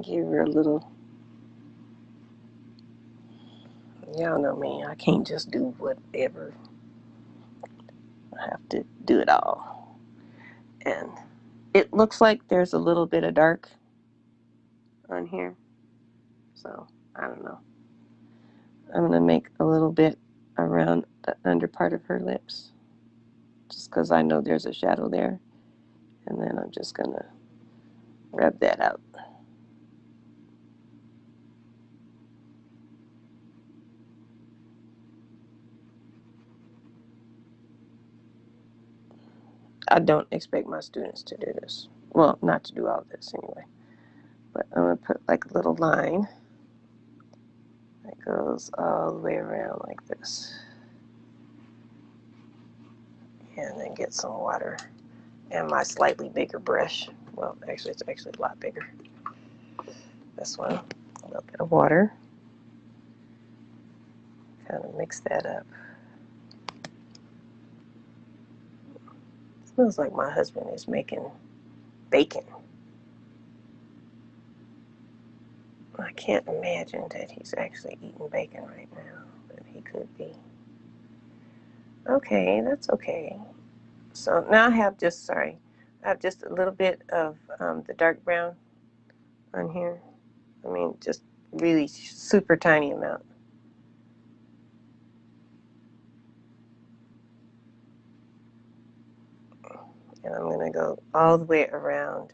Give her a little, y'all know me, I can't just do whatever. I have to do it all. And it looks like there's a little bit of dark on here. So, I don't know. I'm going to make a little bit around the under part of her lips. Just because I know there's a shadow there. And then I'm just going to rub that out. I don't expect my students to do this. Well, not to do all this anyway. But I'm going to put like a little line that goes all the way around like this. And then get some water and my slightly bigger brush. Well, actually, it's actually a lot bigger. This one, a little bit of water. Kind of mix that up. It smells like my husband is making bacon. I can't imagine that he's actually eating bacon right now, but he could be. Okay, that's okay. So now I have just a little bit of the dark brown on here. I mean, just really super tiny amount. And I'm going to go all the way around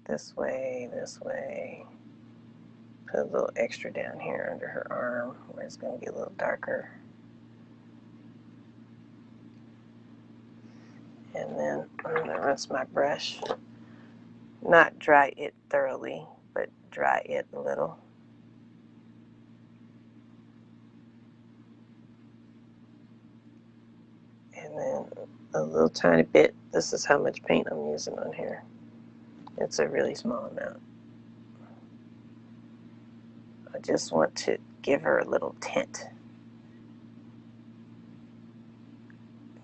this way. Put a little extra down here under her arm where it's going to be a little darker. And then I'm going to rinse my brush. Not dry it thoroughly, but dry it a little. And then a little tiny bit. This is how much paint I'm using on here. It's a really small amount. I just want to give her a little tint.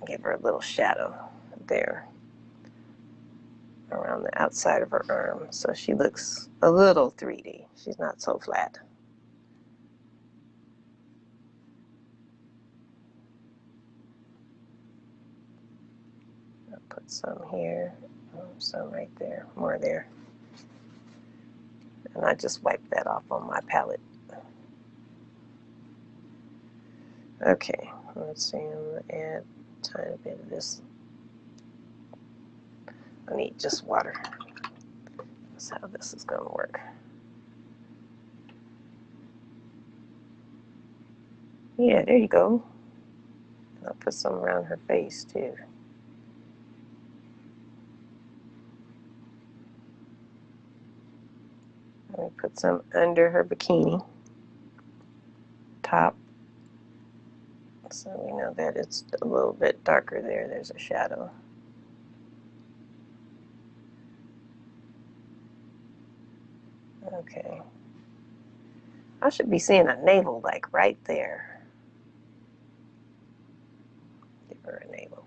Give her a little shadow there around the outside of her arm so she looks a little 3D. She's not so flat. I'll put some here, some right there, more there. And I just wipe that off on my palette. Okay, let's see, I'm going to add a tiny bit of this. I need just water. That's how this is going to work. Yeah, there you go. I'll put some around her face too. Let me put some under her bikini top. So we know that it's a little bit darker there. There's a shadow. Okay. I should be seeing a navel like right there. Give her a navel.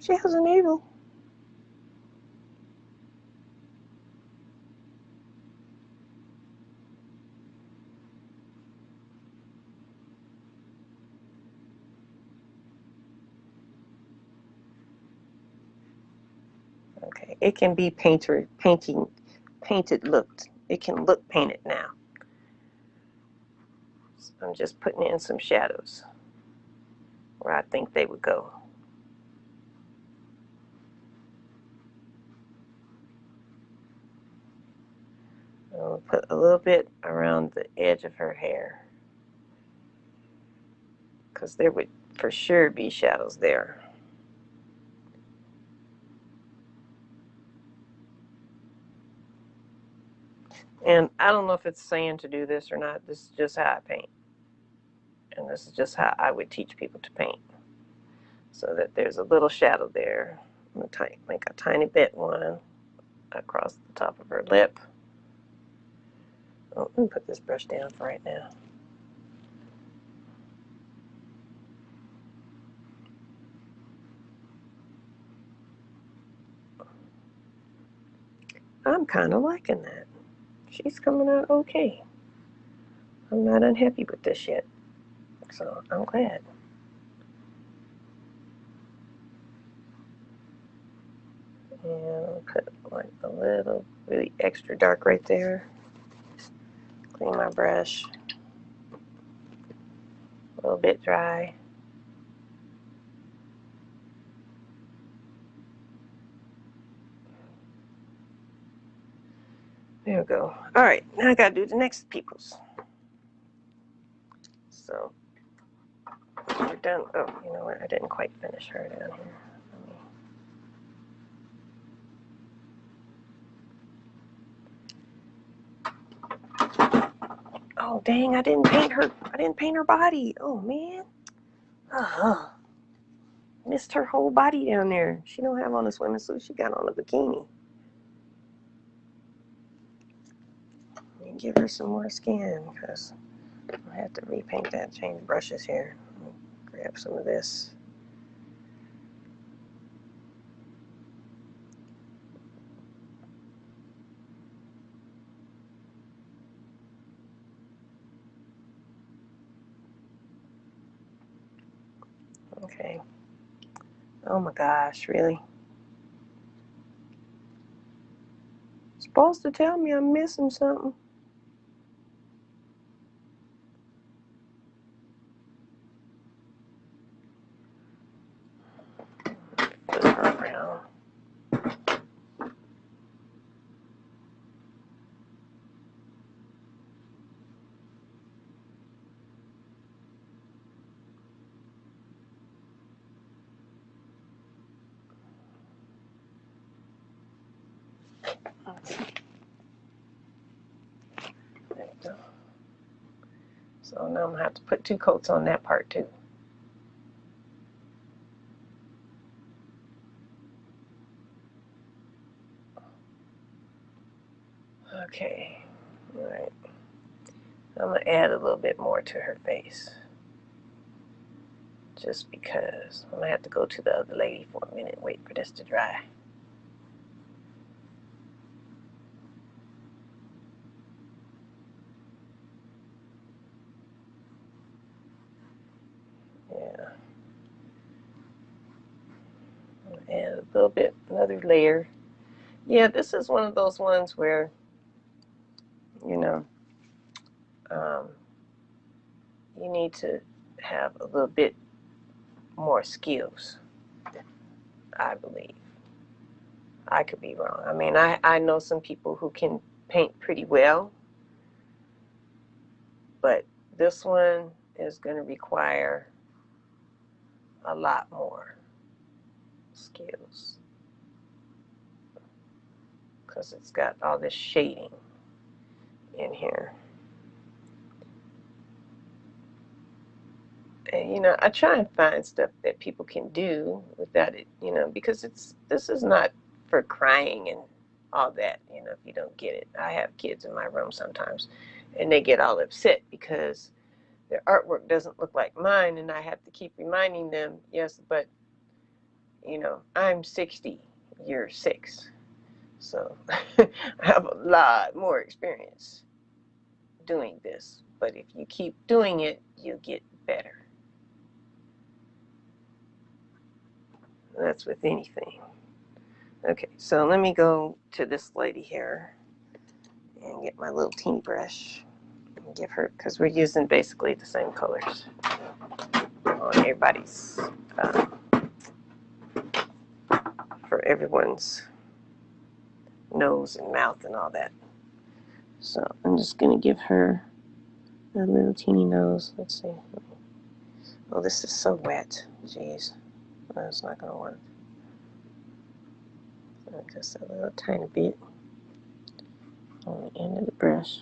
She has a navel. Okay, it can be painted looked. It can look painted now. So I'm just putting in some shadows where I think they would go. I'll put a little bit around the edge of her hair because there would for sure be shadows there. And I don't know if it's saying to do this or not. This is just how I paint. And this is just how I would teach people to paint. So that there's a little shadow there. I'm going to make a tiny bit one across the top of her lip. Oh, let me put this brush down for right now. I'm kind of liking that. She's coming out okay. I'm not unhappy with this yet. So I'm glad. And I'll put like a little really extra dark right there. Clean my brush. A little bit dry. There we go. All right, now I gotta do the next people's. So we're done. Oh, you know what? I didn't quite finish her down here. Oh dang! I didn't paint her. I didn't paint her body. Oh man. Oh, missed her whole body down there. She don't have on a swimming suit. She got on a bikini. And give her some more skin because I have to repaint that. Change brushes here. Grab some of this. Okay. Oh my gosh, really? Supposed to tell me I'm missing something. Put her around. There we go. So now I'm gonna have to put 2 coats on that part too. Okay, all right. I'm gonna add a little bit more to her face. Just because I'm gonna have to go to the other lady for a minute, wait for this to dry. Yeah. Add a little bit, another layer. Yeah, this is one of those ones where, you know, um, you need to have a little bit more skills, I believe. I could be wrong. I mean, I know some people who can paint pretty well, but this one is going to require a lot more skills because it's got all this shading in here. And, you know, I try and find stuff that people can do without it, you know, because this is not for crying and all that, you know, if you don't get it. I have kids in my room sometimes and they get all upset because their artwork doesn't look like mine, and I have to keep reminding them, yes, but, you know, I'm 60, you're 6. So I have a lot more experience doing this. But if you keep doing it, you get better. That's with anything. Okay, so let me go to this lady here and get my little teeny brush and give her, because we're using basically the same colors on everybody's, for everyone's nose and mouth and all that. So I'm just going to give her a little teeny nose. Let's see. Oh, this is so wet. Jeez. That's not going to work. So just a little tiny bit on the end of the brush.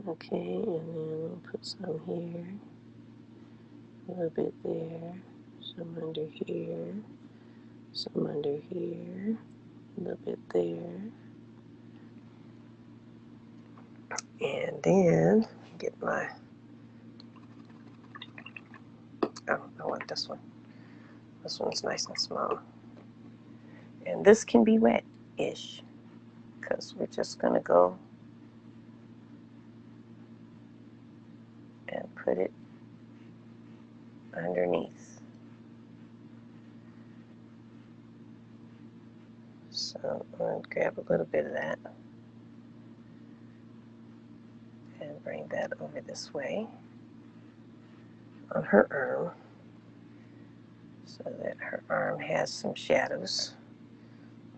Okay, and then we'll put some here, a little bit there, some under here, some under here, a little bit there. And then get my, oh, I want this one. This one's nice and small. And this can be wet-ish because we're just going to go and put it underneath. So I'm going to grab a little bit of that and bring that over this way on her arm so that her arm has some shadows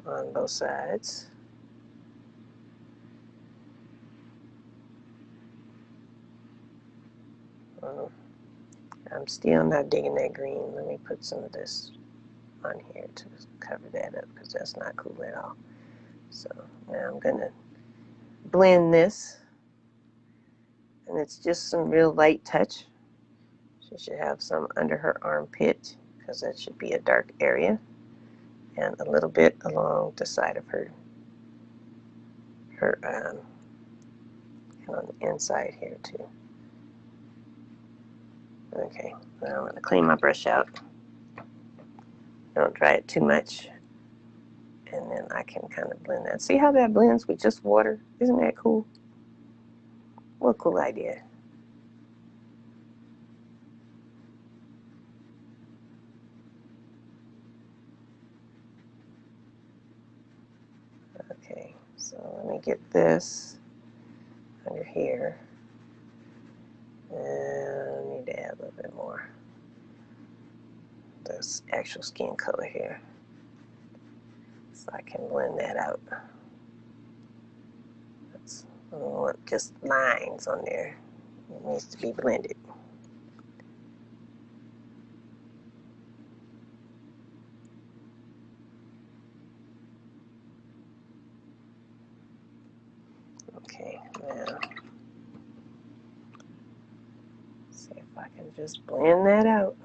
on both sides. I'm still not digging that green. Let me put some of this on here to cover that up because that's not cool at all. So now I'm going to blend this, and it's just some real light touch. She should have some under her armpit because that should be a dark area, and a little bit along the side of her and on the inside here too. Okay, now I'm going to clean my brush out. Don't dry it too much, and then I can kind of blend that. See how that blends with just water? Isn't that cool? What a cool idea. Okay, so let me get this under here. And I need to add a little bit more. This actual skin color here. So I can blend that out. I don't want just lines on there. It needs to be blended. Okay, now see if I can just blend that out.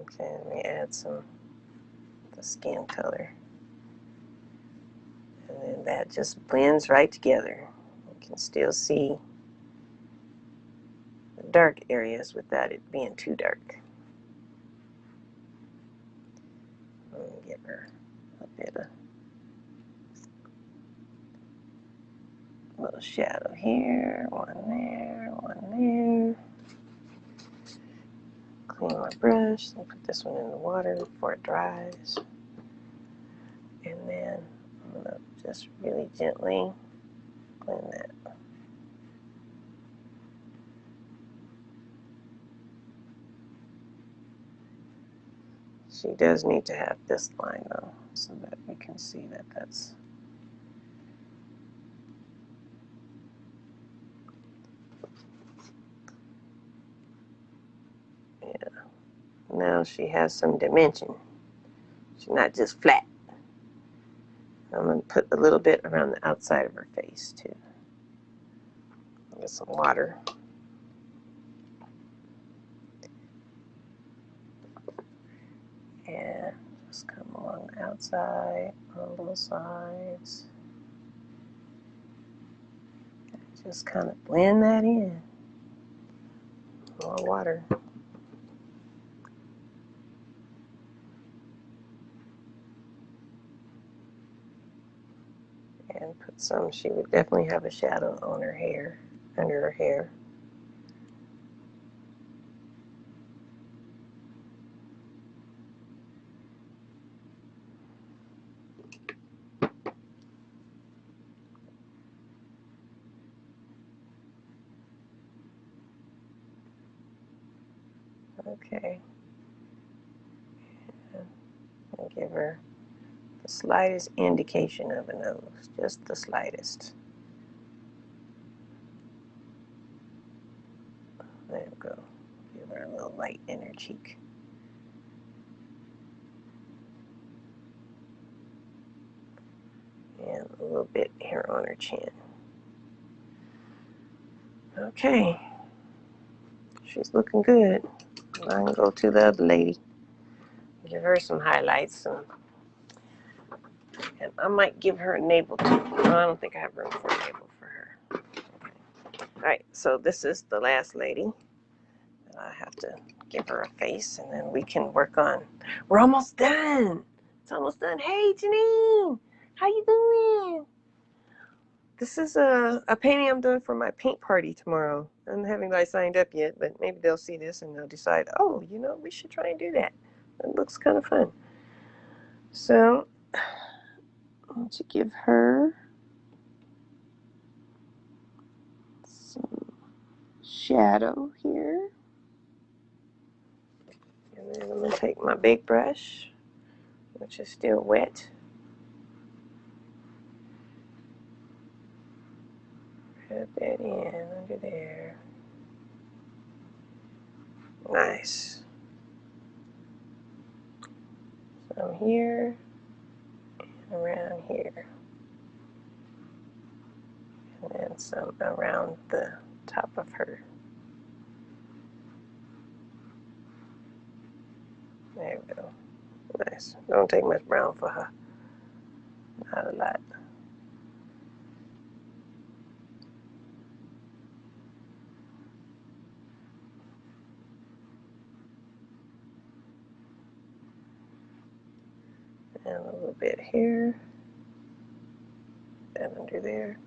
Okay, let me add some the skin color. And then that just blends right together. You can still see the dark areas without it being too dark. I'm going to give her a bit of a little shadow here, one there, one there. Clean my brush and put this one in the water before it dries. And then I'm going to just really gently blend that. She does need to have this line though, so that we can see that that's. Yeah. Now she has some dimension. She's not just flat. I'm going to put a little bit around the outside of her face too. Get some water. And just come along the outside, on both sides. Just kind of blend that in. More water. And put some, she would definitely have a shadow on her hair, under her hair. Okay. And give her the slightest indication of a nose, just the slightest. There we go. Give her a little light in her cheek. And a little bit here on her chin. Okay. She's looking good. I can go to the other lady. Give her some highlights. And I might give her a navel too. No, I don't think I have room for a navel for her. Okay. All right, so this is the last lady. I have to give her a face, and then we can work on. We're almost done. It's almost done. Hey, Janine, how you doing? This is a painting I'm doing for my paint party tomorrow. I haven't anybody signed up yet, but maybe they'll see this and they'll decide, oh, you know, we should try and do that. It looks kind of fun. So, I want to give her some shadow here. And then I'm going to take my big brush, which is still wet. Rub that in under there. Nice. Some here, around here, and then some around the top of her. There we go. Nice. Don't take much brown for her. Not a lot. And a little bit here. And under there.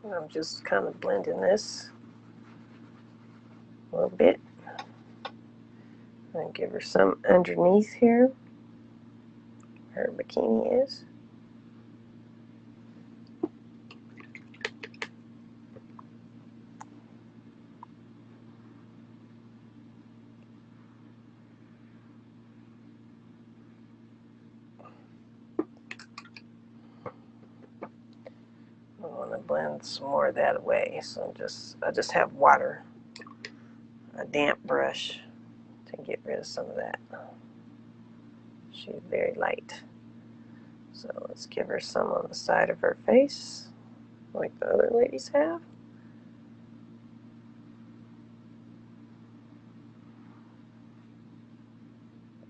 And I'm just kind of blending this a little bit. And give her some underneath here. Her bikini is. I want to blend some more of that away, so I just have water, a damp brush to get rid of some of that. She's very light. So let's give her some on the side of her face, like the other ladies have.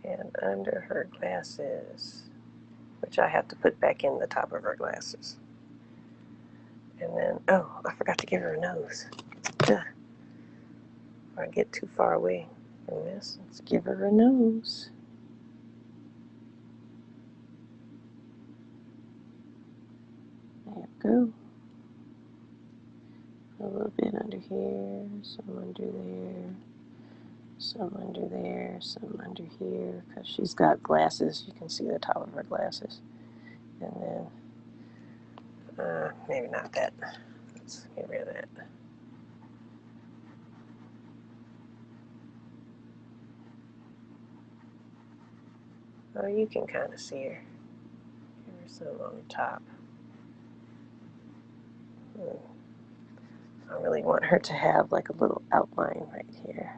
And under her glasses, which I have to put back in the top of her glasses. And then, oh, I forgot to give her a nose. If I get too far away from this, let's give her a nose. There we go. A little bit under here, some under there, some under there, some under here, because she's got glasses. You can see the top of her glasses. And then, maybe not that. Let's get rid of that. Oh, you can kind of see her. Give her some on the top. I really want her to have like a little outline right here.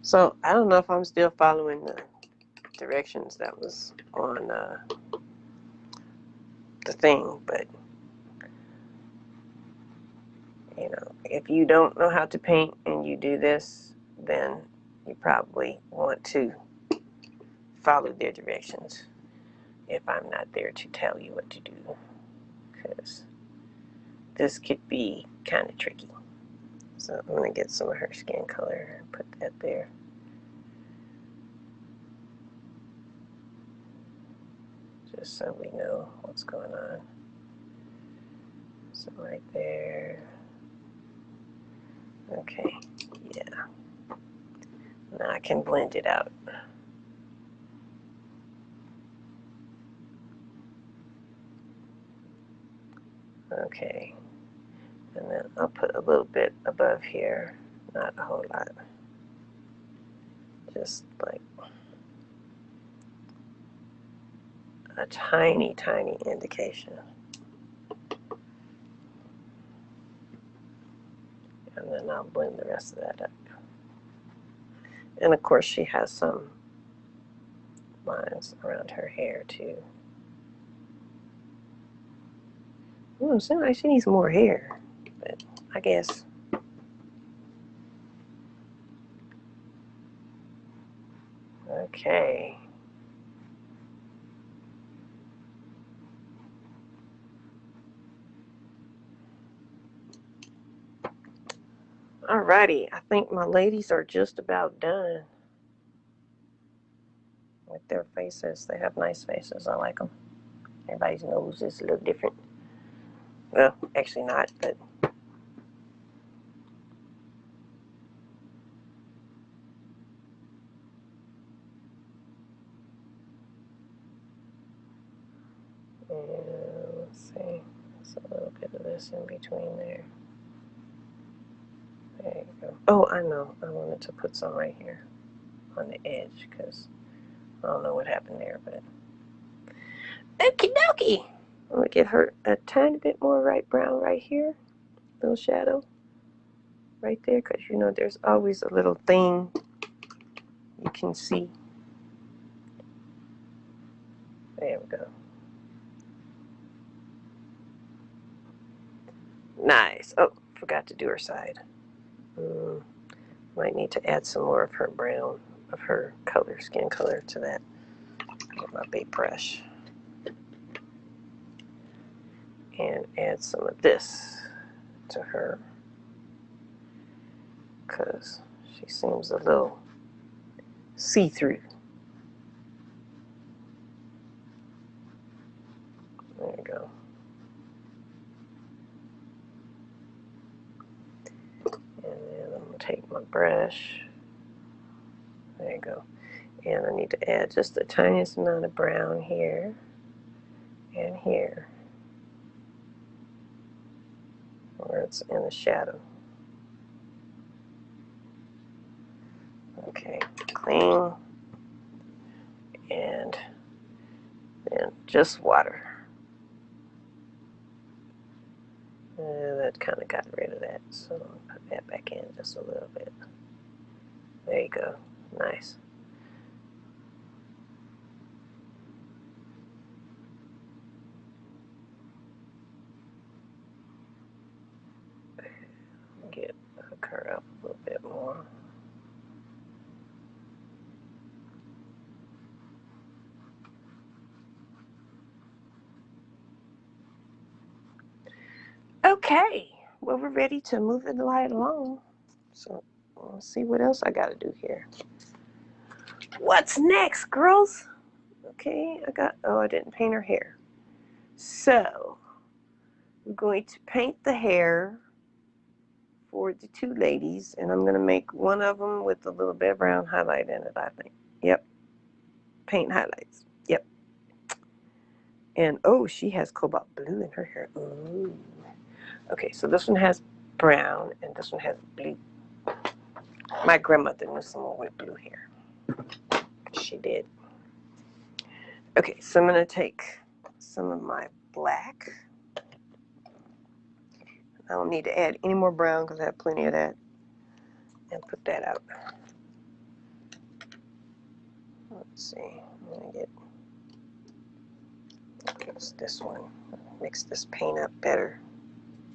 So I don't know if I'm still following the directions that was on the thing, but you know, if you don't know how to paint and you do this, then you probably want to follow their directions if I'm not there to tell you what to do, because this could be kind of tricky. So I'm going to get some of her skin color and put that there. Just so we know what's going on. So right there. Okay, yeah. Now I can blend it out. Okay, and then I'll put a little bit above here, not a whole lot. Just like a tiny, tiny indication. And then I'll blend the rest of that up. And of course she has some lines around her hair too. Oh, it seems like she needs more hair, but I guess. Okay. Alrighty, I think my ladies are just about done with their faces. They have nice faces. I like them. Everybody's nose is a little different. Well, actually not, but let's see. There's a little bit of this in between there. There you go. Oh, I know. I wanted to put some right here on the edge because I don't know what happened there, but okie dokie. I'm gonna give her a tiny bit more brown right here, little shadow right there, because you know there's always a little thing you can see. There we go. Nice. Oh, forgot to do her side. Might need to add some more of her brown, of her color, skin color to that with my big brush. And add some of this to her because she seems a little see-through. There you go. And then I'm going to take my brush. There you go. And I need to add just the tiniest amount of brown here and here where it's in the shadow. Okay, clean. And then just water. That kind of got rid of that, so I'll put that back in just a little bit. There you go. Nice. Get hook her up a little bit more. Okay, well, we're ready to move the light along. So let's see what else I got to do here. What's next, girls? Okay, I didn't paint her hair. So I'm going to paint the hair for the two ladies, and I'm going to make one of them with a little bit of brown highlight in it, I think. Yep, paint highlights. Yep. And oh, she has cobalt blue in her hair. Ooh. Okay, so this one has brown, and this one has blue. My grandmother knew someone with blue hair. She did. Okay, so I'm going to take some of my black. I don't need to add any more brown because I have plenty of that. And put that out. Let's see. I'm going to get this one. Mix this paint up better.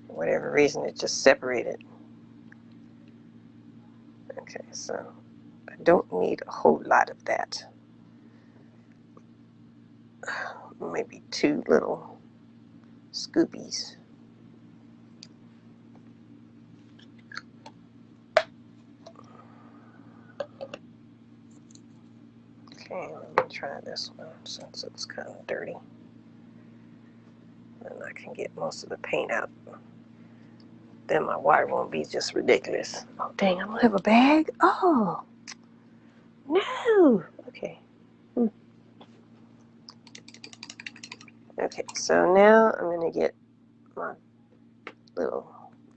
For whatever reason, it just separated. Okay, so I don't need a whole lot of that. Maybe two little scoopies. Okay, let me try this one since it's kind of dirty. And I can get most of the paint out. Then my water won't be just ridiculous. Oh, dang, I don't have a bag? Oh, no. Okay. Okay, so now I'm going to get my little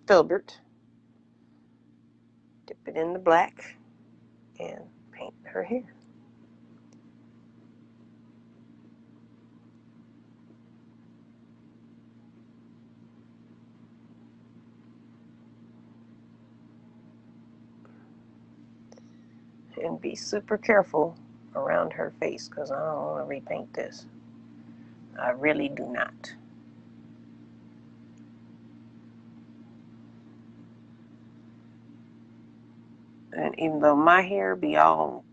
filbert, dip it in the black, and paint her hair. And be super careful around her face because I don't want to repaint this. I really do not. And even though my hair be all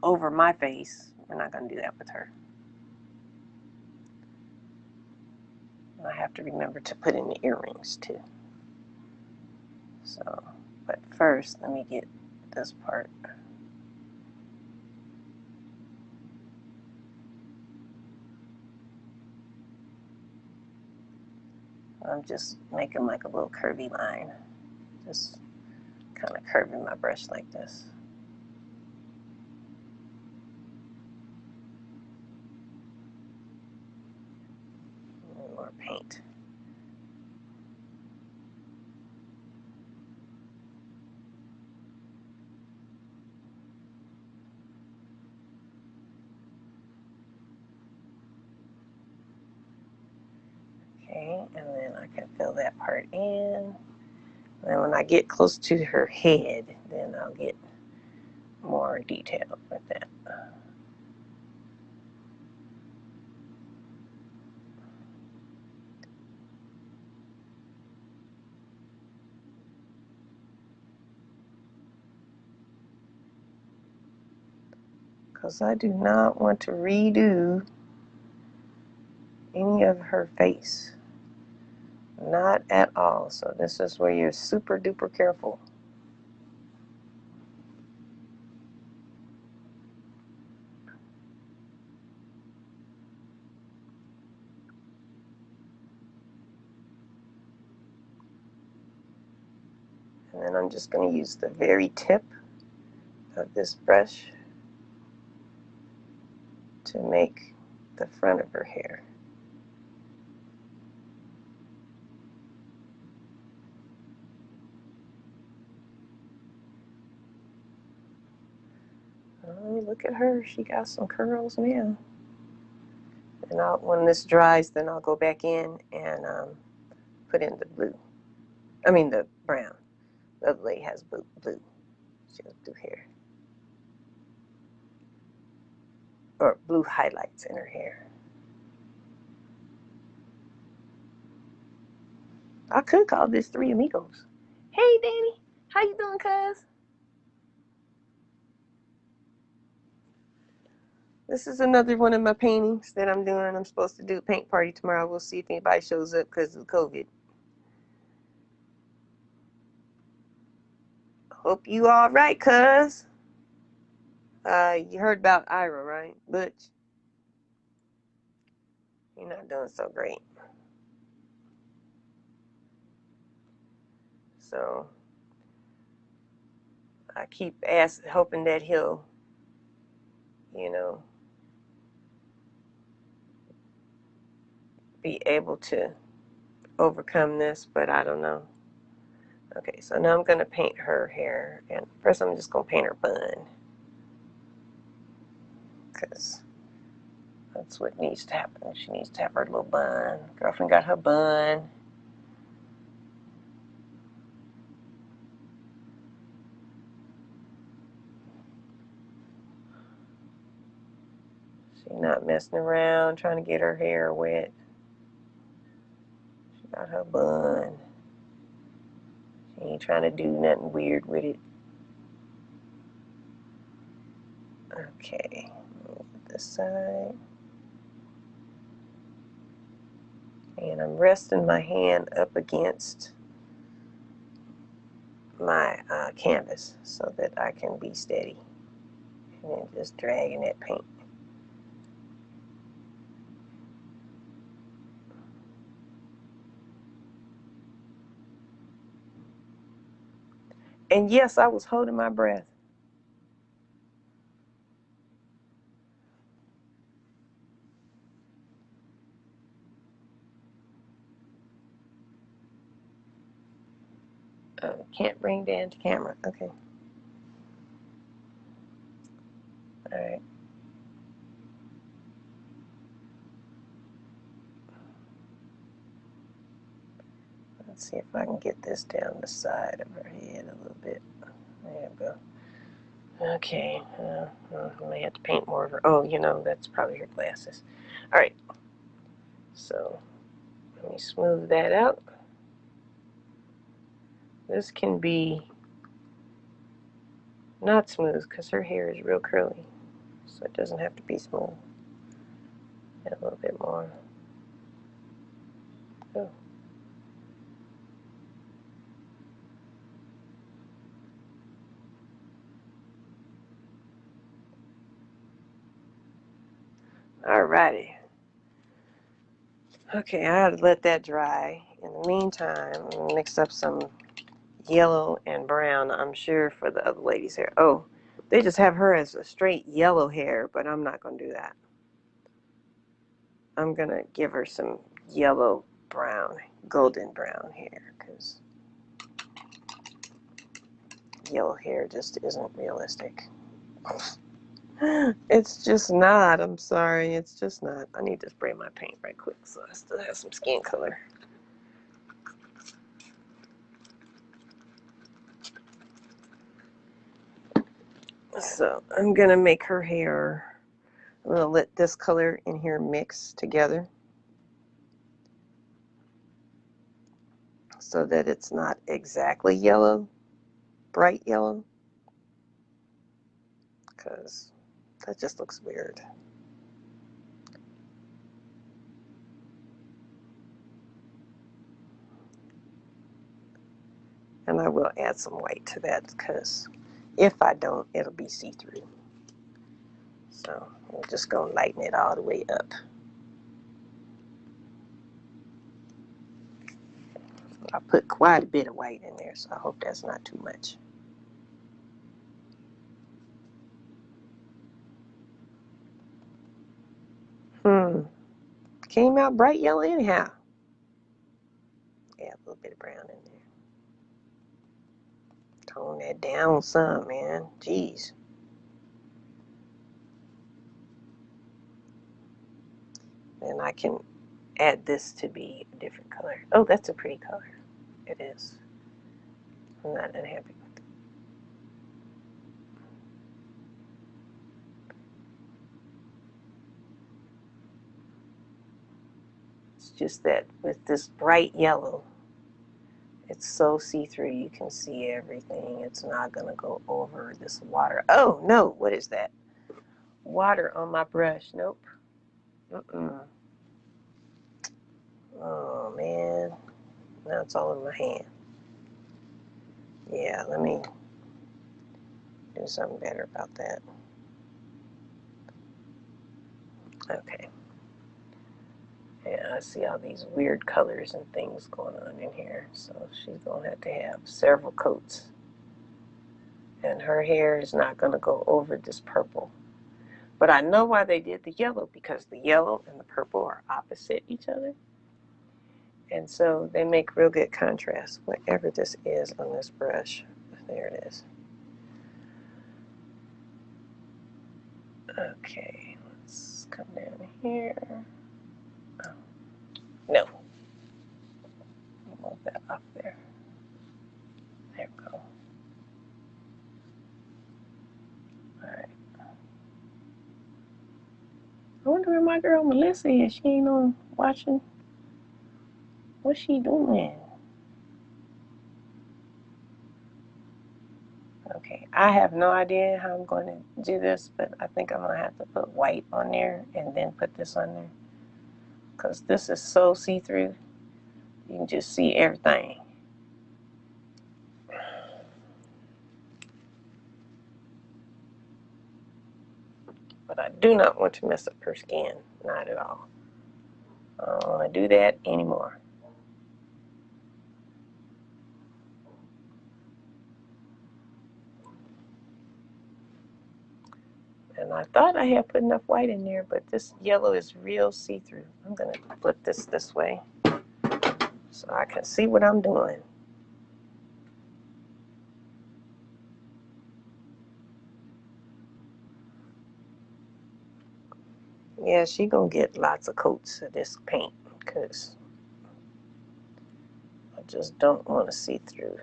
over my face, we're not going to do that with her. And I have to remember to put in the earrings too. So, but first, let me get this part. I'm just making like a little curvy line. Just kind of curving my brush like this. And more paint. and then I can fill that part in. And when I get close to her head, then I'll get more detail with that. Because I do not want to redo any of her face. Not at all. So this is where you're super duper careful. And then I'm just going to use the very tip of this brush to make the front of her hair. Oh, look at her. She got some curls now. And when this dries, then I'll go back in and put in the blue. I mean the brown. The other lady has blue. She has blue hair. Or blue highlights in her hair. I could call this Three Amigos. Hey, Danny. How you doing, cuz? This is another one of my paintings that I'm doing. I'm supposed to do a paint party tomorrow. We'll see if anybody shows up because of COVID. Hope you all right, cuz. You heard about Ira, right? Butch. You're not doing so great. So I keep hoping that he'll, be able to overcome this, but I don't know. Okay, so now I'm going to paint her hair. And first I'm just going to paint her bun. Because that's what needs to happen. She needs to have her little bun. Girlfriend got her bun. She's not messing around trying to get her hair wet. She got her bun. She ain't trying to do nothing weird with it. Okay, move this side. And I'm resting my hand up against my canvas so that I can be steady. And then just dragging that paint. And yes, I was holding my breath. Can't bring down to camera. Okay. All right. Let's see if I can get this down the side of her head a little bit. There we go. Okay. I may have to paint more of her. Oh, that's probably her glasses. All right. So let me smooth that out. This can be not smooth because her hair is real curly. So it doesn't have to be smooth. Add a little bit more. Oh. Alrighty. Okay, I gotta let that dry. In the meantime, I'm gonna mix up some yellow and brown, I'm sure, for the other lady's hair. Oh, they just have her as a straight yellow hair, but I'm not gonna do that. I'm gonna give her some yellow brown, golden brown hair, because yellow hair just isn't realistic. It's just not. I'm sorry. It's just not. I need to spray my paint right quick so I still have some skin color. So I'm gonna make her hair, I'm gonna let this color in here mix together so that it's not exactly yellow, bright yellow, because that just looks weird. And I will add some white to that because if I don't, it'll be see-through. So I'm just gonna lighten it all the way up. I put quite a bit of white in there, so I hope that's not too much. Came out bright yellow anyhow. Add a little bit of brown in there. Tone that down some, man. Jeez. And I can add this to be a different color. Oh, that's a pretty color. It is. I'm not unhappy with it. It's just that with this bright yellow, it's so see-through you can see everything. It's not going to go over this water. Oh, no. What is that? Water on my brush. Nope. Oh, man. Now it's all in my hand. Yeah, let me do something better about that. Okay. Yeah, I see all these weird colors and things going on in here. So she's going to have to have several coats. And her hair is not going to go over this purple. But I know why they did the yellow, because the yellow and the purple are opposite each other. And so they make real good contrast, whatever this is on this brush. There it is. Okay, let's come down here. Oh, no. Move that up there. There we go. Alright. I wonder where my girl Melissa is. She ain't on watching. What's she doing? Okay, I have no idea how I'm going to do this, but I think I'm going to have to put white on there and then put this on there. Because this is so see-through. You can just see everything. But I do not want to mess up her skin. Not at all. I don't want to do that anymore. And I thought I had put enough white in there, but this yellow is real see-through. I'm going to flip this way so I can see what I'm doing. Yeah, she going to get lots of coats of this paint because I just don't want to see through.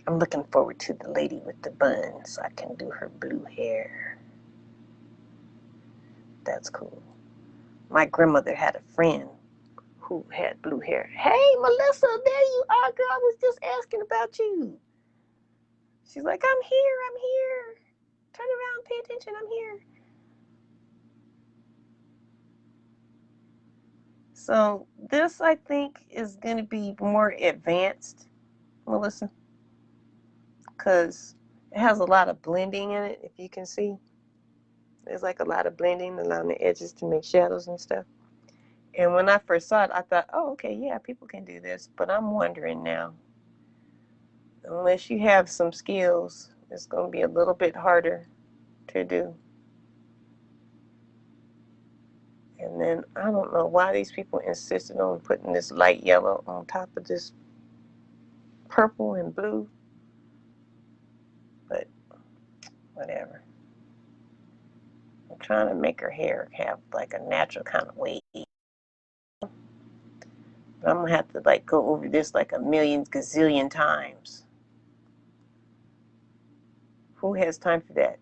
I'm looking forward to the lady with the bun so I can do her blue hair. That's cool. My grandmother had a friend who had blue hair. Hey, Melissa, there you are, girl. I was just asking about you. She's like, I'm here. Turn around, pay attention, I'm here. So this, I think, is going to be more advanced, Melissa, because it has a lot of blending in it, if you can see. There's like a lot of blending along the edges to make shadows and stuff. And when I first saw it, I thought, oh, okay, yeah, people can do this. But I'm wondering now, unless you have some skills, it's going to be a little bit harder to do. And then I don't know why these people insisted on putting this light yellow on top of this purple and blue. But whatever. I'm trying to make her hair have like a natural kind of wave. I'm going to have to like go over this like a million gazillion times. Who has time for that?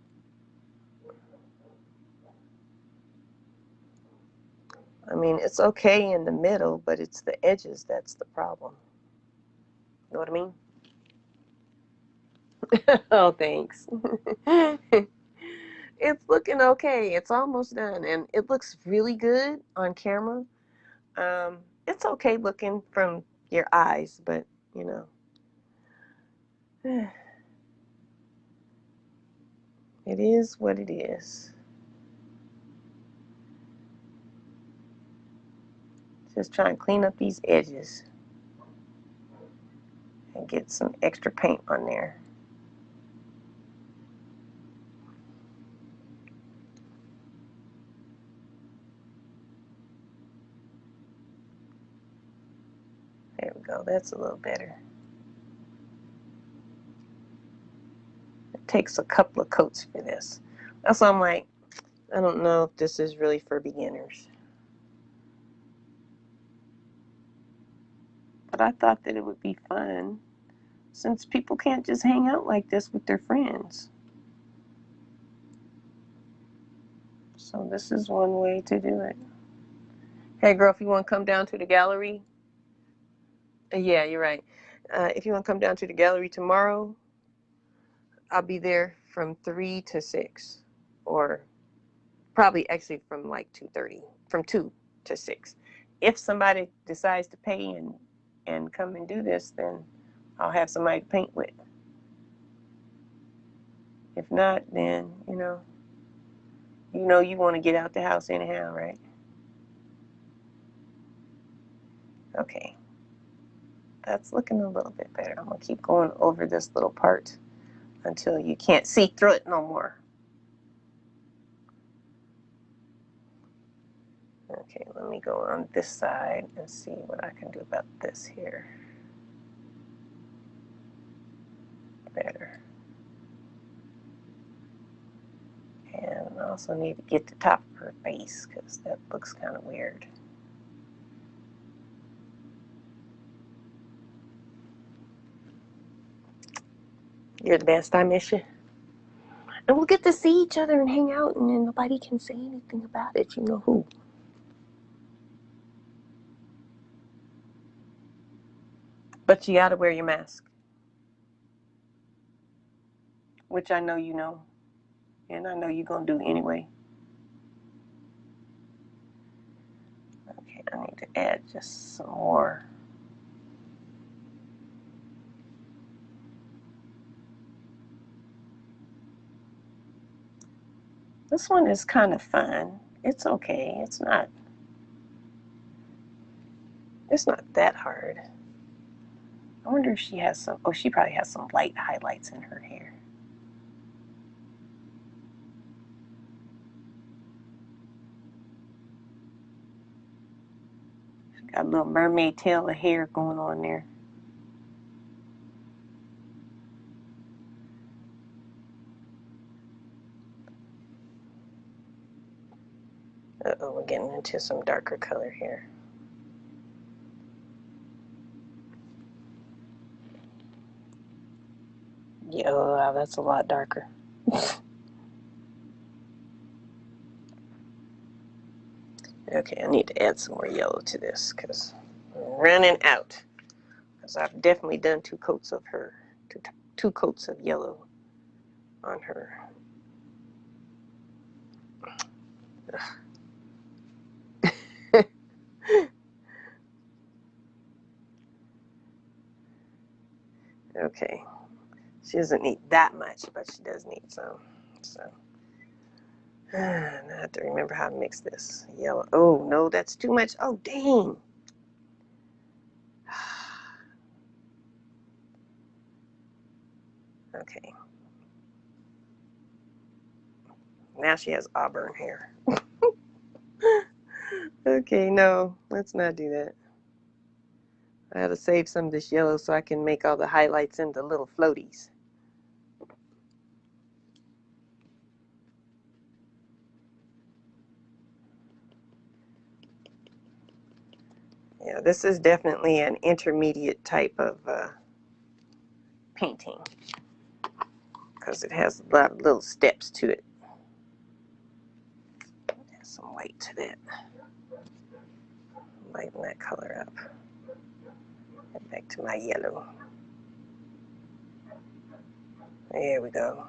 I mean, it's okay in the middle, but it's the edges that's the problem. You know what I mean? Oh, thanks. It's looking okay. It's almost done, and it looks really good on camera. It's okay looking from your eyes, but you know, it is what it is. Just try and clean up these edges and get some extra paint on there. There we go. That's a little better. It takes a couple of coats for this. That's why I'm like, I don't know if this is really for beginners. But I thought that it would be fun since people can't just hang out like this with their friends. So this is one way to do it. Hey girl, if you want to come down to the gallery, yeah, you're right. If you want to come down to the gallery tomorrow, I'll be there from 3 to 6, or probably actually from like 2:30, from 2 to 6. If somebody decides to pay and come and do this, then I'll have somebody to paint with. If not, then you want to get out the house anyhow, right? Okay, that's looking a little bit better. I'm gonna keep going over this little part until you can't see through it no more. Okay, let me go on this side and see what I can do about this here. Better. And I also need to get the top of her face because that looks kind of weird. You're the best. I miss you. And we'll get to see each other and hang out, and then nobody can say anything about it. You know who. But you gotta wear your mask, which I know you know, and I know you're gonna do anyway. Okay, I need to add just some more. This one is kind of fun. It's okay. It's not that hard. I wonder if she has some, oh, she probably has some light highlights in her hair. She's got a little mermaid tail of hair going on there. Uh-oh, we're getting into some darker color here. Yeah, wow, that's a lot darker. Okay, I need to add some more yellow to this because I'm running out. Because I've definitely done 2 coats of her, two coats of yellow on her. Okay, she doesn't need that much, but she does need some. So now I have to remember how to mix this yellow. Oh no, that's too much. Oh dang. Okay. Now she has auburn hair. Okay, no, let's not do that. I gotta save some of this yellow so I can make all the highlights into little floaties. Yeah, this is definitely an intermediate type of painting because it has a lot of little steps to it. Add some white to that. Lighten that color up. Get back to my yellow. There we go.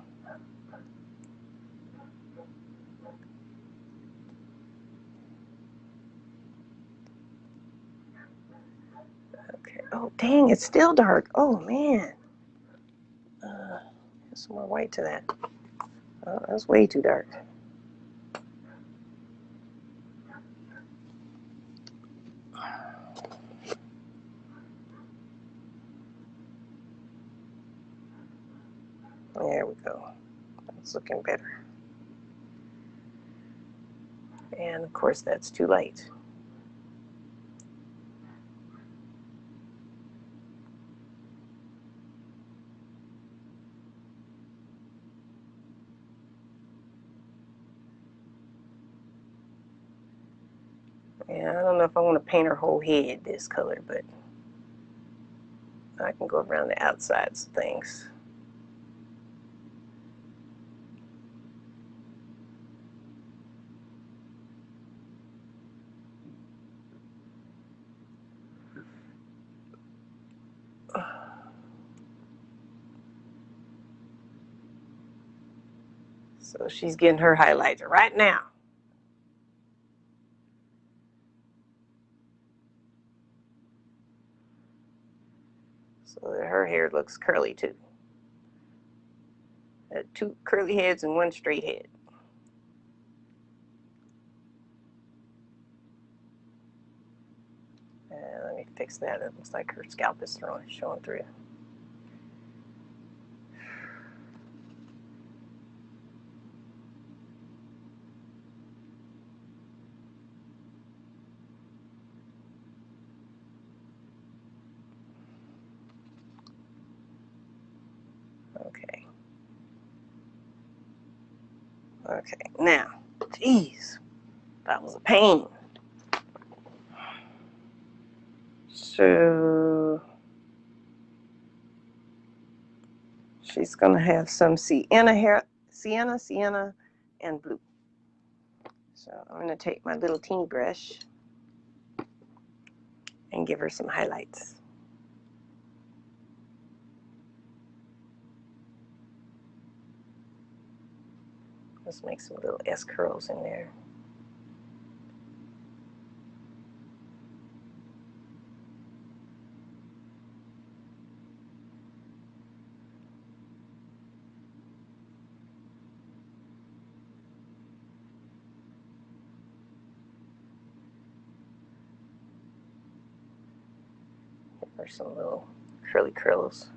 Okay. Oh, dang, it's still dark. Oh, man. Add some more white to that. Oh, that's way too dark. There we go. That's looking better. And of course, that's too light. Yeah, I don't know if I want to paint her whole head this color, but I can go around the outsides of things. So she's getting her highlighter right now. So that her hair looks curly too. 2 curly heads and 1 straight head. Let me fix that. It looks like her scalp is showing through. Okay. Okay. Now, geez, that was a pain. So she's gonna have some sienna hair, sienna, and blue. So I'm gonna take my little teeny brush and give her some highlights. Let's make some little S curls in there. Give her some little curly curls.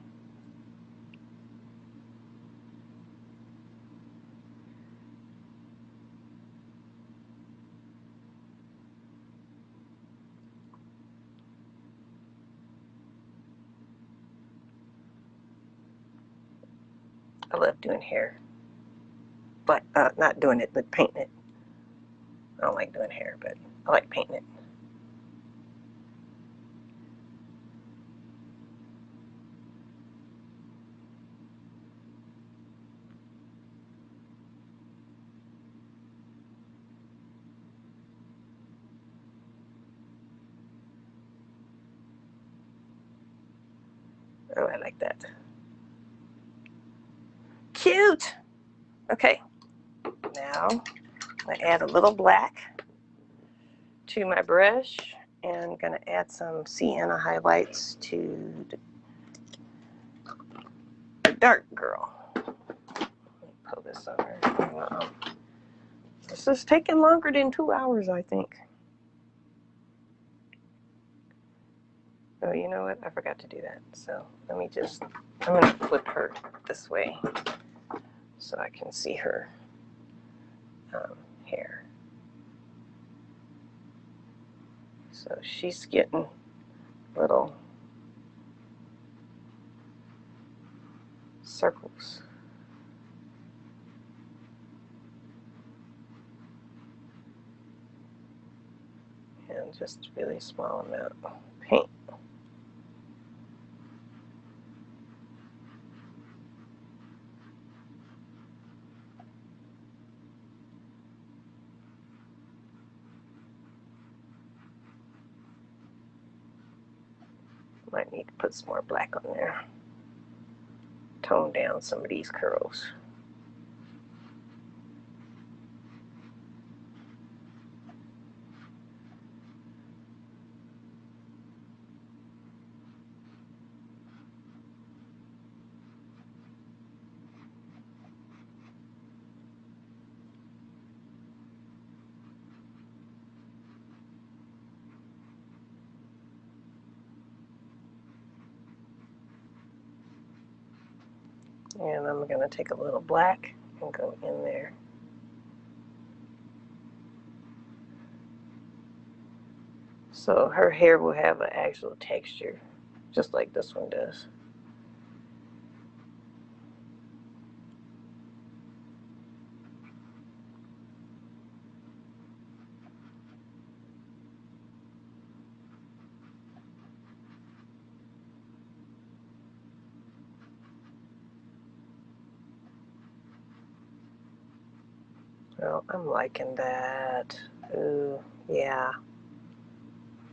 I love doing hair, but not doing it, but painting it. I don't like doing hair, but I like painting it. Oh, I like that. Cute. Okay. Now I add a little black to my brush and I'm going to add some sienna highlights to the dark girl. Let me pull this over. This is taking longer than 2 hours, I think. Oh, you know what? I forgot to do that. So let me just, I'm going to flip her this way so I can see her hair. So she's getting little circles. and just a really small amount of paint. Might need to put some more black on there. Tone down some of these curls. And I'm going to take a little black and go in there. So her hair will have an actual texture, just like this one does. Well, I'm liking that. Ooh, yeah,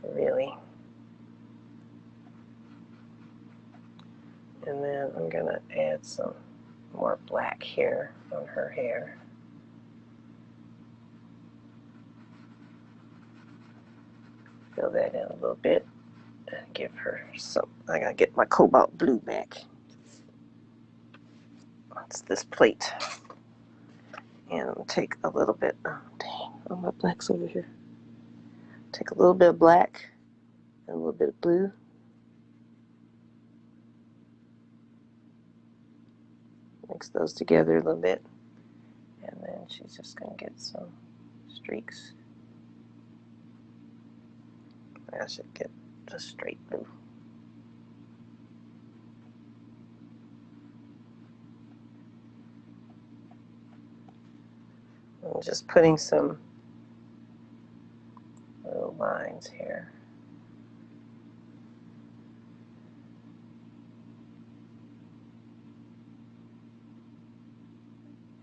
really. And then I'm gonna add some more black here on her hair. Fill that in a little bit and give her some. I gotta get my cobalt blue back. That's this plate. And I'm gonna take a little bit. Oh, dang, all my black's over here. Take a little bit of black and a little bit of blue. Mix those together a little bit. And then she's just gonna get some streaks. I should get just straight blue. I'm just putting some little lines here.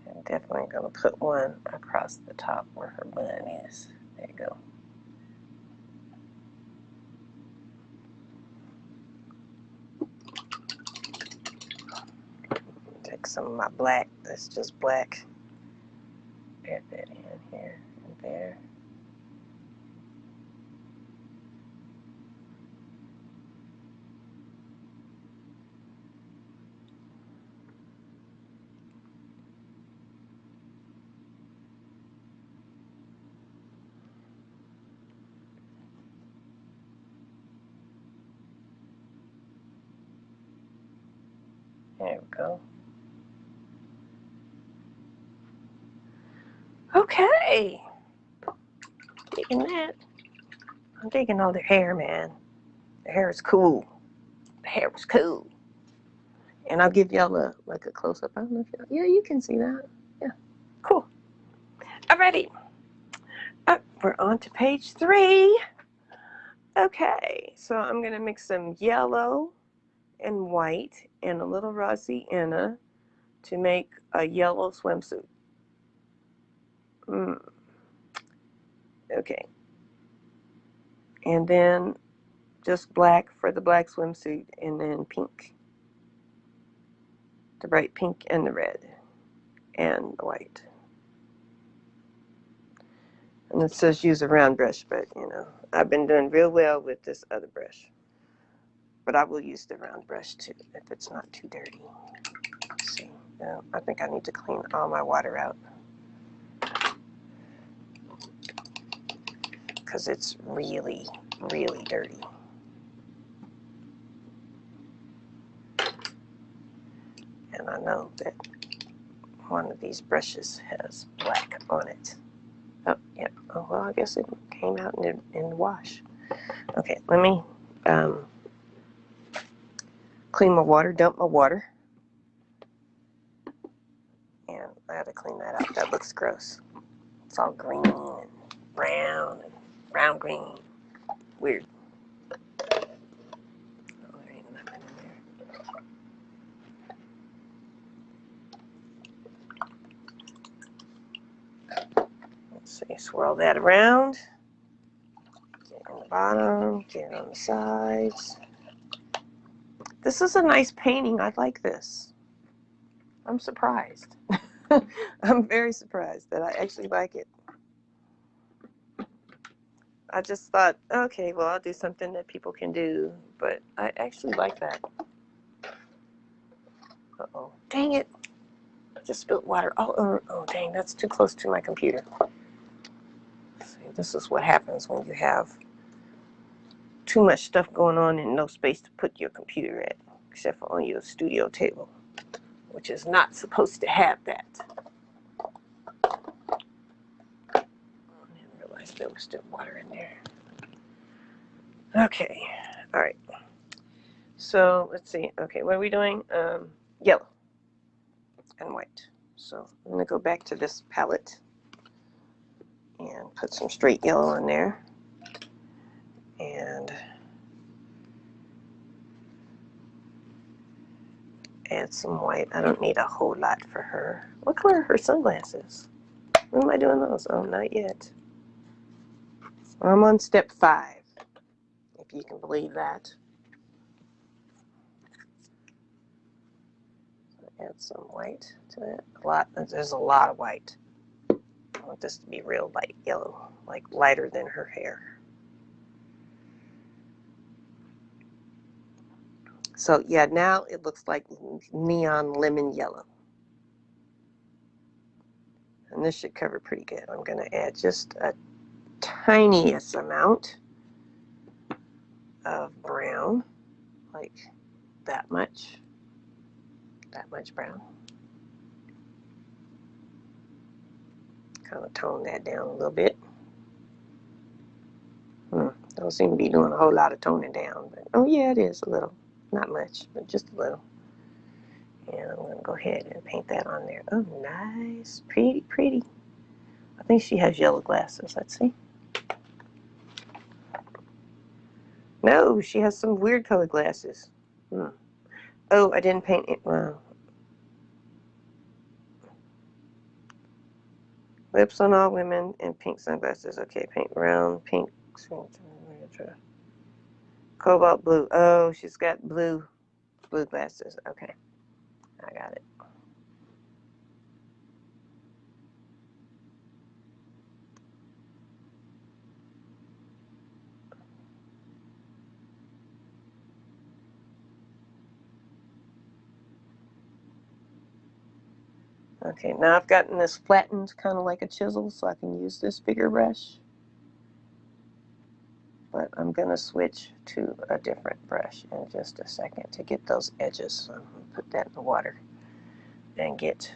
I'm definitely going to put one across the top where her bun is. There you go. Take some of my black, that's just black. Add that in here and there. There we go. Okay. Digging that. I'm digging all their hair, man. Their hair is cool. The hair was cool. And I'll give y'all a close-up. I don't know if y'all, yeah, you can see that. Yeah, cool. Alrighty. We're on to page 3. Okay, so I'm going to mix some yellow and white and a little raw sienna to make a yellow swimsuit. Okay. And then just black for the black swimsuit, and then pink. The bright pink and the red and the white. And it says use a round brush, but you know, I've been doing real well with this other brush. But I will use the round brush too if it's not too dirty. Let's see, I think I need to clean all my water out because it's really, really dirty. And I know that one of these brushes has black on it. Oh, yeah. Oh, well, I guess it came out in the wash. Okay, let me clean my water, dump my water. And I had to clean that out. That looks gross. It's all green and brown green. Weird. Oh, there ain't nothing in there. Let's see, swirl that around. Get on the bottom, get on the sides. This is a nice painting. I like this. I'm surprised. I'm very surprised that I actually like it. I just thought, okay, well, I'll do something that people can do, but I actually like that. Uh-oh. Dang it. I just spilled water all over. Oh, dang, that's too close to my computer. See, this is what happens when you have too much stuff going on and no space to put your computer at, except for on your studio table, which is not supposed to have that. I didn't realize there was still water in there. Okay, all right. So let's see. Okay, what are we doing? Yellow and white. So I'm gonna go back to this palette and put some straight yellow in there. And add some white. I don't need a whole lot for her. What color are her sunglasses? When am I doing those? Oh, not yet. I'm on step 5, if you can believe that. Add some white to it. There's a lot of white. I want this to be real light yellow, like lighter than her hair. So yeah, now it looks like neon lemon yellow. And this should cover pretty good. I'm going to add just a tiniest amount of brown, like that much brown. Kind of tone that down a little bit. Don't seem to be doing a whole lot of toning down, but oh yeah, it is a little. Not much, but just a little. And I'm going to go ahead and paint that on there. Oh, nice. Pretty, pretty. I think she has yellow glasses. Let's see. No, she has some weird colored glasses. Oh, I didn't paint it. Wow. Lips on all women and pink sunglasses. Okay, paint brown, pink, cobalt blue. Oh, she's got blue glasses. Okay, I got it. Okay, now I've gotten this flattened kind of like a chisel, so I can use this bigger brush. But I'm going to switch to a different brush in just a second to get those edges. So I'm going to put that in the water and get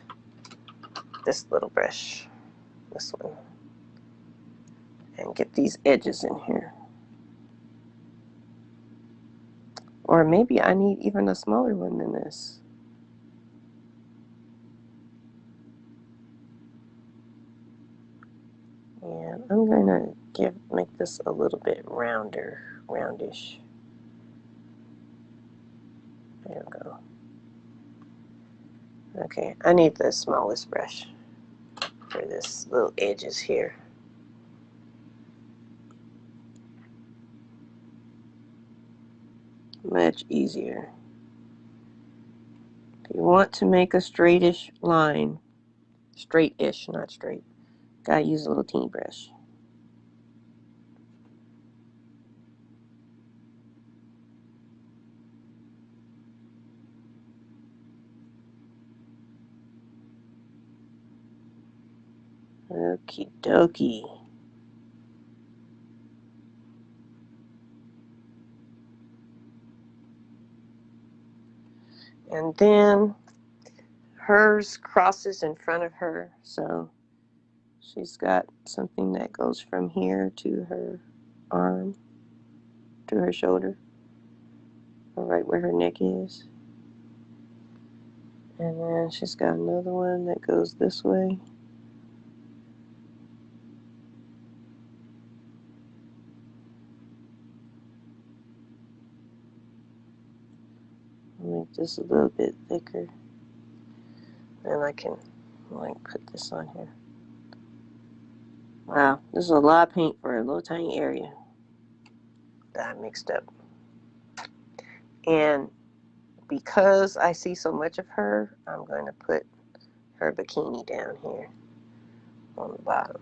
this little brush, this one, and get these edges in here. Or maybe I need even a smaller one than this. And I'm going to make this a little bit roundish. There we go. Okay, I need the smallest brush for this little edges here. Much easier. If you want to make a straightish line, straight-ish, not straight, gotta use a little teeny brush. Okie dokie. And then hers crosses in front of her, so she's got something that goes from here to her arm, to her shoulder, right where her neck is. And then she's got another one that goes this way. Make this a little bit thicker. And I can like put this on here. Wow, this is a lot of paint for a little tiny area that I mixed up. And because I see so much of her, I'm going to put her bikini down here on the bottom.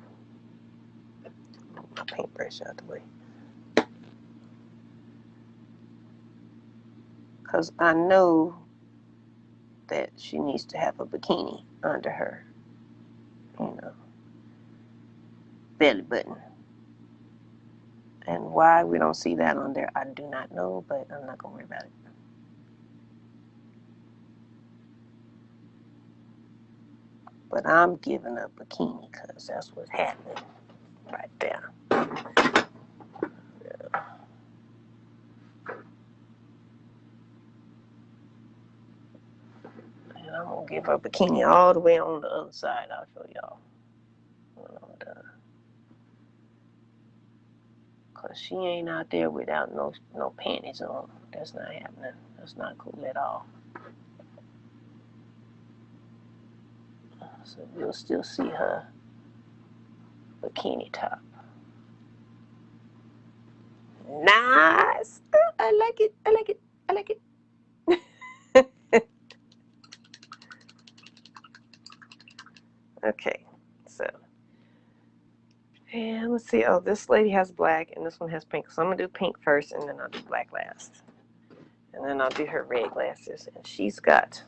My paintbrush out the way. Because I know that she needs to have a bikini under her, belly button. And why we don't see that on there, I do not know, but I'm not going to worry about it. But I'm giving a bikini because that's what's happening right there. Yeah. And I'm going to give her a bikini all the way on the other side. I'll show y'all when I'm done. Because she ain't out there without no panties on. That's not happening. That's not cool at all. So you'll still see her bikini top. Nice. Oh, I like it. I like it. I like it. Okay. So, and let's see. Oh, this lady has black and this one has pink. So I'm going to do pink first and then I'll do black last. And then I'll do her red glasses. And she's got,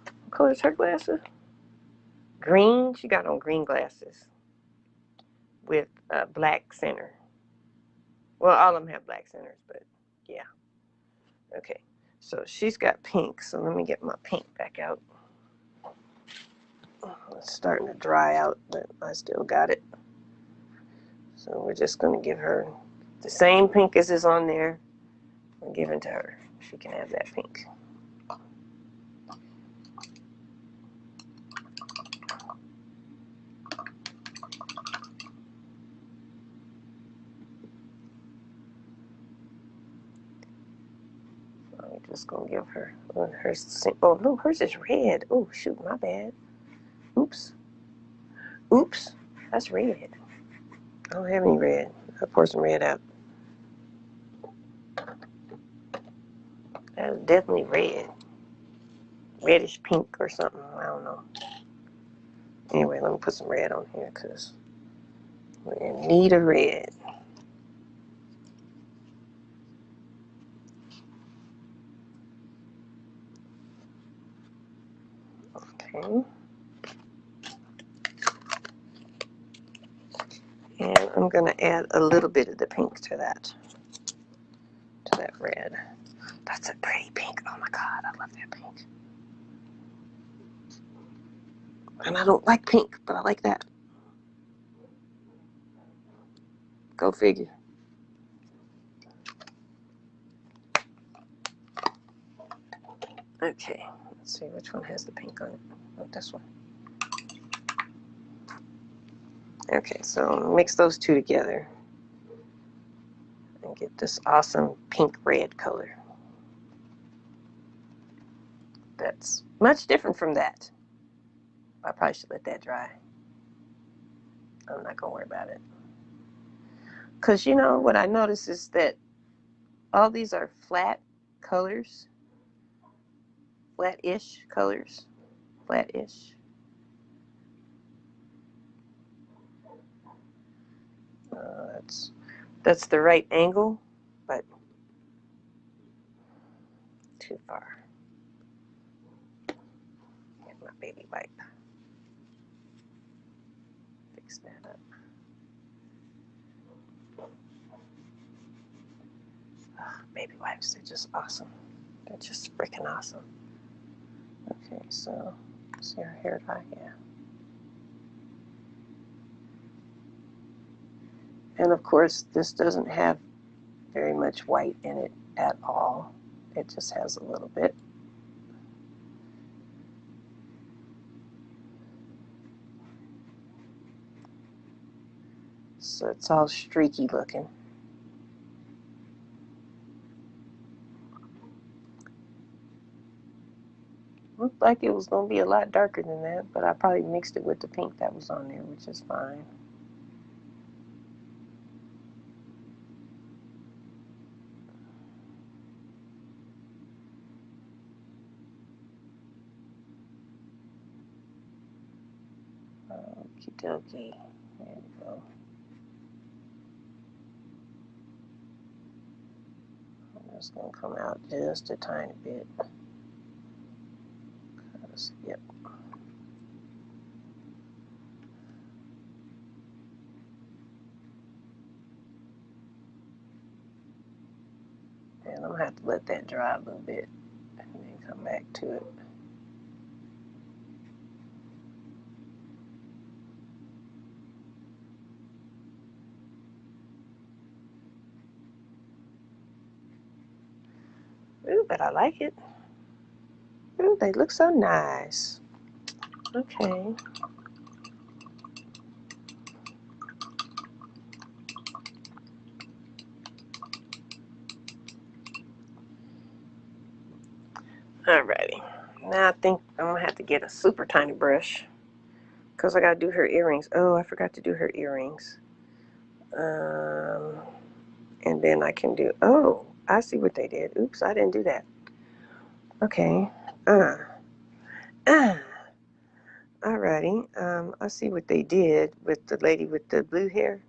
what color is her glasses? Green. She got on green glasses with a black center. Well, all of them have black centers, but yeah. Okay. So she's got pink. So let me get my pink back out. It's starting to dry out, but I still got it. So we're just going to give her the same pink as is on there. We're giving to her. She can have that pink. I'm just going to give her hers. Oh, no, hers is red. Oh, shoot, my bad. Oops. Oops. That's red. I don't have any red. I'll pour some red out. That's definitely red. Reddish pink or something. I don't know. Anyway, let me put some red on here because we're in need of red. Okay. And I'm going to add a little bit of the pink to that red. That's a pretty pink. Oh my God, I love that pink. And I don't like pink, but I like that. Go figure. Okay, let's see which one has the pink on it. Oh, this one. Okay, so mix those two together and get this awesome pink-red color. That's much different from that. I probably should let that dry. I'm not gonna worry about it. Because you know what I noticed is that all these are flat colors, flat-ish colors, flat-ish. That's the right angle, but too far. Get my baby wipe. Fix that up. Oh, baby wipes, they're just awesome. They're just freaking awesome. Okay, so see our hair dye, yeah. And of course, this doesn't have very much white in it at all. It just has a little bit. So it's all streaky looking. Looked like it was going to be a lot darker than that, but I probably mixed it with the pink that was on there, which is fine. Okie dokie. There we go. I'm just going to come out just a tiny bit. Yep. And I'm going to have to let that dry a little bit and then come back to it. Ooh, but I like it. Ooh, they look so nice. Okay. Alrighty. Now I think I'm going to have to get a super tiny brush because I got to do her earrings. Oh, I forgot to do her earrings. And then I can do, oh, I see what they did. Oops, I didn't do that. Okay. Alrighty. I see what they did with the lady with the blue hair.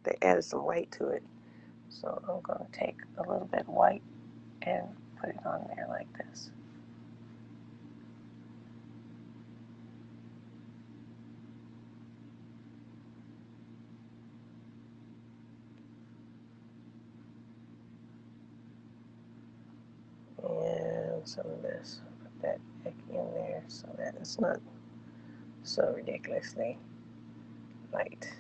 They added some white to it. So I'm going to take a little bit of white and put it on there like this. And some of this, put that back in there so that it's not so ridiculously light.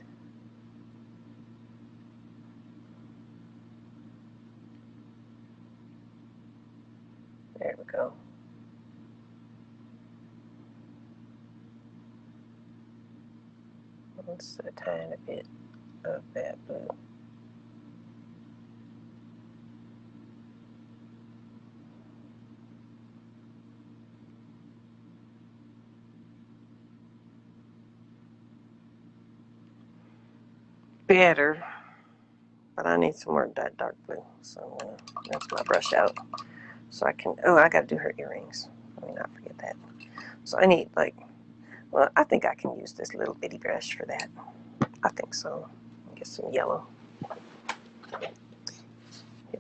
There we go. Just a tiny bit of that blue. Better, but I need some more of that dark blue. So I'm going to rinse my brush out so I can, oh, I got to do her earrings. Let me not forget that. So I need like, well, I think I can use this little bitty brush for that. I think so. Get some yellow. Get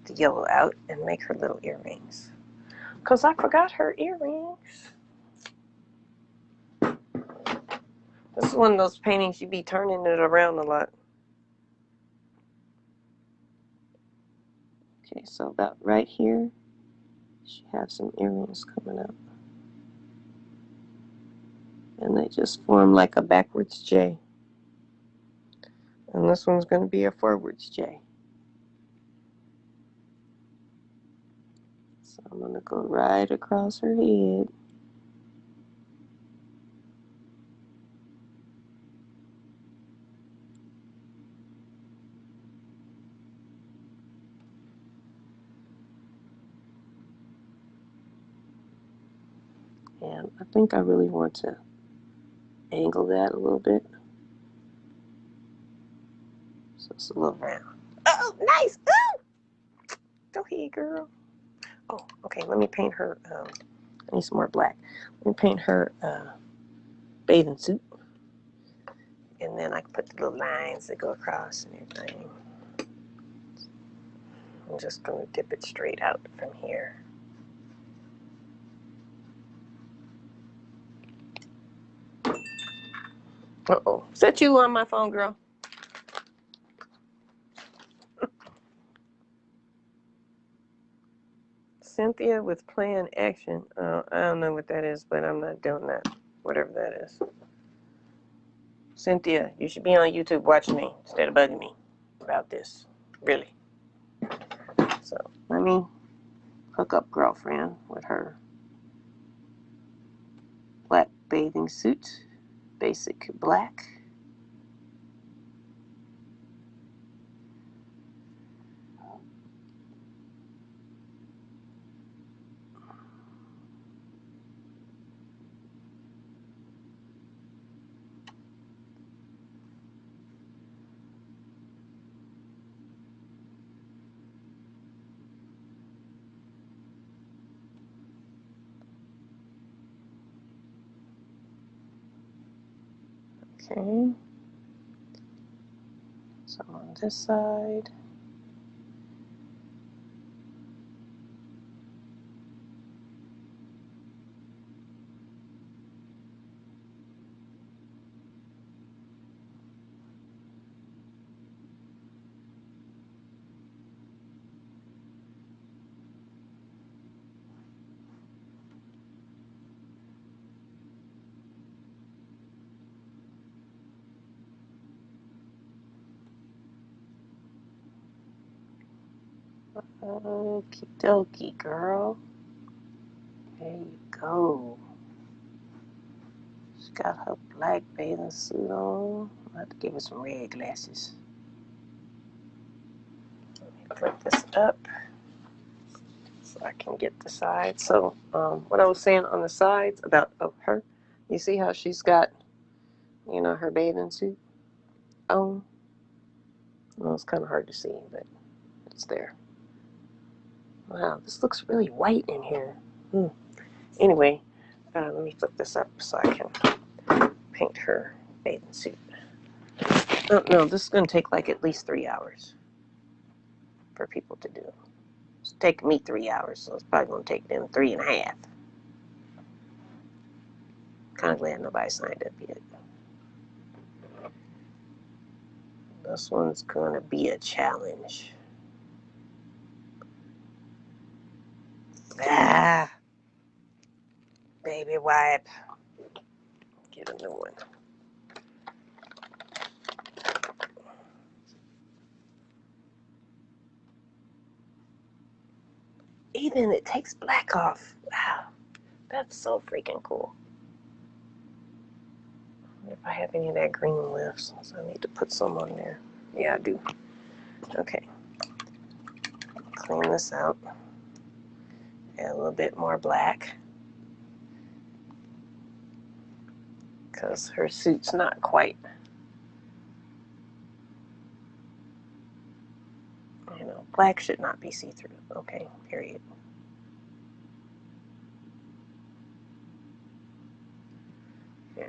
the yellow out and make her little earrings. Because I forgot her earrings. This is one of those paintings you be turning it around a lot. Okay, so about right here, she has some earrings coming up. And they just form like a backwards J. And this one's going to be a forwards J. So I'm going to go right across her head. And I think I really want to angle that a little bit. So it's a little round. Oh, nice! Oh! Go ahead, girl. Oh, okay, let me paint her, I need some more black. Let me paint her bathing suit. And then I can put the little lines that go across and everything. I'm just going to dip it straight out from here. Uh-oh. Is that you on my phone, girl? Cynthia with plan action. I don't know what that is, but I'm not doing that. Whatever that is. Cynthia, you should be on YouTube watching me instead of bugging me about this. Really. So let me hook up girlfriend with her black bathing suit. Basic black. Okay. Some on this side. Okie dokie, girl. There you go. She got her black bathing suit on. I'll have to give her some red glasses. Let me flip this up so I can get the sides. So, what I was saying on the sides about her, you see how she's got, you know, her bathing suit on? Well, it's kind of hard to see, but it's there. Wow, this looks really white in here. Anyway, let me flip this up so I can paint her bathing suit. Oh, no, this is going to take like at least 3 hours for people to do. It's taking me 3 hours, so it's probably going to take them 3.5. Kind of glad nobody signed up yet. This one's going to be a challenge. Ah, baby wipe. Get a new one. Even it takes black off. Wow, that's so freaking cool. I wonder if I have any of that green left, so I need to put some on there. Yeah, I do. Okay. Clean this out. Add a little bit more black. Because her suit's not quite, you know, black should not be see-through. Okay, period. Yeah,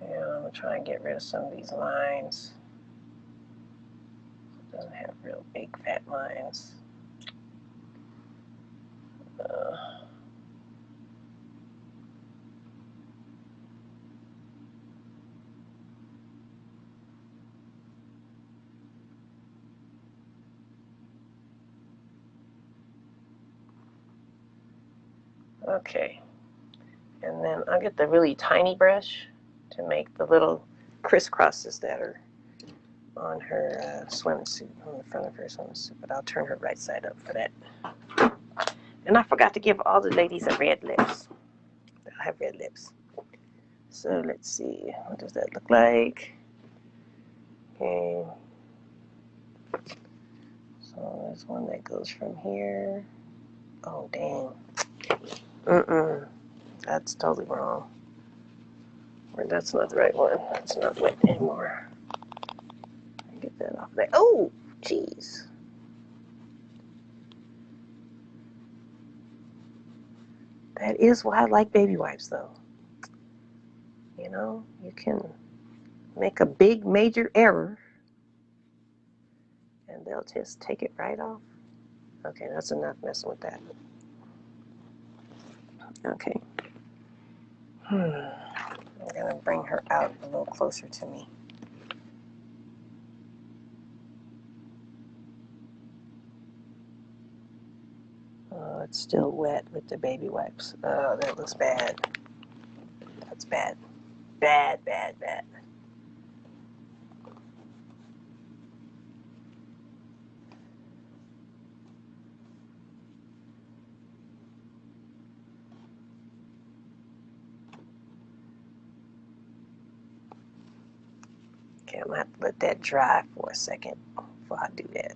I'm going to try and get rid of some of these lines. It doesn't have real big fat lines. Okay, and then I'll get the really tiny brush to make the little crisscrosses that are on her swimsuit, on the front of her swimsuit, but I'll turn her right side up for that. And I forgot to give all the ladies a red lips. I have red lips. So let's see, what does that look like? Okay. So there's one that goes from here. Oh, dang. That's totally wrong. Or that's not the right one. That's not wet anymore. Get that off there. Oh, jeez. That is why I like baby wipes, though. You know, you can make a big major error and they'll just take it right off. Okay, that's enough messing with that. Okay. I'm gonna bring her out a little closer to me. Oh, it's still wet with the baby wipes. Oh, that looks bad. That's bad. Bad, bad, bad. Okay, I'm gonna have to let that dry for a second before I do that.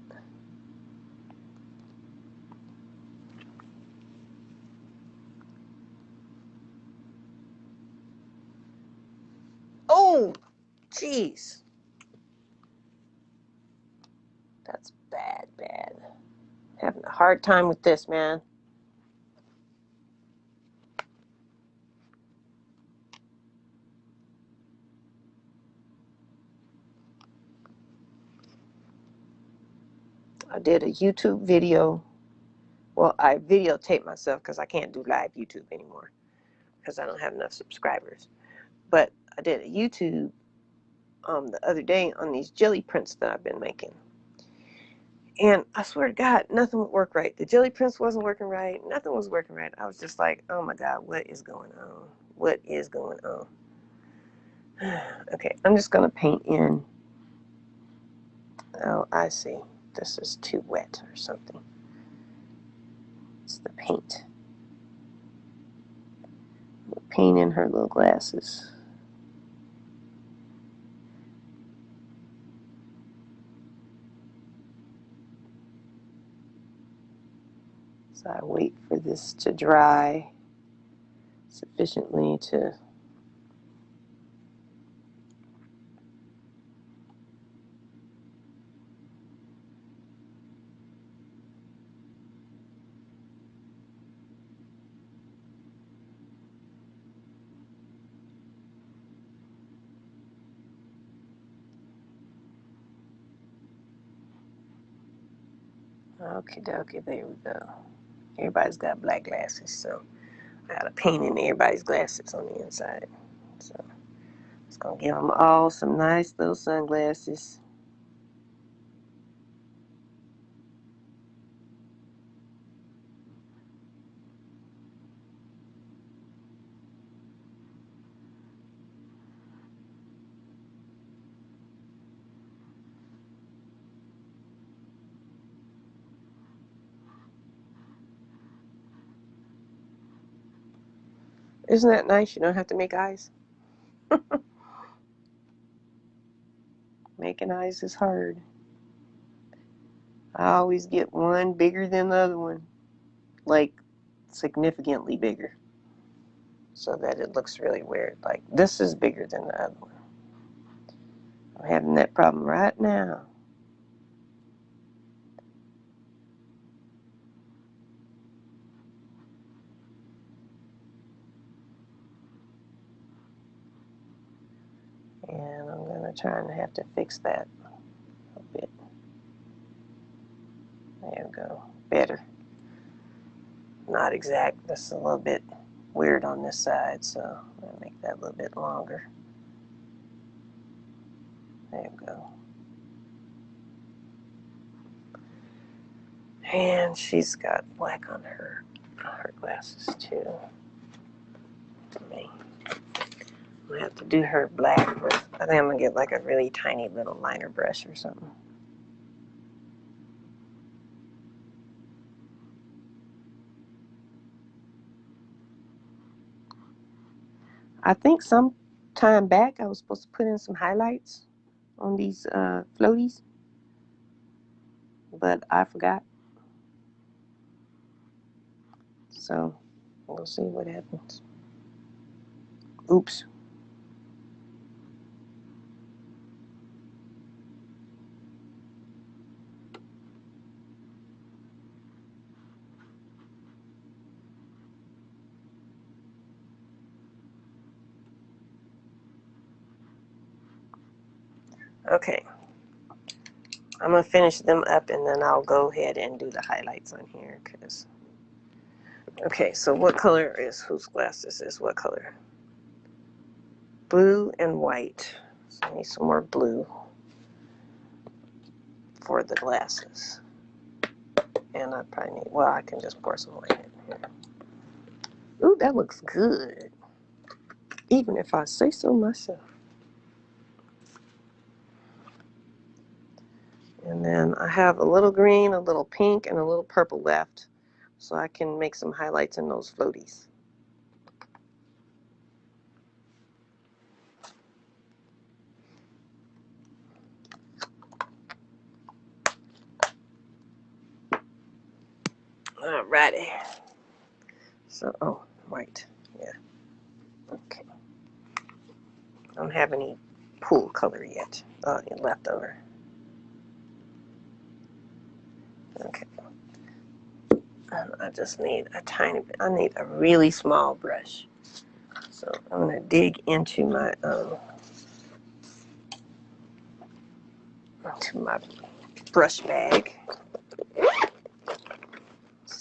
Oh, jeez. That's bad, bad. Having a hard time with this, man. did a YouTube video. Well, I videotaped myself because I can't do live YouTube anymore because I don't have enough subscribers. But I did a YouTube the other day on these jelly prints that I've been making. And I swear to God, nothing would work right. The jelly prints wasn't working right. Nothing was working right. I was just like, oh my God, what is going on? What is going on? Okay, I'm just going to paint in. Oh, I see. This is too wet or something. It's the paint. Paint in her little glasses. So I wait for this to dry sufficiently to okie dokie, there we go. Everybody's got black glasses, so I got a paint in everybody's glasses on the inside. So it's gonna give them all some nice little sunglasses. Isn't that nice? You don't have to make eyes. Making eyes is hard. I always get one bigger than the other one, like significantly bigger, so that it looks really weird. Like this is bigger than the other one. I'm having that problem right now. And I'm going to try and have to fix that a bit. There we go. Better. Not exact. This is a little bit weird on this side, so I'm going to make that a little bit longer. There we go. And she's got black on her glasses too. Me. I'm going to have to do her black with, I think I'm going to get like a really tiny little liner brush or something. I think some time back I was supposed to put in some highlights on these floaties, but I forgot. So we'll see what happens. Oops. Okay. I'm going to finish them up and then I'll go ahead and do the highlights on here. Okay, so what color is, whose glasses is what color? Blue and white. So I need some more blue for the glasses. And I probably need, well, I can just pour some white in here. Ooh, that looks good. Even if I say so myself. And then I have a little green, a little pink, and a little purple left. So I can make some highlights in those floaties. Alrighty. So, oh, white. Yeah. Okay. I don't have any pool color yet. Left over. Okay. And I just need a tiny bit. I need a really small brush. So I'm going to dig into my brush bag.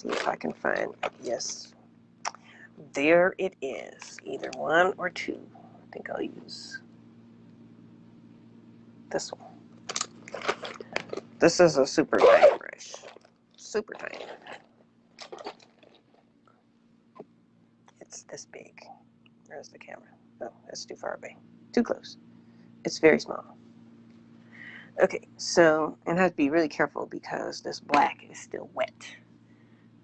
see if I can find, yes, there it is, either 1 or 2. I think I'll use this one. This is a super tiny brush, super tiny. It's this big. Where's the camera? Oh, that's too far away, too close. It's very small. Okay, so, and I have to be really careful because this black is still wet.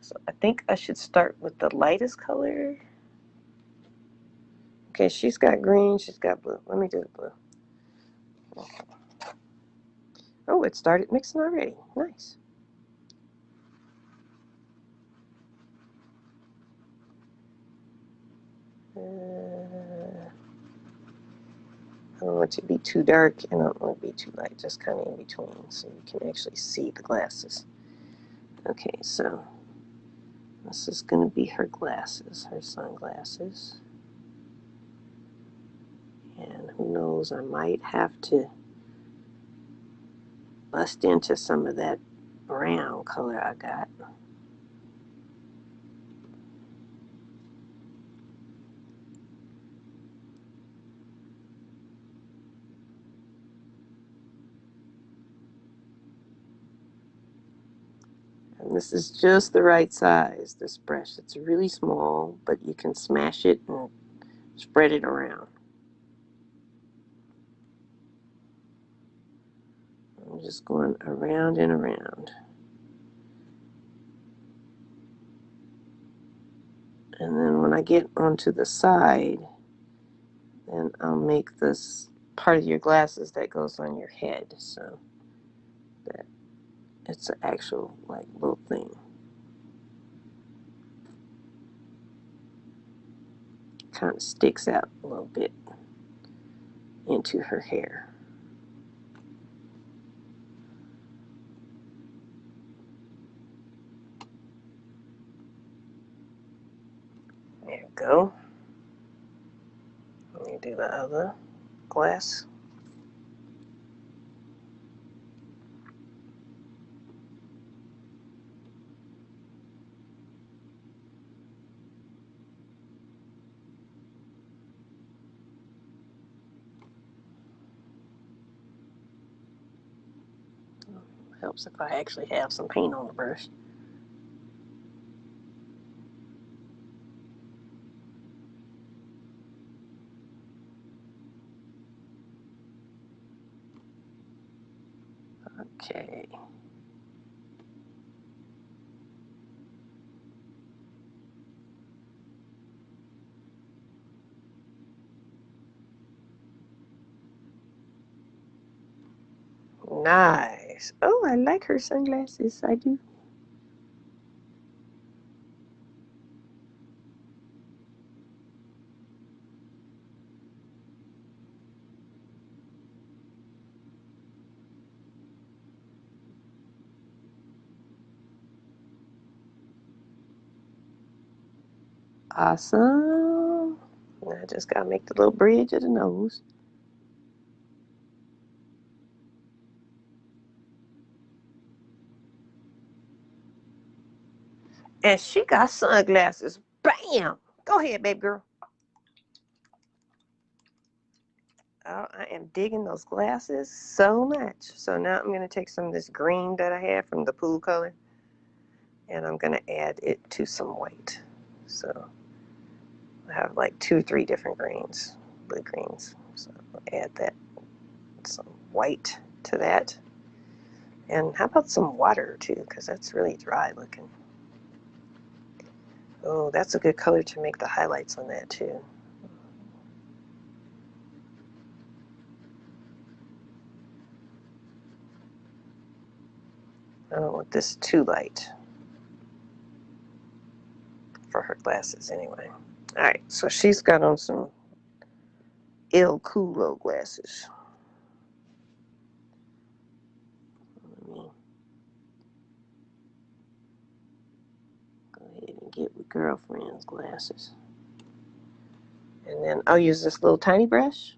So I think I should start with the lightest color. Okay, she's got green, she's got blue. Let me do the blue. Okay. Oh, it started mixing already. Nice. I don't want it to be too dark and I don't want it to be too light, just kind of in between so you can actually see the glasses. Okay, so this is going to be her glasses, her sunglasses. And who knows, I might have to bust into some of that brown color I got. And this is just the right size, this brush. It's really small, but you can smash it and spread it around. I'm just going around and around. And then when I get onto the side, then I'll make this part of your glasses that goes on your head, so that it's an actual like little thing. Kind of sticks out a little bit into her hair. There you go. Let me do the other glass. Helps if I actually have some paint on the brush. Okay. Nice. Oh, I like her sunglasses. I do. Awesome. Now I just gotta make the little bridge of the nose. And she got sunglasses. Bam! Go ahead, baby girl. Oh, I am digging those glasses so much. So now I'm going to take some of this green that I have from the pool color and I'm going to add it to some white. So I have like 2-3 different greens, blue greens. So I'll add that, some white to that. And how about some water too, because that's really dry looking. Oh, that's a good color to make the highlights on that too. I don't want this too light for her glasses anyway. All right, so she's got on some Il Culo glasses. Let me go ahead and get with girlfriend's glasses. And then I'll use this little tiny brush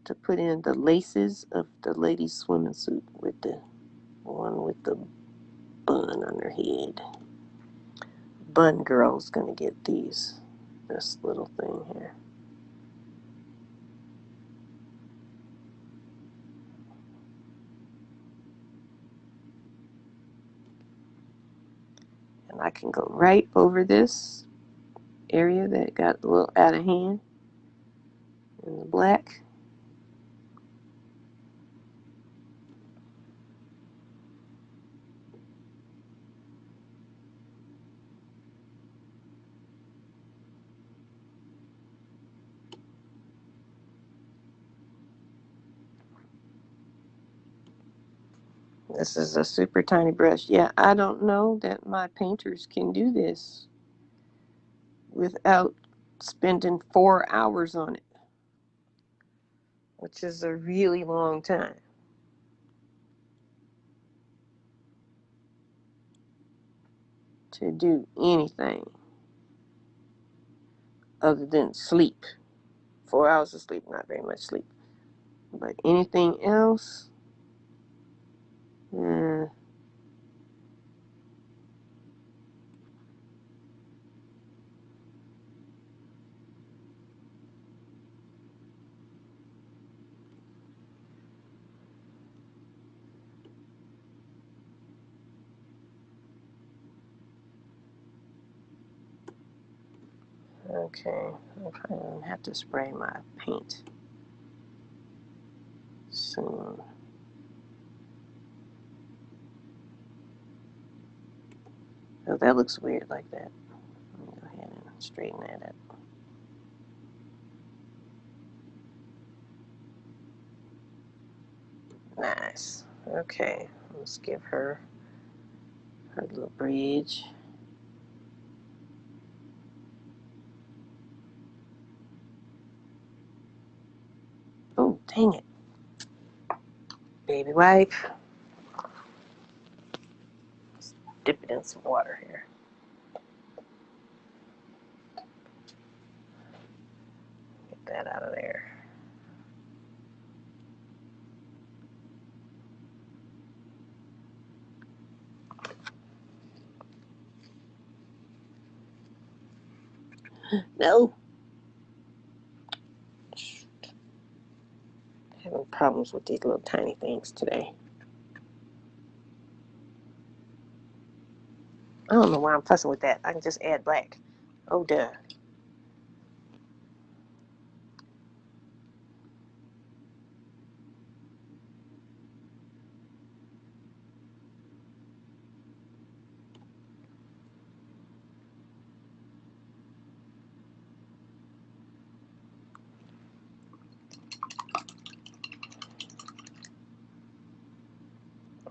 to put in the laces of the lady's swimming suit with the one with the bun on her head. bun girl's gonna get these. This little thing here. And I can go right over this area that got a little out of hand in the black. This is a super tiny brush. Yeah, I don't know that my painters can do this without spending 4 hours on it, which is a really long time to do anything other than sleep. 4 hours of sleep, not very much sleep. But anything else, eh. Okay, I'm probably gonna have to spray my paint soon. Oh, that looks weird like that. Let me go ahead and straighten that up. Nice. Okay, let's give her her little bridge. Oh, dang it. Baby wipe. Let's dip it in some water here. Get that out of there. No. Having problems with these little tiny things today. I don't know why I'm fussing with that. I can just add black. Oh, duh.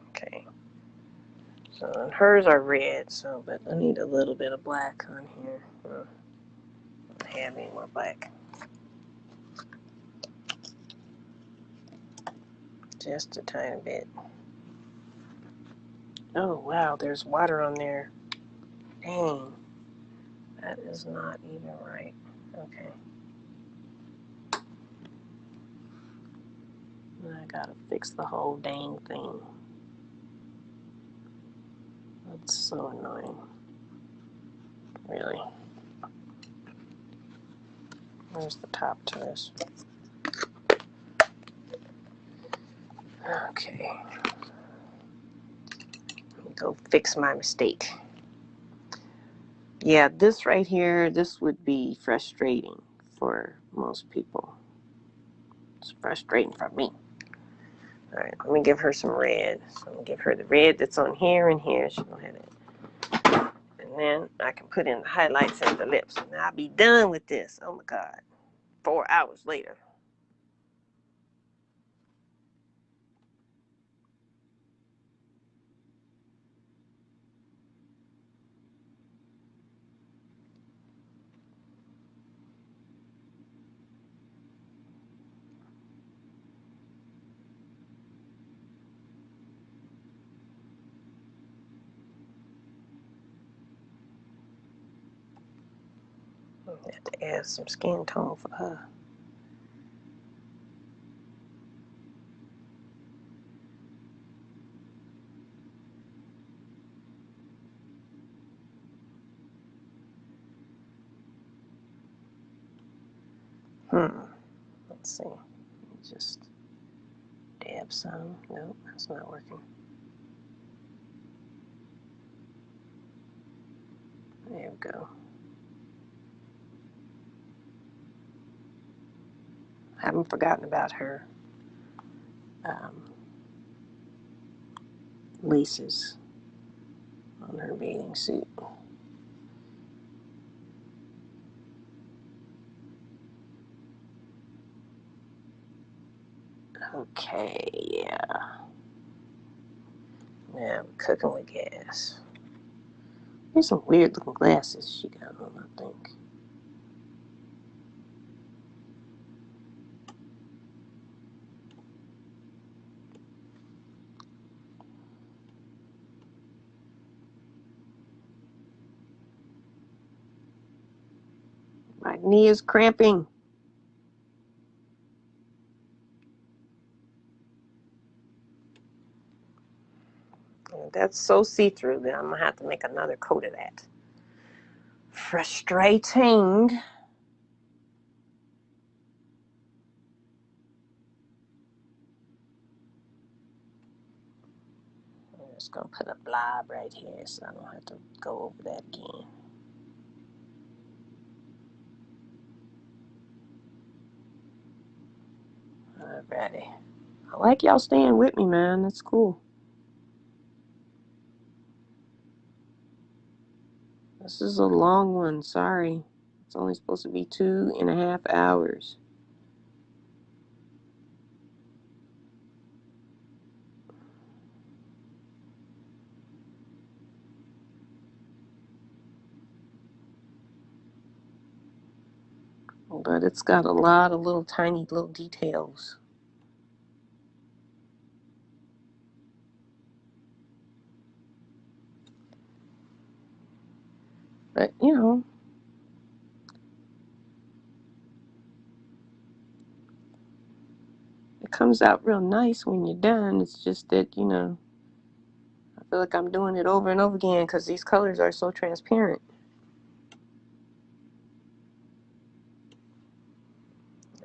Okay. So hers are red, so but I need a little bit of black on here. I don't have any more black. Just a tiny bit. Oh wow, there's water on there. Dang. That is not even right. Okay. I gotta fix the whole dang thing. That's so annoying. Really. Where's the top to this? Okay. Let me go fix my mistake. Yeah, this right here, this would be frustrating for most people. It's frustrating for me. All right, let me give her some red. So I'm gonna give her the red that's on here and here. She'll have it. And then I can put in the highlights and the lips. And I'll be done with this. Oh my God. 4 hours later. I have to add some skin tone for her. Let's see. Just dab some. No, that's not working. There we go. I haven't forgotten about her laces on her bathing suit. Okay, yeah. Yeah, I'm cooking with gas. There's some weird looking glasses she got on, I think. My knee is cramping. That's so see-through that I'm gonna have to make another coat of that. Frustrating. I'm just gonna put a blob right here so I don't have to go over that again. Alrighty. I like y'all staying with me, man. That's cool. This is a long one. Sorry. It's only supposed to be 2.5 hours. But it's got a lot of little tiny little details. But, you know, it comes out real nice when you're done. It's just that, you know, I feel like I'm doing it over and over again because these colors are so transparent.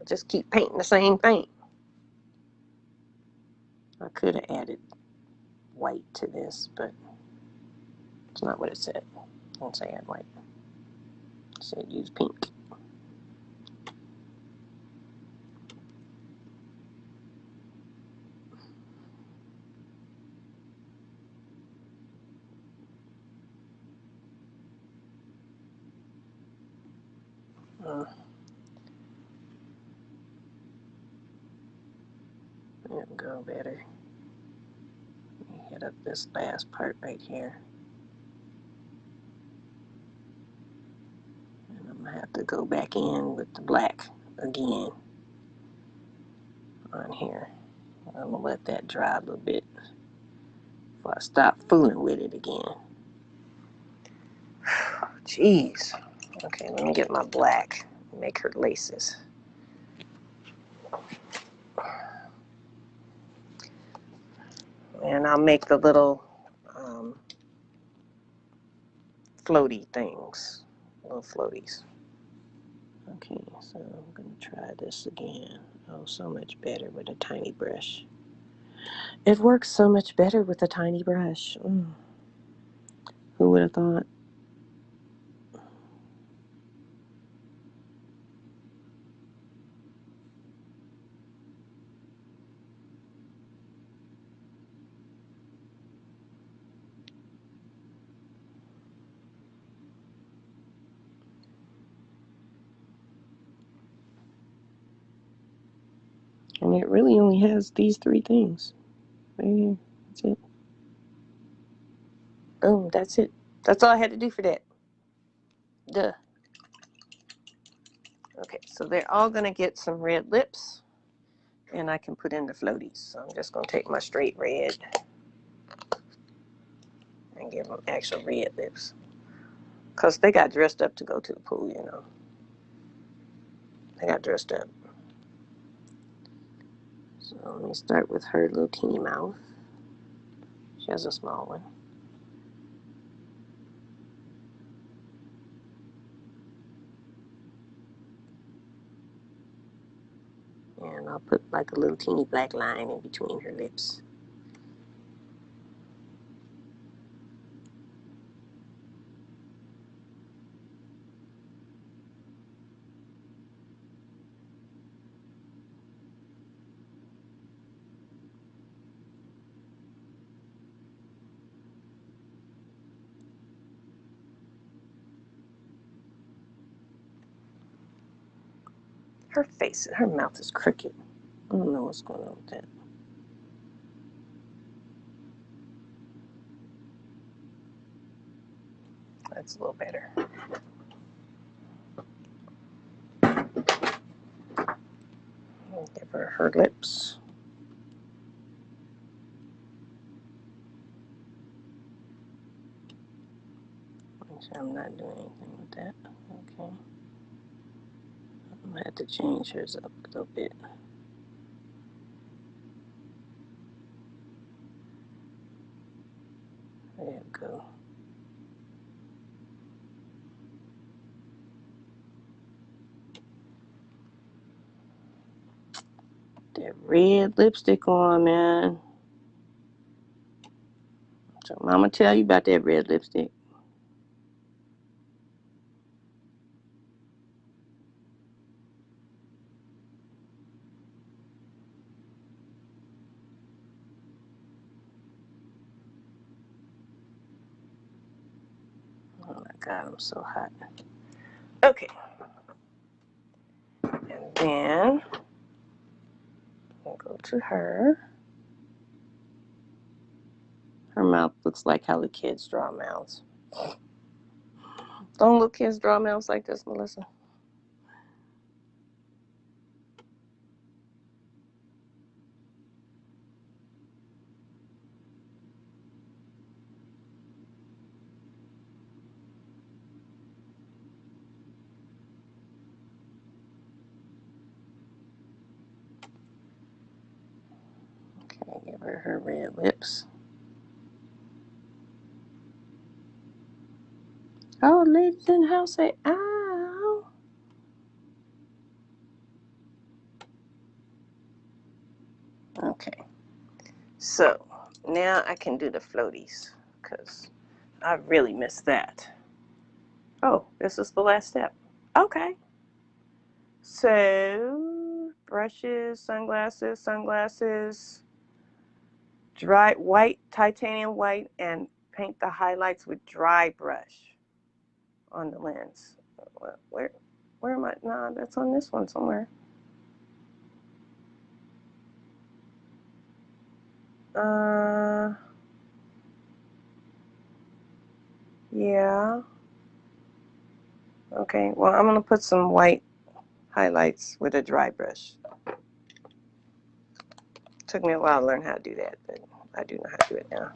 I just keep painting the same thing. I could have added white to this, but it's not what it said. It didn't say add white. It said use pink. There we go, better. Let me hit up this last part right here. And I'm gonna have to go back in with the black again on here. I'm gonna let that dry a little bit before I stop fooling with it again. Jeez. Okay, let me get my black. Make her laces. And I'll make the little floaty things. Little floaties. Okay, so I'm gonna try this again. Oh, so much better with a tiny brush. It works so much better with a tiny brush. Who would have thought? And it really only has these three things. Right here. That's it. Boom, that's it. That's all I had to do for that. Duh. Okay, so they're all gonna get some red lips, and I can put in the floaties. So I'm just gonna take my straight red and give them actual red lips. Because they got dressed up to go to the pool, you know. They got dressed up. So let me start with her little teeny mouth. She has a small one. And I'll put like a little teeny black line in between her lips. Her face, her mouth is crooked. I don't know what's going on with that. That's a little better. Give her lips. I'm not doing anything with that. Okay. I'm gonna have to change hers up a little bit. There you go. That red lipstick on, man. So Mama tell you about that red lipstick. Oh my God, I'm so hot. Okay. And then we'll go to her. Her mouth looks like how the kids draw mouths. Don't little kids draw mouths like this, Melissa? Okay, give her red lips. Oh, ladies in the house say, ow. Okay. So now I can do the floaties because I really missed that. Oh, this is the last step. Okay. So brushes, sunglasses, dry white, titanium white, and paint the highlights with dry brush on the lens. Where am I? Nah, that's on this one somewhere. Yeah. Okay, well, I'm going to put some white highlights with a dry brush. Took me a while to learn how to do that, but I do know how to do it now.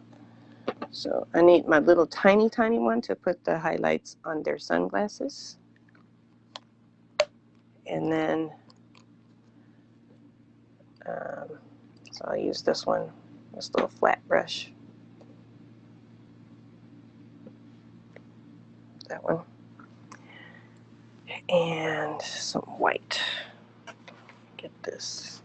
So I need my little tiny one to put the highlights on their sunglasses. And then, so I'll use this one, this little flat brush. That one. And some white. Get this.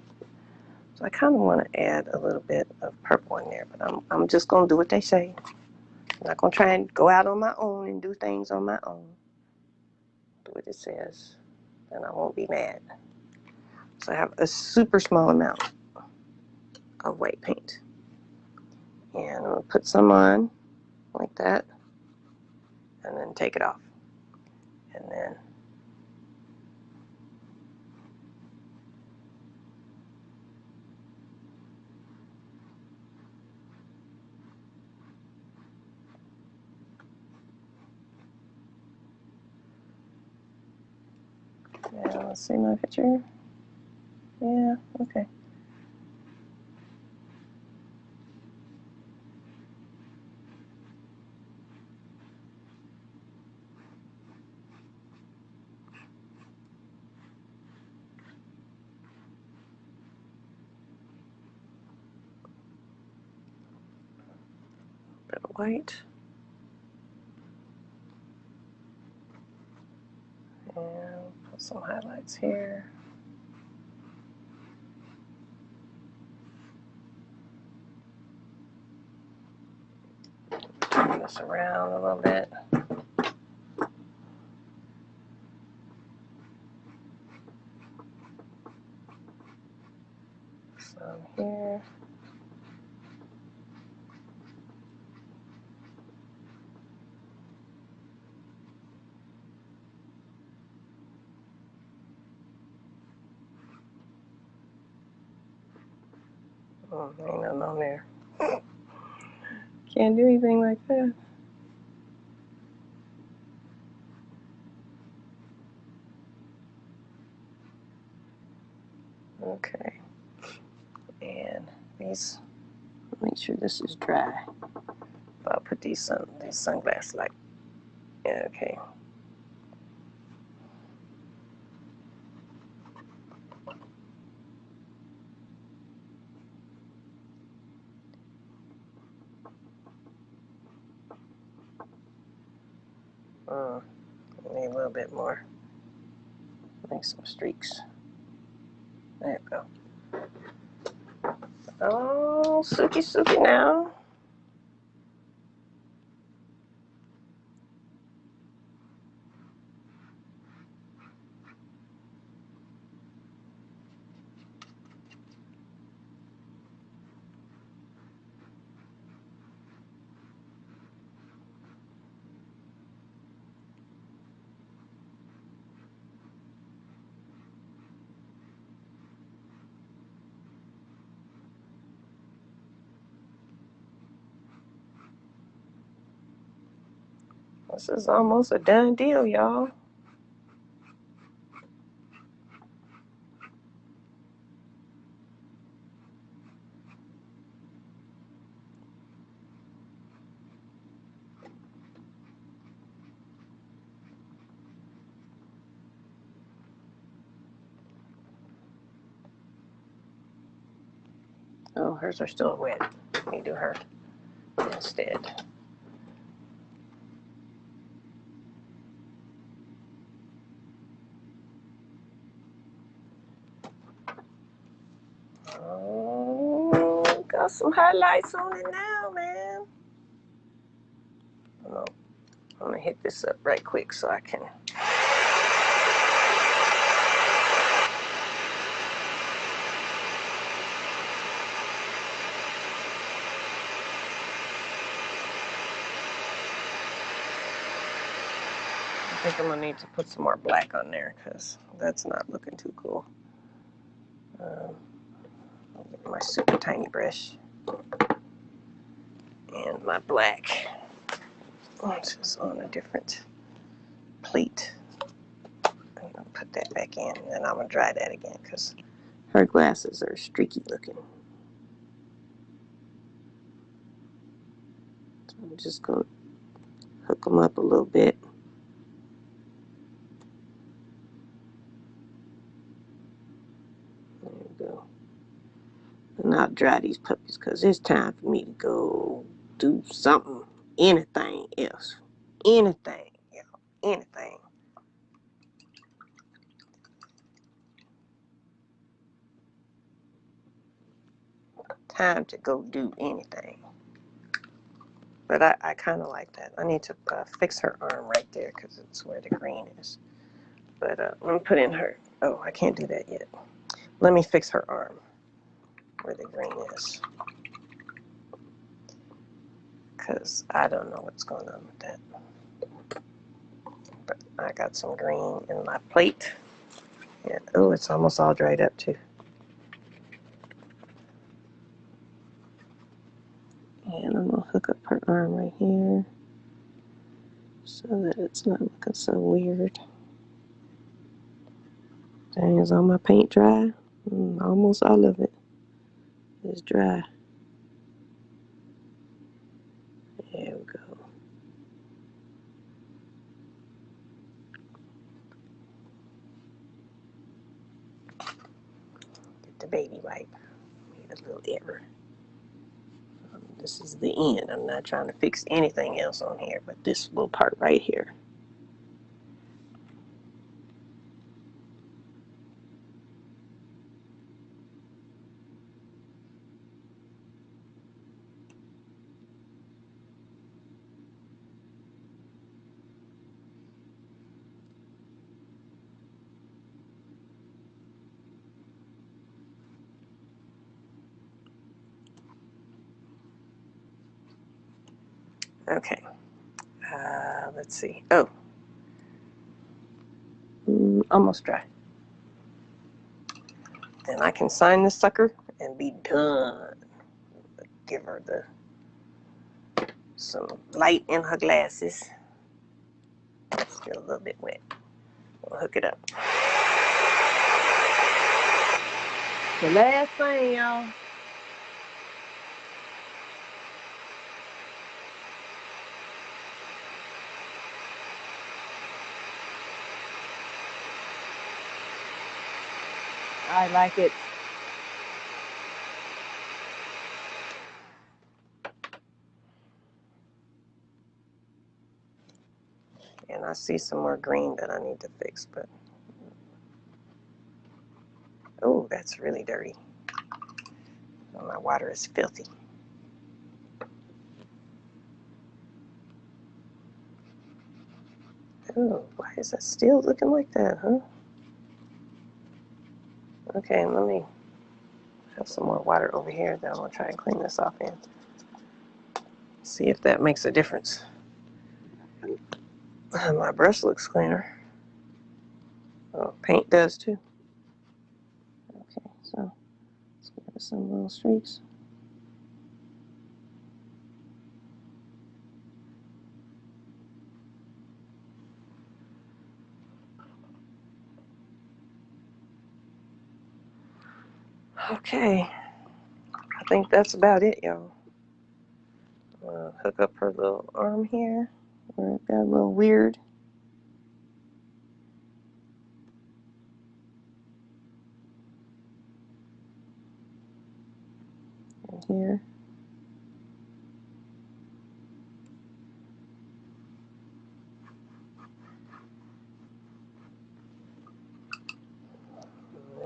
So I kind of want to add a little bit of purple in there, but I'm just going to do what they say. I'm not going to try and go out on my own and do things on my own. Do what it says, and I won't be mad. So I have a super small amount of white paint. And I'm going to put some on like that, and then take it off. And then yeah, let's see my picture. Yeah, okay. Bit of white. And put some highlights here. this around a little bit. Some here. Oh, ain't nothing on there. Can't do anything like that. Okay. And these, make sure this is dry. I'll put these sunglasses like, yeah, okay. Need a little bit more. Make some streaks. There you go. Oh, Suki now. This is almost a done deal, y'all. Oh, hers are still wet. Let me do her instead. Oh, got some highlights on it now, man. I'm gonna hit this up right quick so I can. I think I'm gonna need to put some more black on there because that's not looking too cool. I'll get my super tiny brush and my black. This is on a different plate. I'm gonna put that back in, and then I'm gonna dry that again because her glasses are streaky looking. So I'm just gonna hook them up a little bit. There we go. And I'll dry these puppies because it's time for me to go do something, anything else. Anything, anything. Time to go do anything. But I kind of like that. I need to fix her arm right there because it's where the green is. But let me put in her. Oh, I can't do that yet. Let me fix her arm where the green is. Because I don't know what's going on with that. But I got some green in my plate. And oh, it's almost all dried up too. And I'm going to hook up her arm right here so that it's not looking so weird. Dang, is all my paint dry? Almost all of it is dry. There we go. Get the baby wipe. Made a little error. This is the end. I'm not trying to fix anything else on here, but this little part right here. Okay. Let's see. Oh. Almost dry. Then I can sign this sucker and be done. Give her some light in her glasses. Still a little bit wet. We'll hook it up. The last thing, y'all. I like it. And I see some more green that I need to fix, but oh, that's really dirty. Oh, my water is filthy. Oh, why is that still looking like that, huh? Okay, let me have some more water over here. Then I'm gonna try and clean this off and see if that makes a difference. My brush looks cleaner. Oh, paint does too. Okay, so let's give it some little streaks. Okay, I think that's about it, y'all. Hook up her little arm here where it got a little weird. And here.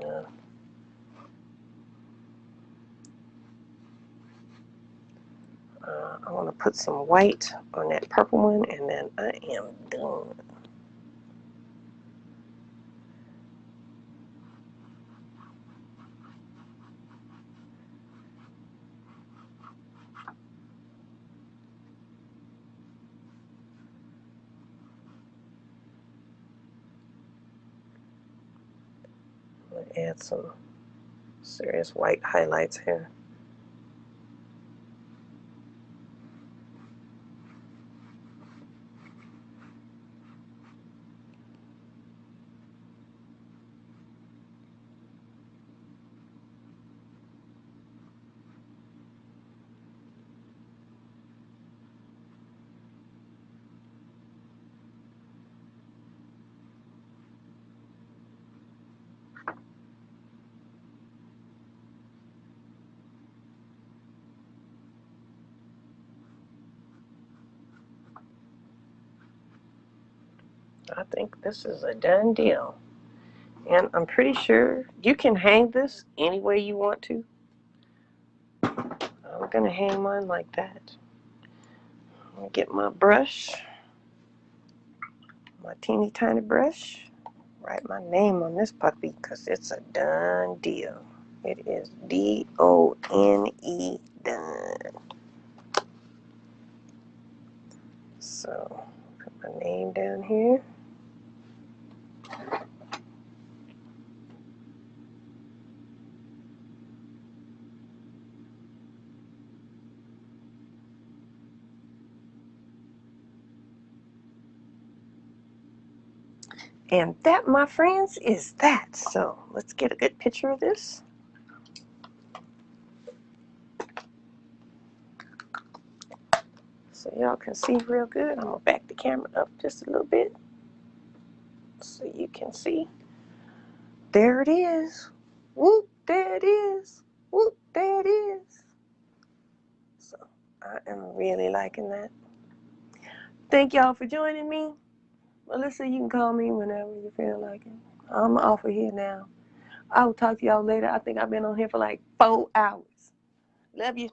Yeah. I want to put some white on that purple one, and then I am done. I'm going to add some serious white highlights here. I think this is a done deal. And I'm pretty sure you can hang this any way you want to. I'm going to hang mine like that. I'm going to get my brush, my teeny tiny brush. Write my name on this puppy because it's a done deal. It is D-O-N-E, done. So, put my name down here. And that, my friends, is that. So, let's get a good picture of this. So y'all can see real good. I'm going to back the camera up just a little bit so you can see. There it is. Whoop, there it is. Whoop, there it is. So I am really liking that. Thank y'all for joining me. Melissa, you can call me whenever you feel like it. I'm off of here now. I will talk to y'all later. I think I've been on here for like 4 hours. Love you.